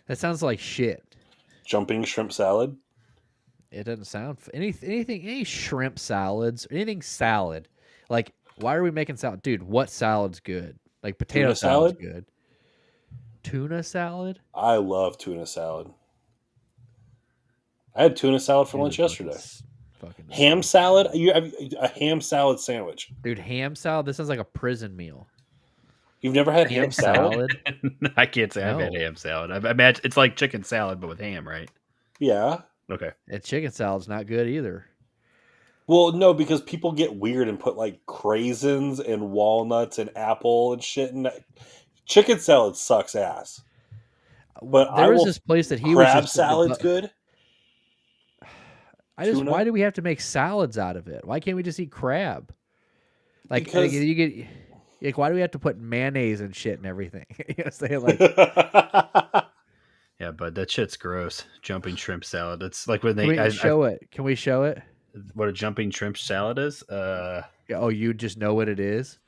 that sounds like shit. Jumping shrimp salad? It doesn't sound any shrimp salads, anything salad. Like, why are we making salad, dude? What salad's good? Like potato Tuna salad's salad? good. Tuna salad, I love tuna salad. I had tuna salad for dude. lunch yesterday. Fucking Ham disgusting. salad? You have a ham salad sandwich. Dude. Ham salad. This sounds like a prison meal. You've never had Ham ham salad? salad. I can't say I've had No. ham salad. I imagine it's like chicken salad but with ham, right? Yeah. Okay. And chicken salad's not good either. Well, no, because people get weird and put like craisins and walnuts and apple and shit in that. Chicken salad sucks ass. But I There was will. this place that he was Crab just putting salad's good. why Tuna? do we have to make salads out of it? Why can't we just eat crab? Like Because you get like, why do we have to put mayonnaise and shit and everything? You know what I'm saying? Like, Yeah, but that shit's gross. Jumping shrimp salad. It's like when can we show it? Can we show it? what a jumping shrimp salad is. Oh, you just know what it is?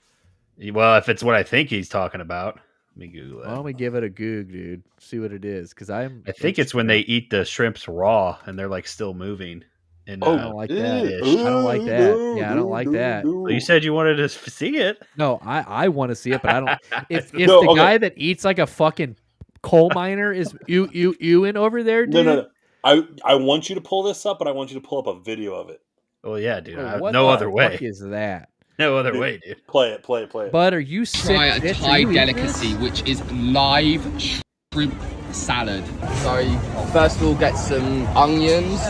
Well, if it's what I think he's talking about, let me Google Why don't it. we give it a goog, dude? See what it is, because I think it's when they eat the shrimps raw and they're like still moving. And I don't like that. I don't like that. Yeah, I don't like that. well, you said you wanted to see it. No, I want to see it, but I don't. If No, the okay. guy that eats like a fucking coal miner is you in over there, dude. No. I want you to pull this up, but I want you to pull up a video of it. Well, yeah, dude. Bro, I have what no the other way. fuck is that? No other Dude, way, dude. Play it. But are you sick? Try a bitch? Are Thai you eating delicacy, this? which is live shrimp salad. So first we'll get some onions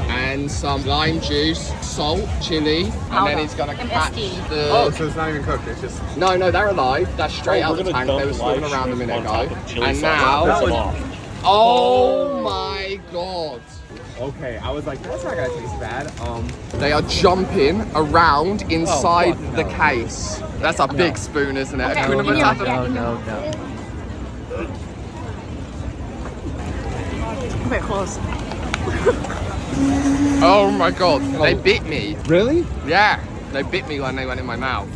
and some lime juice, salt, chili, and then he's gonna catch the. Oh, so it's not even cooked. It's just. No, they're alive. They're straight out we're the gonna tank. They dump were swimming live around a shrimp minute on ago, top of chili and sauce. now. That was Oh my god! Okay, I was like, that's not gonna taste bad. They are jumping around inside fuck the no. case. That's a big spoon, isn't it? No, Hakuna Matata. no. Okay, close. Oh my god, they bit me. Really? Yeah, they bit me when they went in my mouth.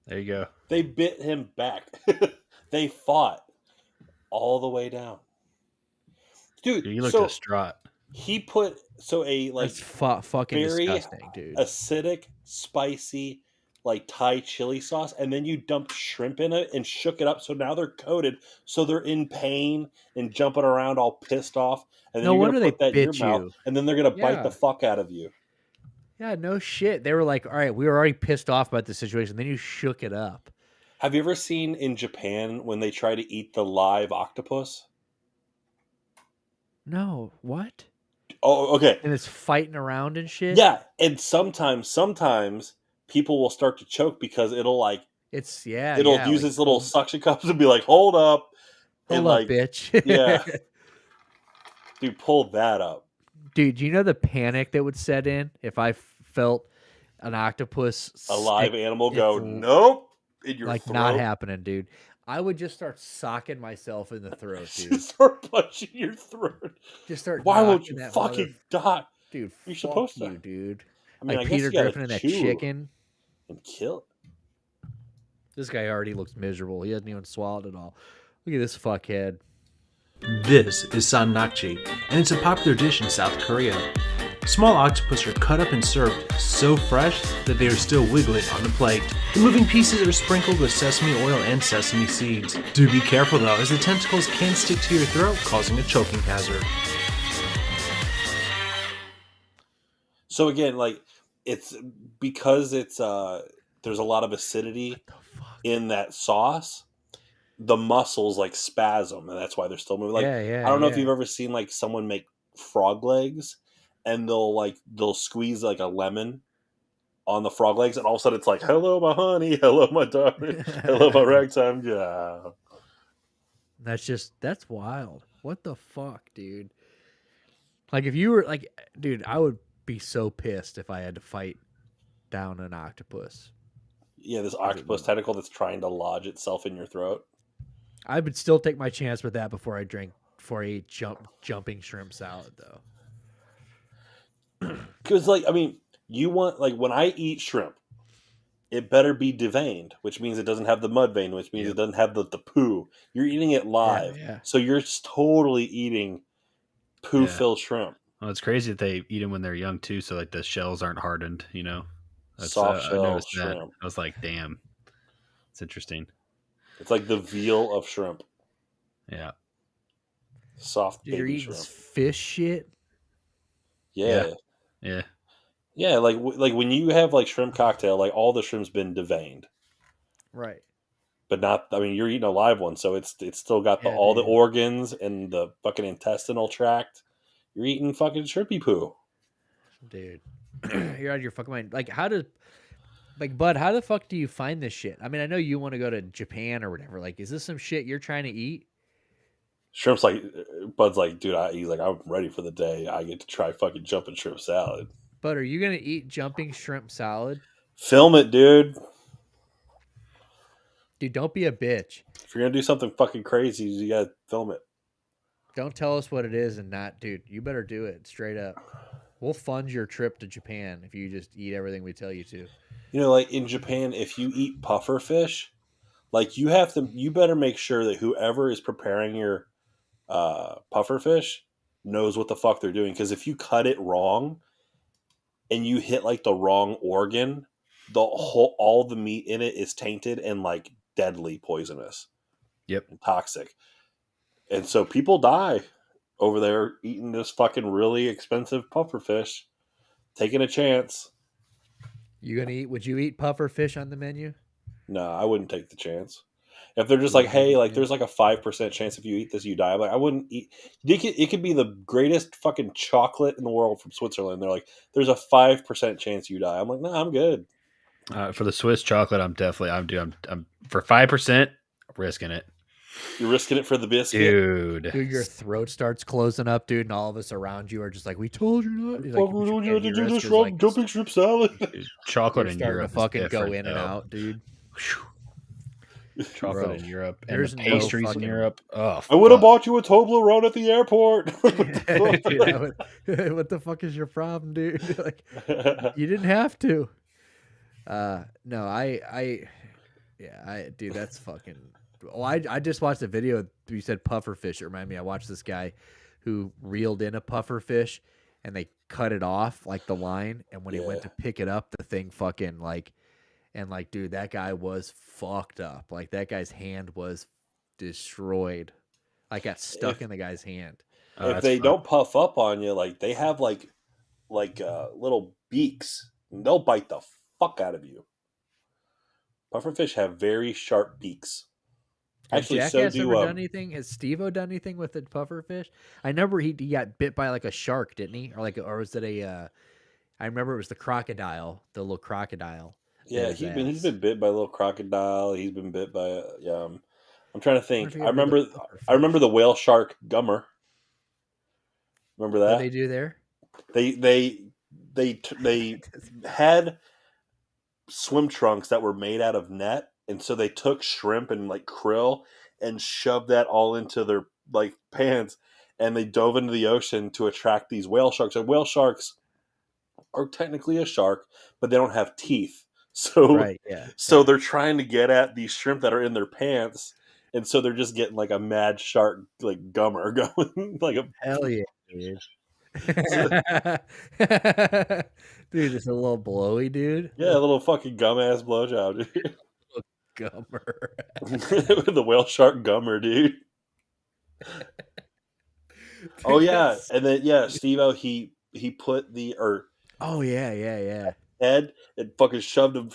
There you go. They bit him back. They fought all the way down. Dude, You look so distraught. he put a like That's fucking very disgusting, dude. acidic, spicy, like Thai chili sauce, and then you dumped shrimp in it and shook it up. So now they're coated, so they're in pain and jumping around all pissed off. And then No you're wonder gonna they put that in your bit mouth, you. and then they're gonna bite Yeah. the fuck out of you. Yeah, no shit. They were like, all right, we were already pissed off about the situation. Then you shook it up. Have you ever seen in Japan when they try to eat the live octopus? No, what? Oh, okay. And it's fighting around and shit. Yeah, and sometimes people will start to choke because it'll It's use like, its little suction cups and be like, hold up. Hold and up, like, bitch. yeah. Dude, pull that up. Dude, do you know the panic that would set in if I felt an octopus A live stick animal its go, l- nope, in your like throat. not happening, dude. I would just start socking myself in the throat, dude. Just start punching your throat. Just start. Why won't knocking you that fucking die? dude? You're Fuck supposed to. you, dude. I mean, Like I guess Peter you gotta Griffin and that chew chicken. and kill it. This guy already looks miserable. He hasn't even swallowed it all. Look at this fuckhead. This is sannakji, and it's a popular dish in South Korea. Small octopus are cut up and served so fresh that they are still wiggling on the plate. The moving pieces are sprinkled with sesame oil and sesame seeds. Do be careful though, as the tentacles can stick to your throat, causing a choking hazard. So again, like it's because it's there's a lot of acidity in that sauce. The muscles like spasm, and that's why they're still moving. Like Yeah, I don't know if yeah. you've ever seen like someone make frog legs, and they'll squeeze like a lemon on the frog legs, and all of a sudden it's like, "Hello, my honey. Hello, my darling. Hello, my ragtime gal." That's wild. What the fuck, dude? Like if you were like, dude, I would be so pissed if I had to fight down an octopus. Yeah, this octopus tentacle that's trying to lodge itself in your throat. I would still take my chance with that before I eat jumping shrimp salad though. Because you want when I eat shrimp, it better be deveined, which means it doesn't have the mud vein, which means it doesn't have the poo. You're eating it live, so you're just totally eating poo-filled shrimp. Well, it's crazy that they eat them when they're young too, so the shells aren't hardened. That's, Soft I shell noticed shrimp. that. I was like, damn, it's interesting. It's like the veal of shrimp. Yeah, soft You're baby eating shrimp. fish shit. Yeah. Like when you have shrimp cocktail, all the shrimp's been deveined, right? But not. You're eating a live one, so it's still got all the organs and the fucking intestinal tract. You're eating fucking shrimpy poo, dude. You're out of your fucking mind. Bud, how the fuck do you find this shit? I know you want to go to Japan or whatever. Is this some shit you're trying to eat? Shrimp's Bud's dude, he's I'm ready for the day I get to try fucking jumping shrimp salad. Bud, are you gonna eat jumping shrimp salad? Film it, dude. Dude, don't be a bitch. If you're gonna do something fucking crazy, you gotta film it. Don't tell us what it is and not, dude. You better do it straight up. We'll fund your trip to Japan if you just eat everything we tell you to. In Japan, if you eat puffer fish, you better make sure that whoever is preparing your puffer fish knows what the fuck they're doing. Because if you cut it wrong and you hit the wrong organ, all the meat in it is tainted and deadly poisonous. Yep. And toxic. And so people die over there eating this fucking really expensive puffer fish, taking a chance. Would you eat puffer fish on the menu? No, I wouldn't take the chance. If they're just hey, there's a 5% chance if you eat this, you die. I wouldn't eat. It could be the greatest fucking chocolate in the world from Switzerland. They're there's a 5% chance you die. I'm no, I'm good. For the Swiss chocolate, I'm for 5%, risking it. You're risking it for the biscuit, dude. Your throat starts closing up, dude, and all of us around you are just we told you not. We told you to do this jumping shrimp salad. Dude, chocolate in Europe to fucking go in though. and out, dude. Chocolate in Europe and the pastries in Europe. Oh, I would have bought you a Toblerone at the airport. Dude, what the fuck is your problem, dude? You didn't have to. No, dude, that's fucking. Oh, I just watched a video. You said puffer fish. It reminded me. I watched this guy who reeled in a puffer fish, and they cut it off the line. And when he went to pick it up, the thing fucking dude, that guy was fucked up. That guy's hand was destroyed. Got stuck in the guy's hand. If they don't puff up on you, they have little beaks, and they'll bite the fuck out of you. Pufferfish have very sharp beaks. Actually, so do ever done anything? Has Steve-O done anything with the pufferfish? I remember he got bit by a shark, didn't he? Or was it a? I remember it was the crocodile, the little crocodile. Yeah, he's been bit by a little crocodile. He's been bit by I'm trying to think. I remember the whale shark gummer. Remember that? What they do there? They had swim trunks that were made out of net, and so they took shrimp and krill and shoved that all into their pants, and they dove into the ocean to attract these whale sharks. And whale sharks are technically a shark, but they don't have teeth. So so they're trying to get at these shrimp that are in their pants, and so they're just getting a mad shark gummer going hell yeah, dude. Dude, just a little blowy, dude. Yeah, a little fucking gum ass blowjob, dude. Gummer. The whale shark gummer, dude. Oh yeah, and then Steve-O he put the oh yeah. Head and fucking shoved a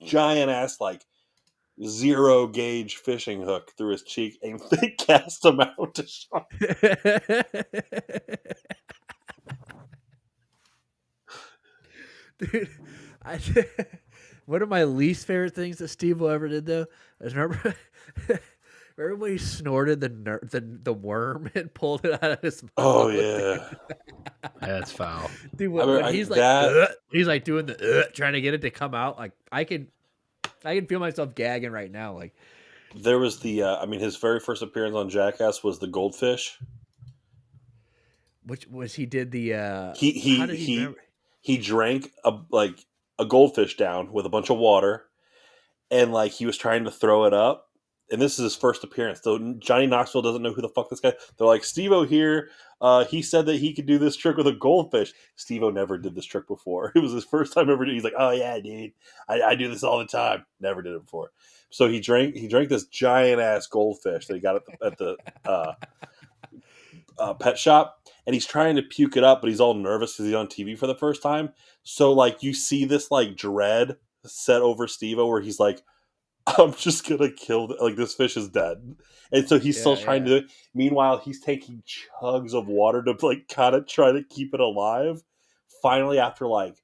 giant ass 0 gauge fishing hook through his cheek and they cast him out to shark. Dude, one of my least favorite things that Steve-O ever did though is remember when he snorted the worm and pulled it out of his mouth. Oh yeah. That's foul. Dude, when he's he's doing the trying to get it to come out, I can I can feel myself gagging right now. Like, There was the, his very first appearance on Jackass was the goldfish. which was he did the He how he did he he remember? he drank a goldfish down with a bunch of water, and like he was trying to throw it up. And this is his first appearance. So Johnny Knoxville doesn't know who the fuck this guy. They're like, Steve-O here. He said that he could do this trick with a goldfish. Steve-O never did this trick before. It was his first time ever. He's like, oh yeah, dude, I do this all the time. Never did it before. So he drank this giant ass goldfish that he got at the pet shop, and he's trying to puke it up, but he's all nervous because he's on TV for the first time. So like you see this like dread set over Steve-O where he's like, I'm just gonna kill like this fish is dead, and so he's still trying to do it. Meanwhile, he's taking chugs of water to like kind of try to keep it alive. Finally, after like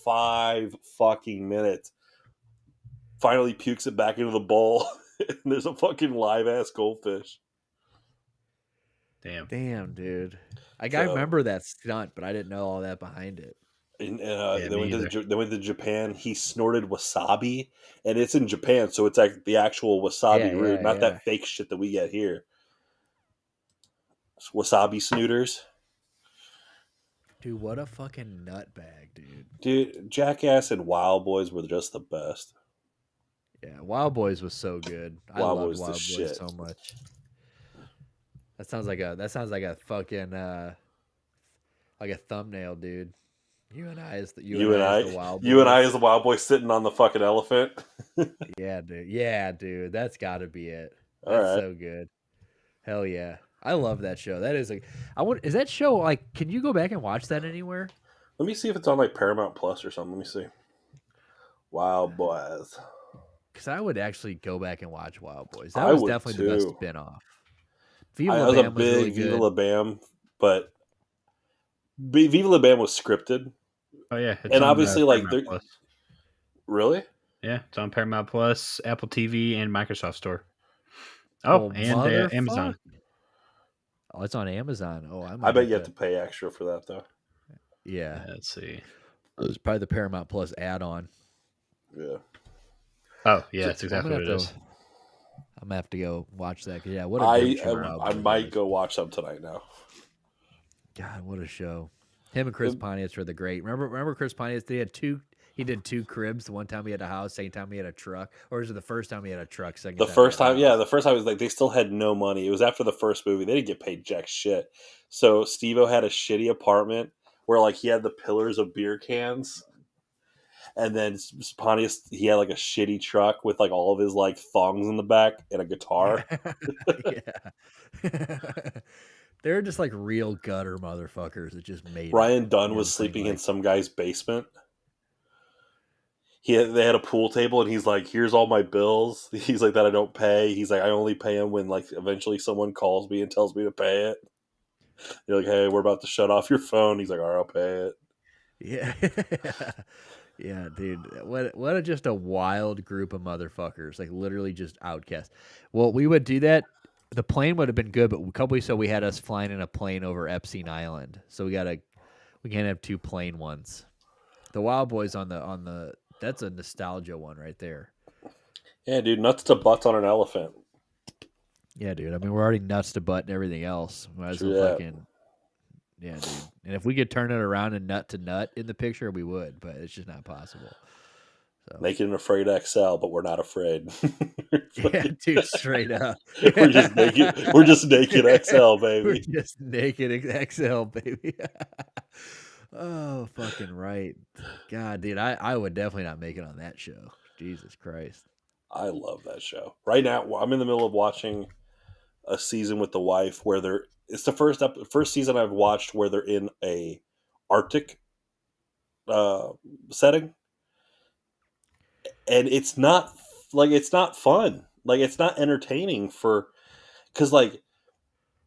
5 fucking minutes, finally pukes it back into the bowl, and there's a fucking live ass goldfish. Damn, dude. I So- remember that stunt, but I didn't know all that behind it. And Yeah, they me went to Japan. He snorted wasabi, and it's in Japan, so it's like the actual wasabi root, not that fake shit that we get here. It's wasabi snooters. Dude, what a fucking nutbag, dude. Dude, Jackass and Wild Boys were just the best. Yeah, Wild Boys was so good. I Wild loved Boys the Wild Boys shit. so much. That sounds like a fucking like a thumbnail, dude. You and I as the Wild Boys. You and I as the Wild Boy sitting on the fucking elephant. Yeah, dude. Yeah, dude. That's got to be it. All That's right. so good. Hell yeah. I love that show. That is is that show like can you go back and watch that anywhere? Let me see if it's on like Paramount Plus or something. Let me see. Wild Boys. Cuz I would actually go back and watch Wild Boys. That I was would definitely the best too. spin-off. I Viva La was a Bam was really big Viva good. La Bam, but Viva La Bam was scripted. Oh yeah, it's And on, obviously like Paramount Plus. Really? Yeah, it's on Paramount Plus, Apple TV, and Microsoft Store. Oh, Oh, and Amazon. motherfuck. Oh, it's on Amazon. Oh, I bet you have to pay extra for that though. Yeah. Let's see. It was probably the Paramount Plus add-on. Yeah. Oh yeah, So that's exactly what it is. I'm gonna have to go watch that. 'Cause, yeah, what a great show. I might go watch some tonight now. God, what a show! Him and Chris Pontius were the great. Remember Chris Pontius? He did 2 cribs. The one time he had a house, second time he had a truck, or is it the first time he had a truck? Second The time first he had a time, house? yeah, the first time was like they still had no money. It was after the first movie. They didn't get paid jack shit. So Steve-O had a shitty apartment where like he had the pillars of beer cans. And then Pontius, he had like a shitty truck with like all of his like thongs in the back and a guitar. Yeah. They're just like real gutter motherfuckers that just made Ryan Dunn was sleeping in some guy's basement. They had a pool table, and he's like, "Here's all my bills." He's like, "That I don't pay." He's like, "I only pay him when like eventually someone calls me and tells me to pay it." You're like, "Hey, we're about to shut off your phone." He's like, "All right, I'll pay it." Yeah. Yeah, dude. What just a wild group of motherfuckers. Like literally just outcasts. Well, we would do that. The plane would have been good, but a couple weeks ago we had us flying in a plane over Epstein Island. So we can't have 2 plane ones. The Wild Boys on the that's a nostalgia one right there. Yeah, dude, nuts to butts on an elephant. Yeah, dude. I mean, we're already nuts to butt and everything else. Might as well fucking yeah, dude. And if we could turn it around and nut to nut in the picture, we would, but it's just not possible. So. Naked and Afraid XL, but we're not afraid. Yeah, dude, straight up. We're just naked. We're just naked XL, baby. We're just naked XL, baby. Oh, fucking right. God, dude, I would definitely not make it on that show. Jesus Christ. I love that show. Right now, I'm in the middle of watching a season with the wife where it's the first season I've watched where they're in a Arctic setting, and it's not fun. Like it's not entertaining because like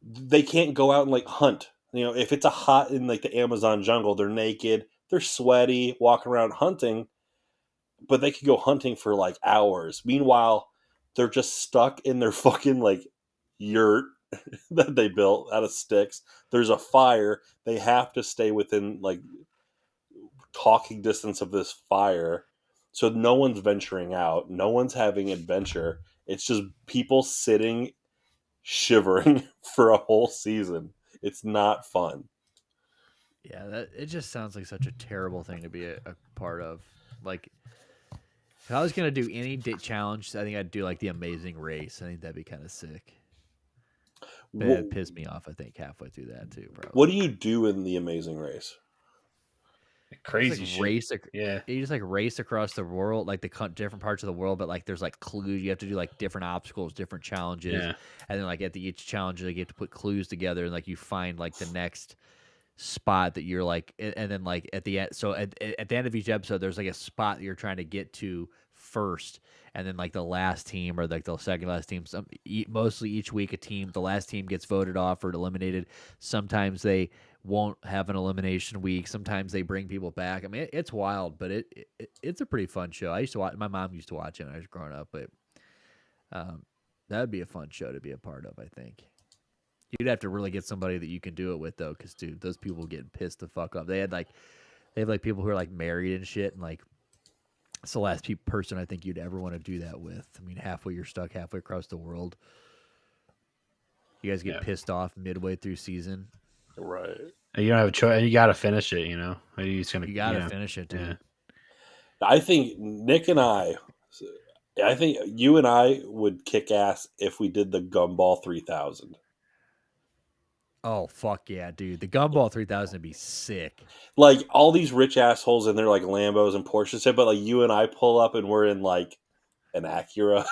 they can't go out and like hunt. You know, if it's a hot in like the Amazon jungle, they're naked, they're sweaty, walking around hunting, but they could go hunting for like hours. Meanwhile, they're just stuck in their fucking like yurt that they built out of sticks. There's a fire. They have to stay within like talking distance of this fire. So no one's venturing out. No one's having adventure. It's just people sitting, shivering for a whole season. It's not fun. Yeah, it just sounds like such a terrible thing to be a part of. Like, if I was gonna do any challenge, I think I'd do like the Amazing Race. I think that'd be kind of sick. But What, it'd piss me off, I think, halfway through that too, probably. what do you do in the Amazing Race? Crazy Just, shit. race. Yeah. You just like race across the world, like the different parts of the world. But like, there's like clues. You have to do like different obstacles, different challenges, Yeah. and then like at each challenge, like, you have to put clues together, and like you find like the next spot that you're like, and then like at the end. So at the end of each episode, there's like a spot that you're trying to get to first, and then like the last team or like the second last team. Mostly each week, the last team gets voted off or eliminated. Sometimes they won't have an elimination week. Sometimes they bring people back. I mean, it's wild, but it's a pretty fun show. I used to watch. My mom used to watch it when I was growing up, but that would be a fun show to be a part of, I think. You'd have to really get somebody that you can do it with, though, because dude, those people get pissed the fuck off. They have like people who are like married and shit, and like it's the last person I think you'd ever want to do that with. I mean, halfway you're stuck halfway across the world. You guys get pissed off midway through season. Right. You don't have a choice. You got to finish it, you know? You got to finish it, dude. Yeah. I think Nick and I think you and I would kick ass if we did the Gumball 3000. Oh, fuck yeah, dude. The Gumball 3000 would be sick. Like, all these rich assholes in their, like, Lambos and Porsches, but, like, you and I pull up and we're in, like, an Acura.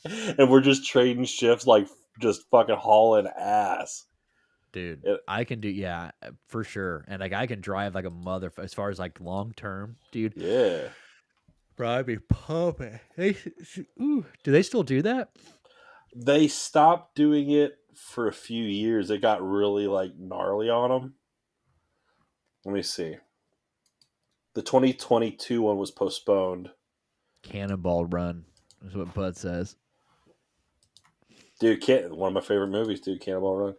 And we're just trading shifts, like, just fucking hauling ass. Dude, I can do, yeah, for sure. And, like, I can drive like a mother, as far as, like, long-term, dude. Yeah. Bro, I'd be pumping. Do they still do that? They stopped doing it for a few years. It got really, like, gnarly on them. Let me see. The 2022 one was postponed. Cannonball Run is what Bud says. Dude, one of my favorite movies, dude, Cannonball Run.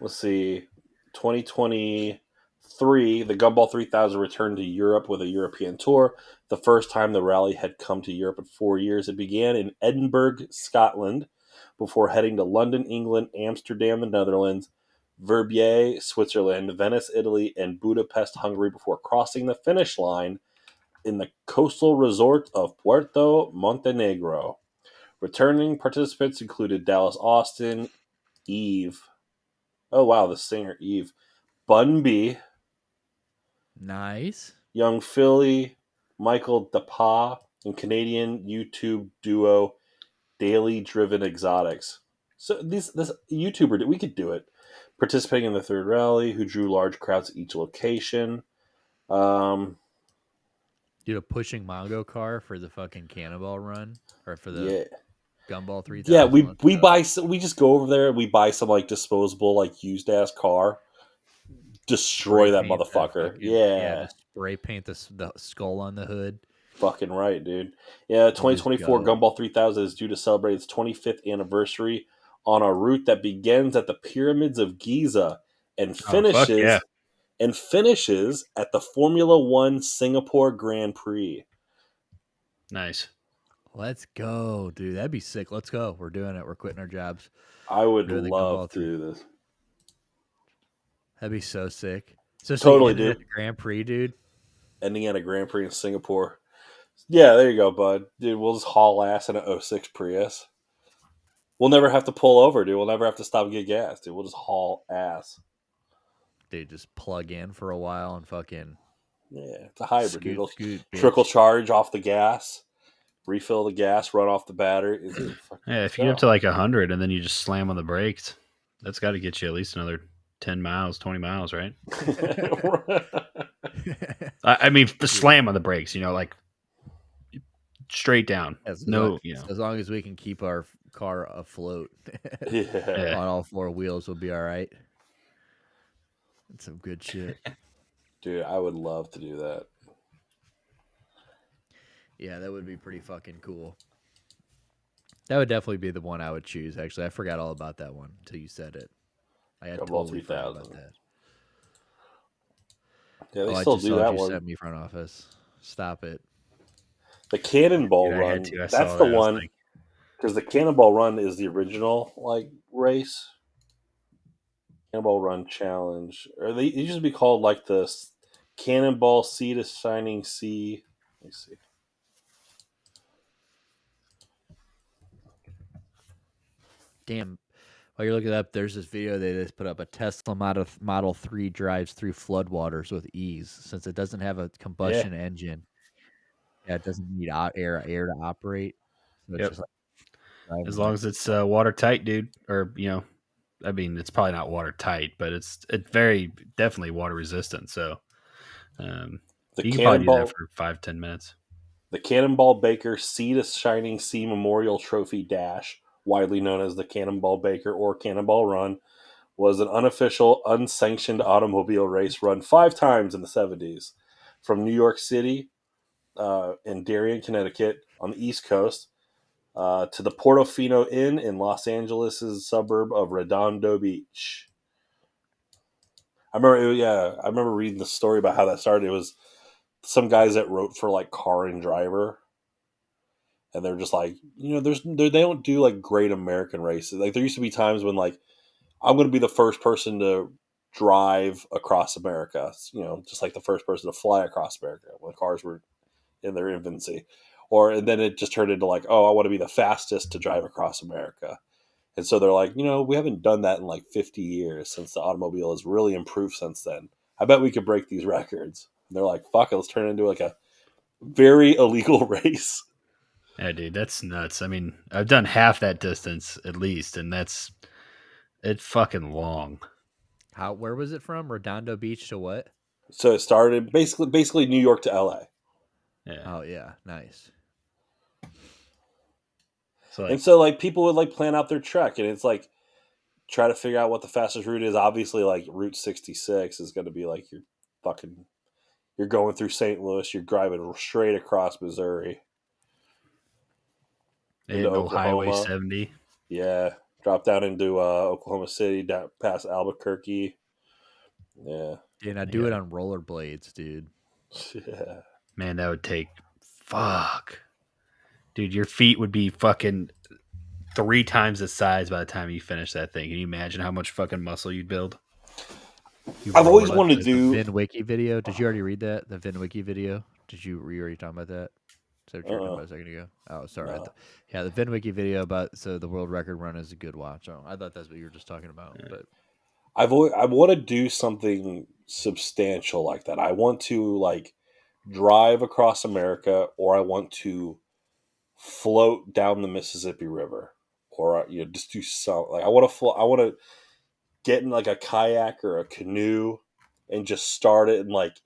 Let's see. 2023, the Gumball 3000 returned to Europe with a European tour. The first time the rally had come to Europe in 4 years. It began in Edinburgh, Scotland, before heading to London, England, Amsterdam, the Netherlands, Verbier, Switzerland, Venice, Italy, and Budapest, Hungary, before crossing the finish line in the coastal resort of Puerto Montenegro. Returning participants included Dallas Austin, Eve. Oh, wow, the singer Eve. Bunby. Nice. Young Philly, Michael DePa, and Canadian YouTube duo Daily Driven Exotics. So this YouTuber, we could do it. Participating in the third rally, who drew large crowds at each location. Do a Pushing Mongo car for the fucking Cannonball Run, or for the Gumball 3000. Yeah, we just go over there and we buy some like disposable, like, used ass car. Destroy that motherfucker. Just spray paint the skull on the hood. Fucking right, dude. Yeah, 2024 Gumball 3000 is due to celebrate its 25th anniversary on a route that begins at the Pyramids of Giza and finishes at the Formula One Singapore Grand Prix. Nice. Let's go, dude. That'd be sick. Let's go. We're doing it. We're quitting our jobs. I would love to do this. That'd be so sick. So Totally, dude. Grand Prix, dude. Ending at a Grand Prix in Singapore. Yeah, there you go, bud. Dude, we'll just haul ass in an 06 Prius. We'll never have to pull over, dude. We'll never have to stop and get gas, dude. We'll just haul ass. Dude, just plug in for a while and fucking... Yeah, it's a hybrid, dude. Scoot, trickle charge off the gas, refill the gas, run off the battery. Yeah, if you get up to like 100 and then you just slam on the brakes, that's got to get you at least another 10 miles, 20 miles, right? I mean, the slam on the brakes, you know, like straight down. As long as we can keep our car afloat on all four wheels, we'll be all right. That's some good shit. Dude, I would love to do that. Yeah, that would be pretty fucking cool. That would definitely be the one I would choose, actually. I forgot all about that one until you said it. I had totally forgot about that. Yeah, they I still just do saw what that you one. sent me, front office. Stop it. The Cannonball Dude, I had Run. to. I That's saw the that. I was one like, because the Cannonball Run is the original like race. Cannonball Run Challenge, or they used to be called like the Cannonball Sea to Shining Sea. Let me see. Damn. While you're looking up, there's this video they just put up. A Tesla Model 3 drives through floodwaters with ease since it doesn't have a Yeah, combustion engine. Yeah, it doesn't need air to operate. So it's yep. just like driving As on long it. as it's watertight, dude, or I mean, it's probably not watertight, but it's very definitely water resistant. So the you can probably do that Cannonball, for 5-10 minutes. the Cannonball Baker Sea to Shining Sea Memorial Trophy Dash, widely known as the Cannonball Baker or Cannonball Run, was an unofficial, unsanctioned automobile race run 5 times in the 70s from New York City in Darien, Connecticut, on the East Coast, to the Portofino Inn in Los Angeles' suburb of Redondo Beach. I remember reading the story about how that started. It was some guys that wrote for like Car and Driver, and they're just like, they don't do like great American races. Like there used to be times when like I'm going to be the first person to drive across America. Just like the first person to fly across America when cars were in their infancy. And then it just turned into like, oh, I want to be the fastest to drive across America. And so they're like, we haven't done that in like 50 years since the automobile has really improved since then. I bet we could break these records. And they're like, fuck it, let's turn it into like a very illegal race. Yeah, dude, that's nuts. I mean, I've done half that distance at least, and it's fucking long. Where was it from? Redondo Beach to what? So it started basically New York to LA. Yeah. Oh yeah, nice. So And so like people would like plan out their trek, and it's like try to figure out what the fastest route is. Obviously, like Route 66 is going to be like you're going through St. Louis, you're driving straight across Missouri into no Highway Oklahoma. 70. Yeah, drop down into Oklahoma City, down past Albuquerque. Yeah, Dude, I do it on rollerblades, dude. yeah. Man, that would take fuck. Dude, your feet would be fucking 3 times the size by the time you finish that thing. Can you imagine how much fucking muscle you'd build? I've always What, wanted to the do. Vin Wiki video? Did you already read that? The Vin Wiki video? Were you already talking about that? Is that what you were talking about a second ago? Oh, sorry. No. Yeah, the Vin Wiki video about the world record run is a good watch. Oh, I thought that's what you were just talking about. Yeah. But I want to do something substantial like that. I want to like drive across America, or I want to float down the Mississippi River, or just do something. Like I want to I want to get in like a kayak or a canoe and just start it in like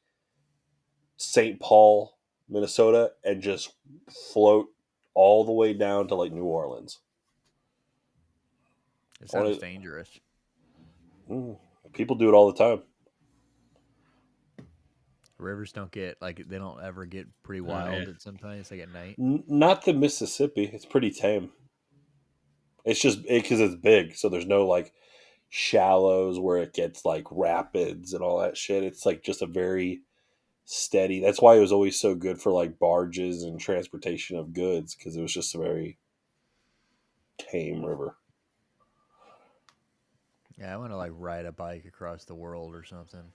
St. Paul, Minnesota, and just float all the way down to like New Orleans. it sounds dangerous. People do it all the time. Rivers they don't ever get pretty wild at sometimes, like at night. Not the Mississippi. It's pretty tame. It's just because it's big, so there's no like shallows where it gets like rapids and all that shit. It's like just a very steady. That's why it was always so good for like barges and transportation of goods, because it was just a very tame river. Yeah, I want to like ride a bike across the world or something.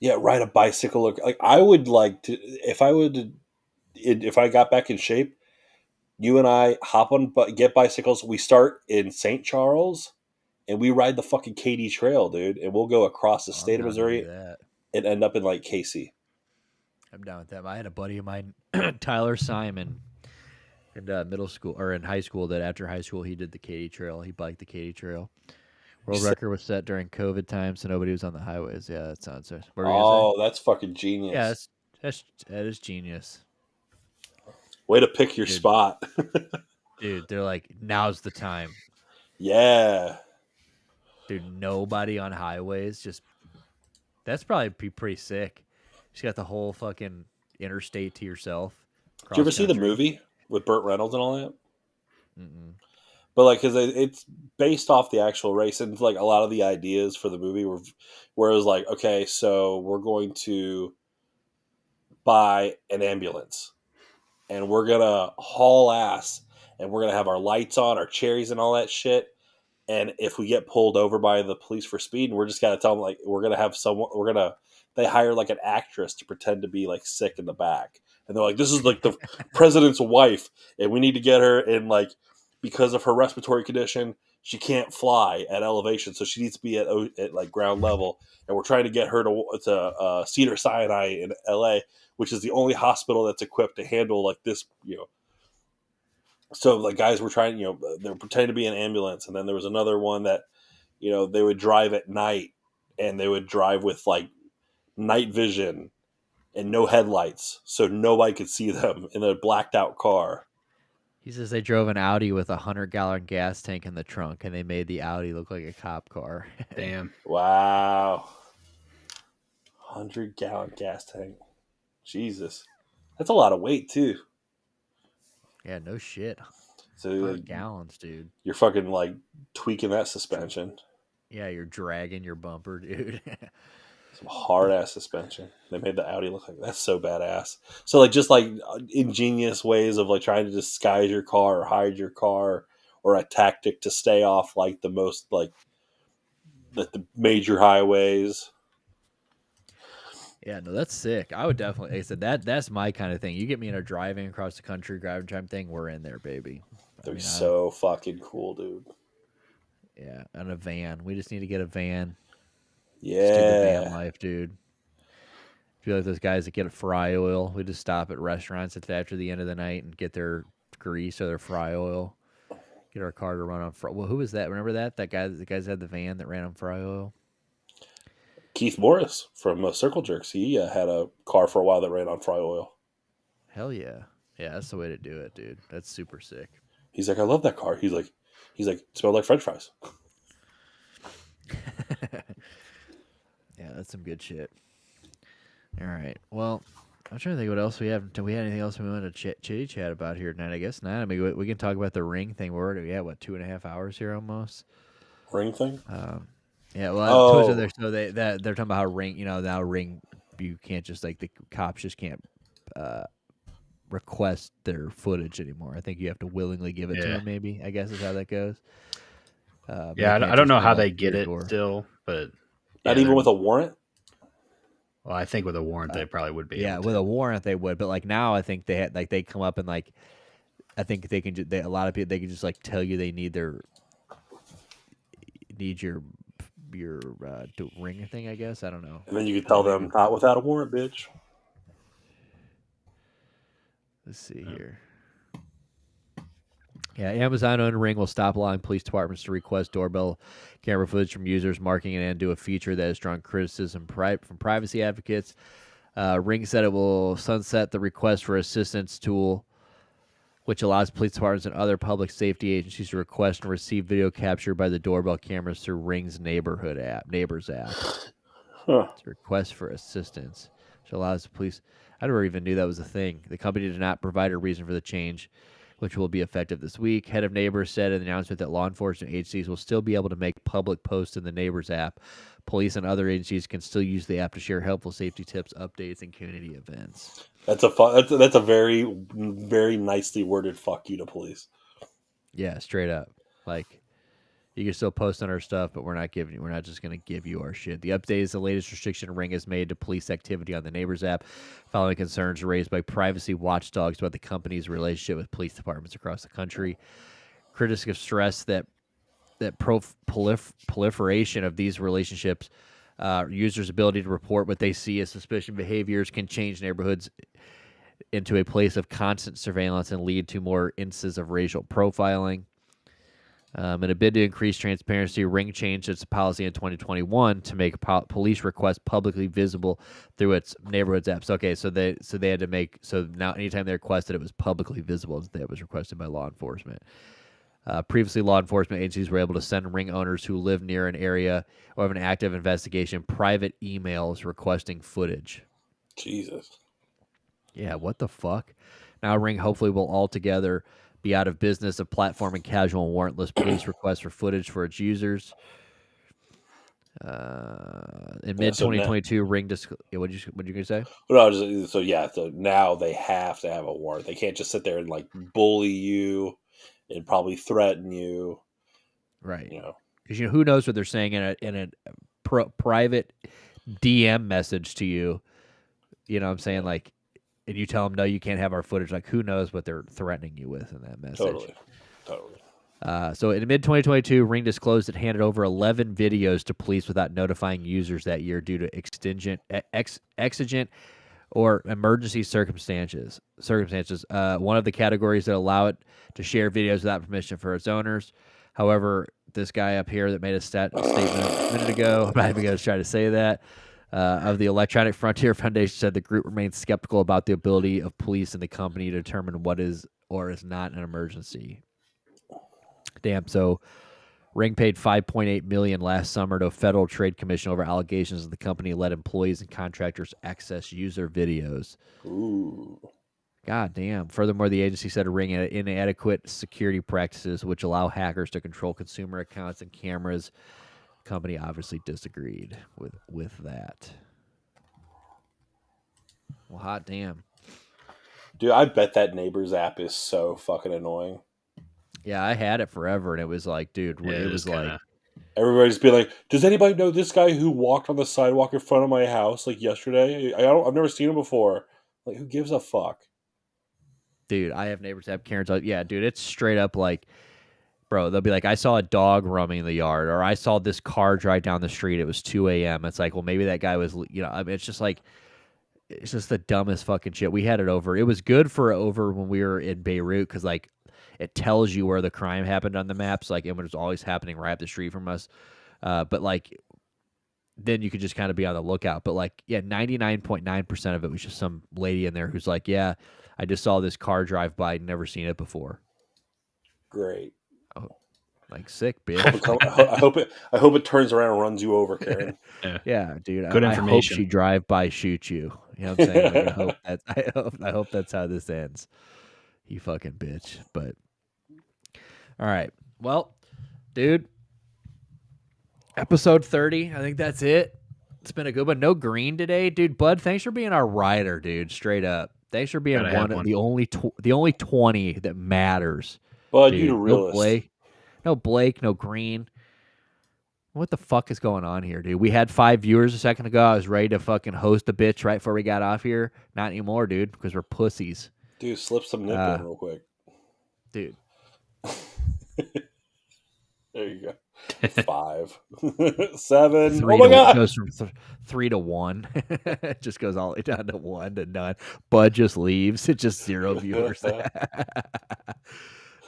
Yeah, ride a bicycle. Like I would like to, if I got back in shape, you and I hop on, get bicycles. We start in St. Charles, and we ride the fucking Katy Trail, dude. And we'll go across the state of Missouri and end up in like Casey. I'm down with that. I had a buddy of mine, Tyler Simon, in middle school or in high school. That after high school, he did the Katy Trail. He biked the Katy Trail. World record was set during COVID time, so nobody was on the highways. Yeah, that sounds good. Oh, that's fucking genius. Yeah, that is genius. Way to pick your spot. Dude, they're like, now's the time. Yeah. Dude, nobody on highways. That's probably pretty sick. You got the whole fucking interstate to yourself. Did you ever see the movie with Burt Reynolds and all that? Mm-mm. But like, because it's based off the actual race, and like a lot of the ideas for the movie were, where it was like, okay, so we're going to buy an ambulance, and we're gonna haul ass, and we're gonna have our lights on, our cherries, and all that shit. And if we get pulled over by the police for speed, we're just gonna tell them like we're gonna have someone. They hire like an actress to pretend to be like sick in the back, and they're like, "This is like the president's wife, and we need to get her in like because of her respiratory condition, she can't fly at elevation, so she needs to be at like ground level, and we're trying to get her to Cedar Sinai in L.A., which is the only hospital that's equipped to handle like this, you know." So like guys were trying, you know, they were pretending to be an ambulance, and then there was another one that, you know, they would drive at night, and they would drive with like night vision and no headlights, so nobody could see them in a blacked out car. He says they drove an Audi with a 100-gallon gas tank in the trunk, and they made the Audi look like a cop car. Damn. Wow, 100-gallon gas tank, Jesus, that's a lot of weight too. Yeah, no shit. So 100 like, gallons, dude. you're fucking like tweaking that suspension. Yeah, you're dragging your bumper, dude. Some hard ass suspension. They made the Audi look like that's so badass. So like just like ingenious ways of like trying to disguise your car or hide your car, or a tactic to stay off like the most like the major highways. Yeah, no, that's sick. I would definitely. Like I said that's my kind of thing. You get me in a driving across the country, driving time thing, we're in there, baby. They're so fucking cool, dude. Yeah, and a van. We just need to get a van. Yeah, Stupid van life, dude. Feel like those guys that get a fry oil. We just stop at restaurants after the end of the night and get their grease or their fry oil. Get our car to run on fry. Well, who was that? Remember that? That guy. The guys had the van that ran on fry oil. Keith Morris from Circle Jerks. He had a car for a while that ran on fry oil. Hell yeah. Yeah, that's the way to do it, dude. That's super sick. He's like, I love that car. He's like, it smelled like French fries. Yeah, that's some good shit. All right. Well, I'm trying to think what else we have. Do we have anything else we want to chitty chat about here tonight? I guess not. I mean, we can talk about the ring thing. We're already at what 2.5 hours here almost. Ring thing. Yeah. Well, so they're talking about how ring. You know, now ring. You can't just like the cops just can't request their footage anymore. I think you have to willingly give it to them. Maybe I guess is how that goes. Yeah, I don't know how they get it still, but not even with a warrant. Well, I think with a warrant they probably would be. Yeah, with a warrant they would, but like now I think they had like they come up and like I think they can. A lot of people they can just like tell you they need your ring thing. I guess I don't know. And then you can tell them not without a warrant, bitch. Let's see here. Yeah, Amazon owned Ring will stop allowing police departments to request doorbell camera footage from users, marking it into a feature that has drawn criticism from privacy advocates. Ring said it will sunset the request for assistance tool, which allows police departments and other public safety agencies to request and receive video captured by the doorbell cameras through Ring's Neighbors app. Huh. It's a request for assistance, which allows the police. I never even knew that was a thing. The company did not provide a reason for the change, which will be effective this week. Head of Neighbors said in the announcement that law enforcement agencies will still be able to make public posts in the Neighbors app. Police and other agencies can still use the app to share helpful safety tips, updates, and community events. That's a very, very nicely worded fuck you to police. Yeah, straight up. Like, you can still post on our stuff, but we're not just going to give you our shit. The update is the latest restriction Ring has made to police activity on the Neighbors app, following concerns raised by privacy watchdogs about the company's relationship with police departments across the country. Critics have stressed that proliferation of these relationships, users' ability to report what they see as suspicious behaviors can change neighborhoods into a place of constant surveillance and lead to more instances of racial profiling. In a bid to increase transparency, Ring changed its policy in 2021 to make police requests publicly visible through its Neighborhoods apps. Okay, so they had to make now anytime they requested it was publicly visible that it was requested by law enforcement. Previously, law enforcement agencies were able to send Ring owners who live near an area or have an active investigation private emails requesting footage. Jesus. Yeah, what the fuck? Now Ring hopefully will altogether be out of business of platforming casual and warrantless police requests for footage for its users. In mid 2022, Ring what you gonna say? No, so now they have to have a warrant. They can't just sit there and like bully you and probably threaten you, right? You know, because who knows what they're saying in a private DM message to you. You know what I'm saying? Like, and you tell them, no, you can't have our footage. Like, who knows what they're threatening you with in that message? Totally. So in mid 2022, Ring disclosed it handed over 11 videos to police without notifying users that year due to exigent or emergency circumstances. One of the categories that allow it to share videos without permission for its owners. However, this guy up here that made a statement a minute ago, I'm not even going to try to say that, of the Electronic Frontier Foundation said the group remains skeptical about the ability of police and the company to determine what is or is not an emergency. Damn, so Ring paid $5.8 million last summer to a federal trade commission over allegations that the company let employees and contractors access user videos. Ooh. God damn. Furthermore, the agency said Ring had inadequate security practices which allow hackers to control consumer accounts and cameras. The company obviously disagreed with that. Well, hot damn. Dude, I bet that Neighbors app is so fucking annoying. Yeah, I had it forever, and it was like, dude, it was like... Everybody's be like, does anybody know this guy who walked on the sidewalk in front of my house like yesterday? I've never seen him before. Like, who gives a fuck? Dude, I have neighbors that have Karens. Yeah, dude, it's straight up like, bro, they'll be like, I saw a dog roaming the yard, or I saw this car drive down the street. It was 2 a.m. It's like, well, maybe that guy was, I mean, it's just like, it's just the dumbest fucking shit. We had it over. It was good for over when we were in Beirut because, like, it tells you where the crime happened on the maps. Like, it was always happening right up the street from us. But, like, then you could just kind of be on the lookout. But, like, yeah, 99.9% of it was just some lady in there who's like, yeah, I just saw this car drive by, never seen it before. Great. Oh, like, sick, bitch. I hope it turns around and runs you over, Karen. Yeah, dude. Good I hope information. she drive by shoot you. You know what I'm saying? Like, I hope that's how this ends. You fucking bitch. But all right. Well, dude. Episode 30. I think that's it. It's been a good one. No green today, dude. Bud, thanks for being our rider, dude. Straight up. Thanks for being the only 20 that matters. Bud, dude. you the realist. No Blake, no Green. What the fuck is going on here, dude? We had 5 viewers a second ago. I was ready to fucking host a bitch right before we got off here. Not anymore, dude, because we're pussies. Dude, slip some nip in real quick. Dude. There you go. 5. 7. Oh my God. It goes from 3 to 1. It just goes all the way down to 1 to none. Bud just leaves. It's just 0 viewers.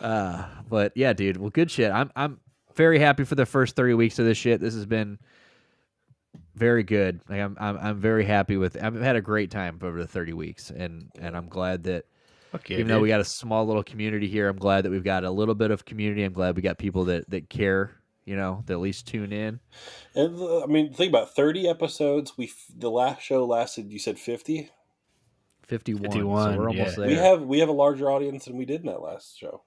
But yeah, dude. Well, good shit. I'm very happy for the first 30 weeks of this shit. This has been very good. Like, I'm very happy with. I've had a great time over the 30 weeks, and I'm glad that even though we got a small little community here, I'm glad that we've got a little bit of community. I'm glad we got people that care. That at least tune in. And I mean, think about 30 episodes. The last show lasted. You said 50. 51. So we're almost there. We have a larger audience than we did in that last show.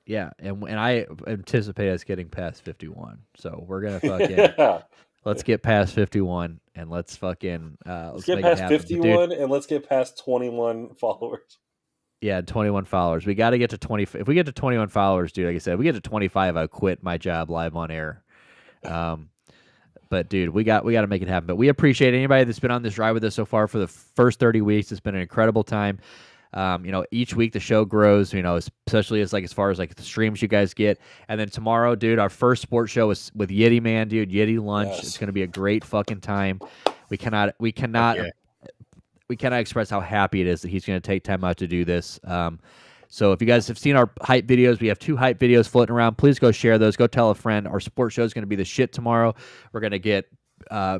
Yeah, and I anticipate us getting past 51. So we're gonna fucking let's get past 51 and let's fucking let's get past 51 and let's get past 21 followers. Yeah, 21 followers. We got to get to 20. If we get to 21 followers, dude, like I said, if we get to 25, I'll quit my job live on air. But dude, we got to make it happen. But we appreciate anybody that's been on this ride with us so far for the first 30 weeks. It's been an incredible time. Each week the show grows, especially as far as the streams you guys get. And then tomorrow, dude, our first sports show is with Yeti Man, dude. Yeti lunch. Yes. It's going to be a great fucking time. We cannot express how happy it is that he's going to take time out to do this. So if you guys have seen our hype videos, we have 2 hype videos floating around. Please go share those. Go tell a friend. Our sports show is going to be the shit tomorrow. We're going to get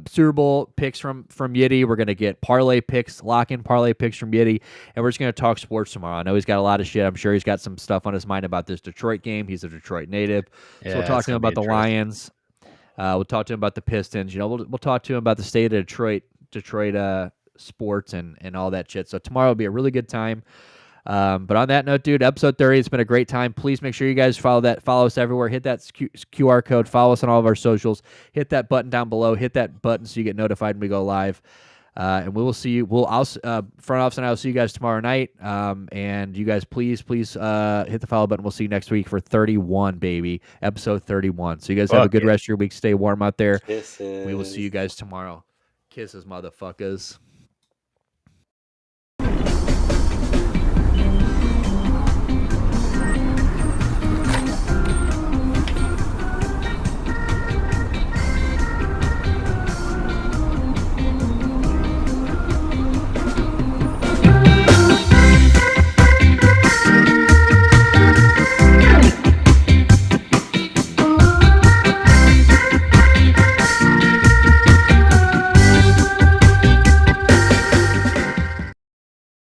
Super Bowl picks from Yeti. We're going to get parlay picks, lock-in parlay picks from Yeti. And we're just going to talk sports tomorrow. I know he's got a lot of shit. I'm sure he's got some stuff on his mind about this Detroit game. He's a Detroit native. So we'll talk to him about the Lions. We'll talk to him about the Pistons. We'll talk to him about the state of Detroit sports and all that shit. So tomorrow will be a really good time. But on that note, dude, episode 30, it's been a great time. Please make sure you guys follow us everywhere. Hit that QR code. Follow us on all of our socials. Hit that button down below. Hit that button so you get notified when we go live. And we will see you. Front office and I will see you guys tomorrow night. And you guys, please hit the follow button. We'll see you next week for 31, baby. Episode 31. So you guys have a good rest of your week. Stay warm out there. Kisses. We will see you guys tomorrow. Kisses, motherfuckers.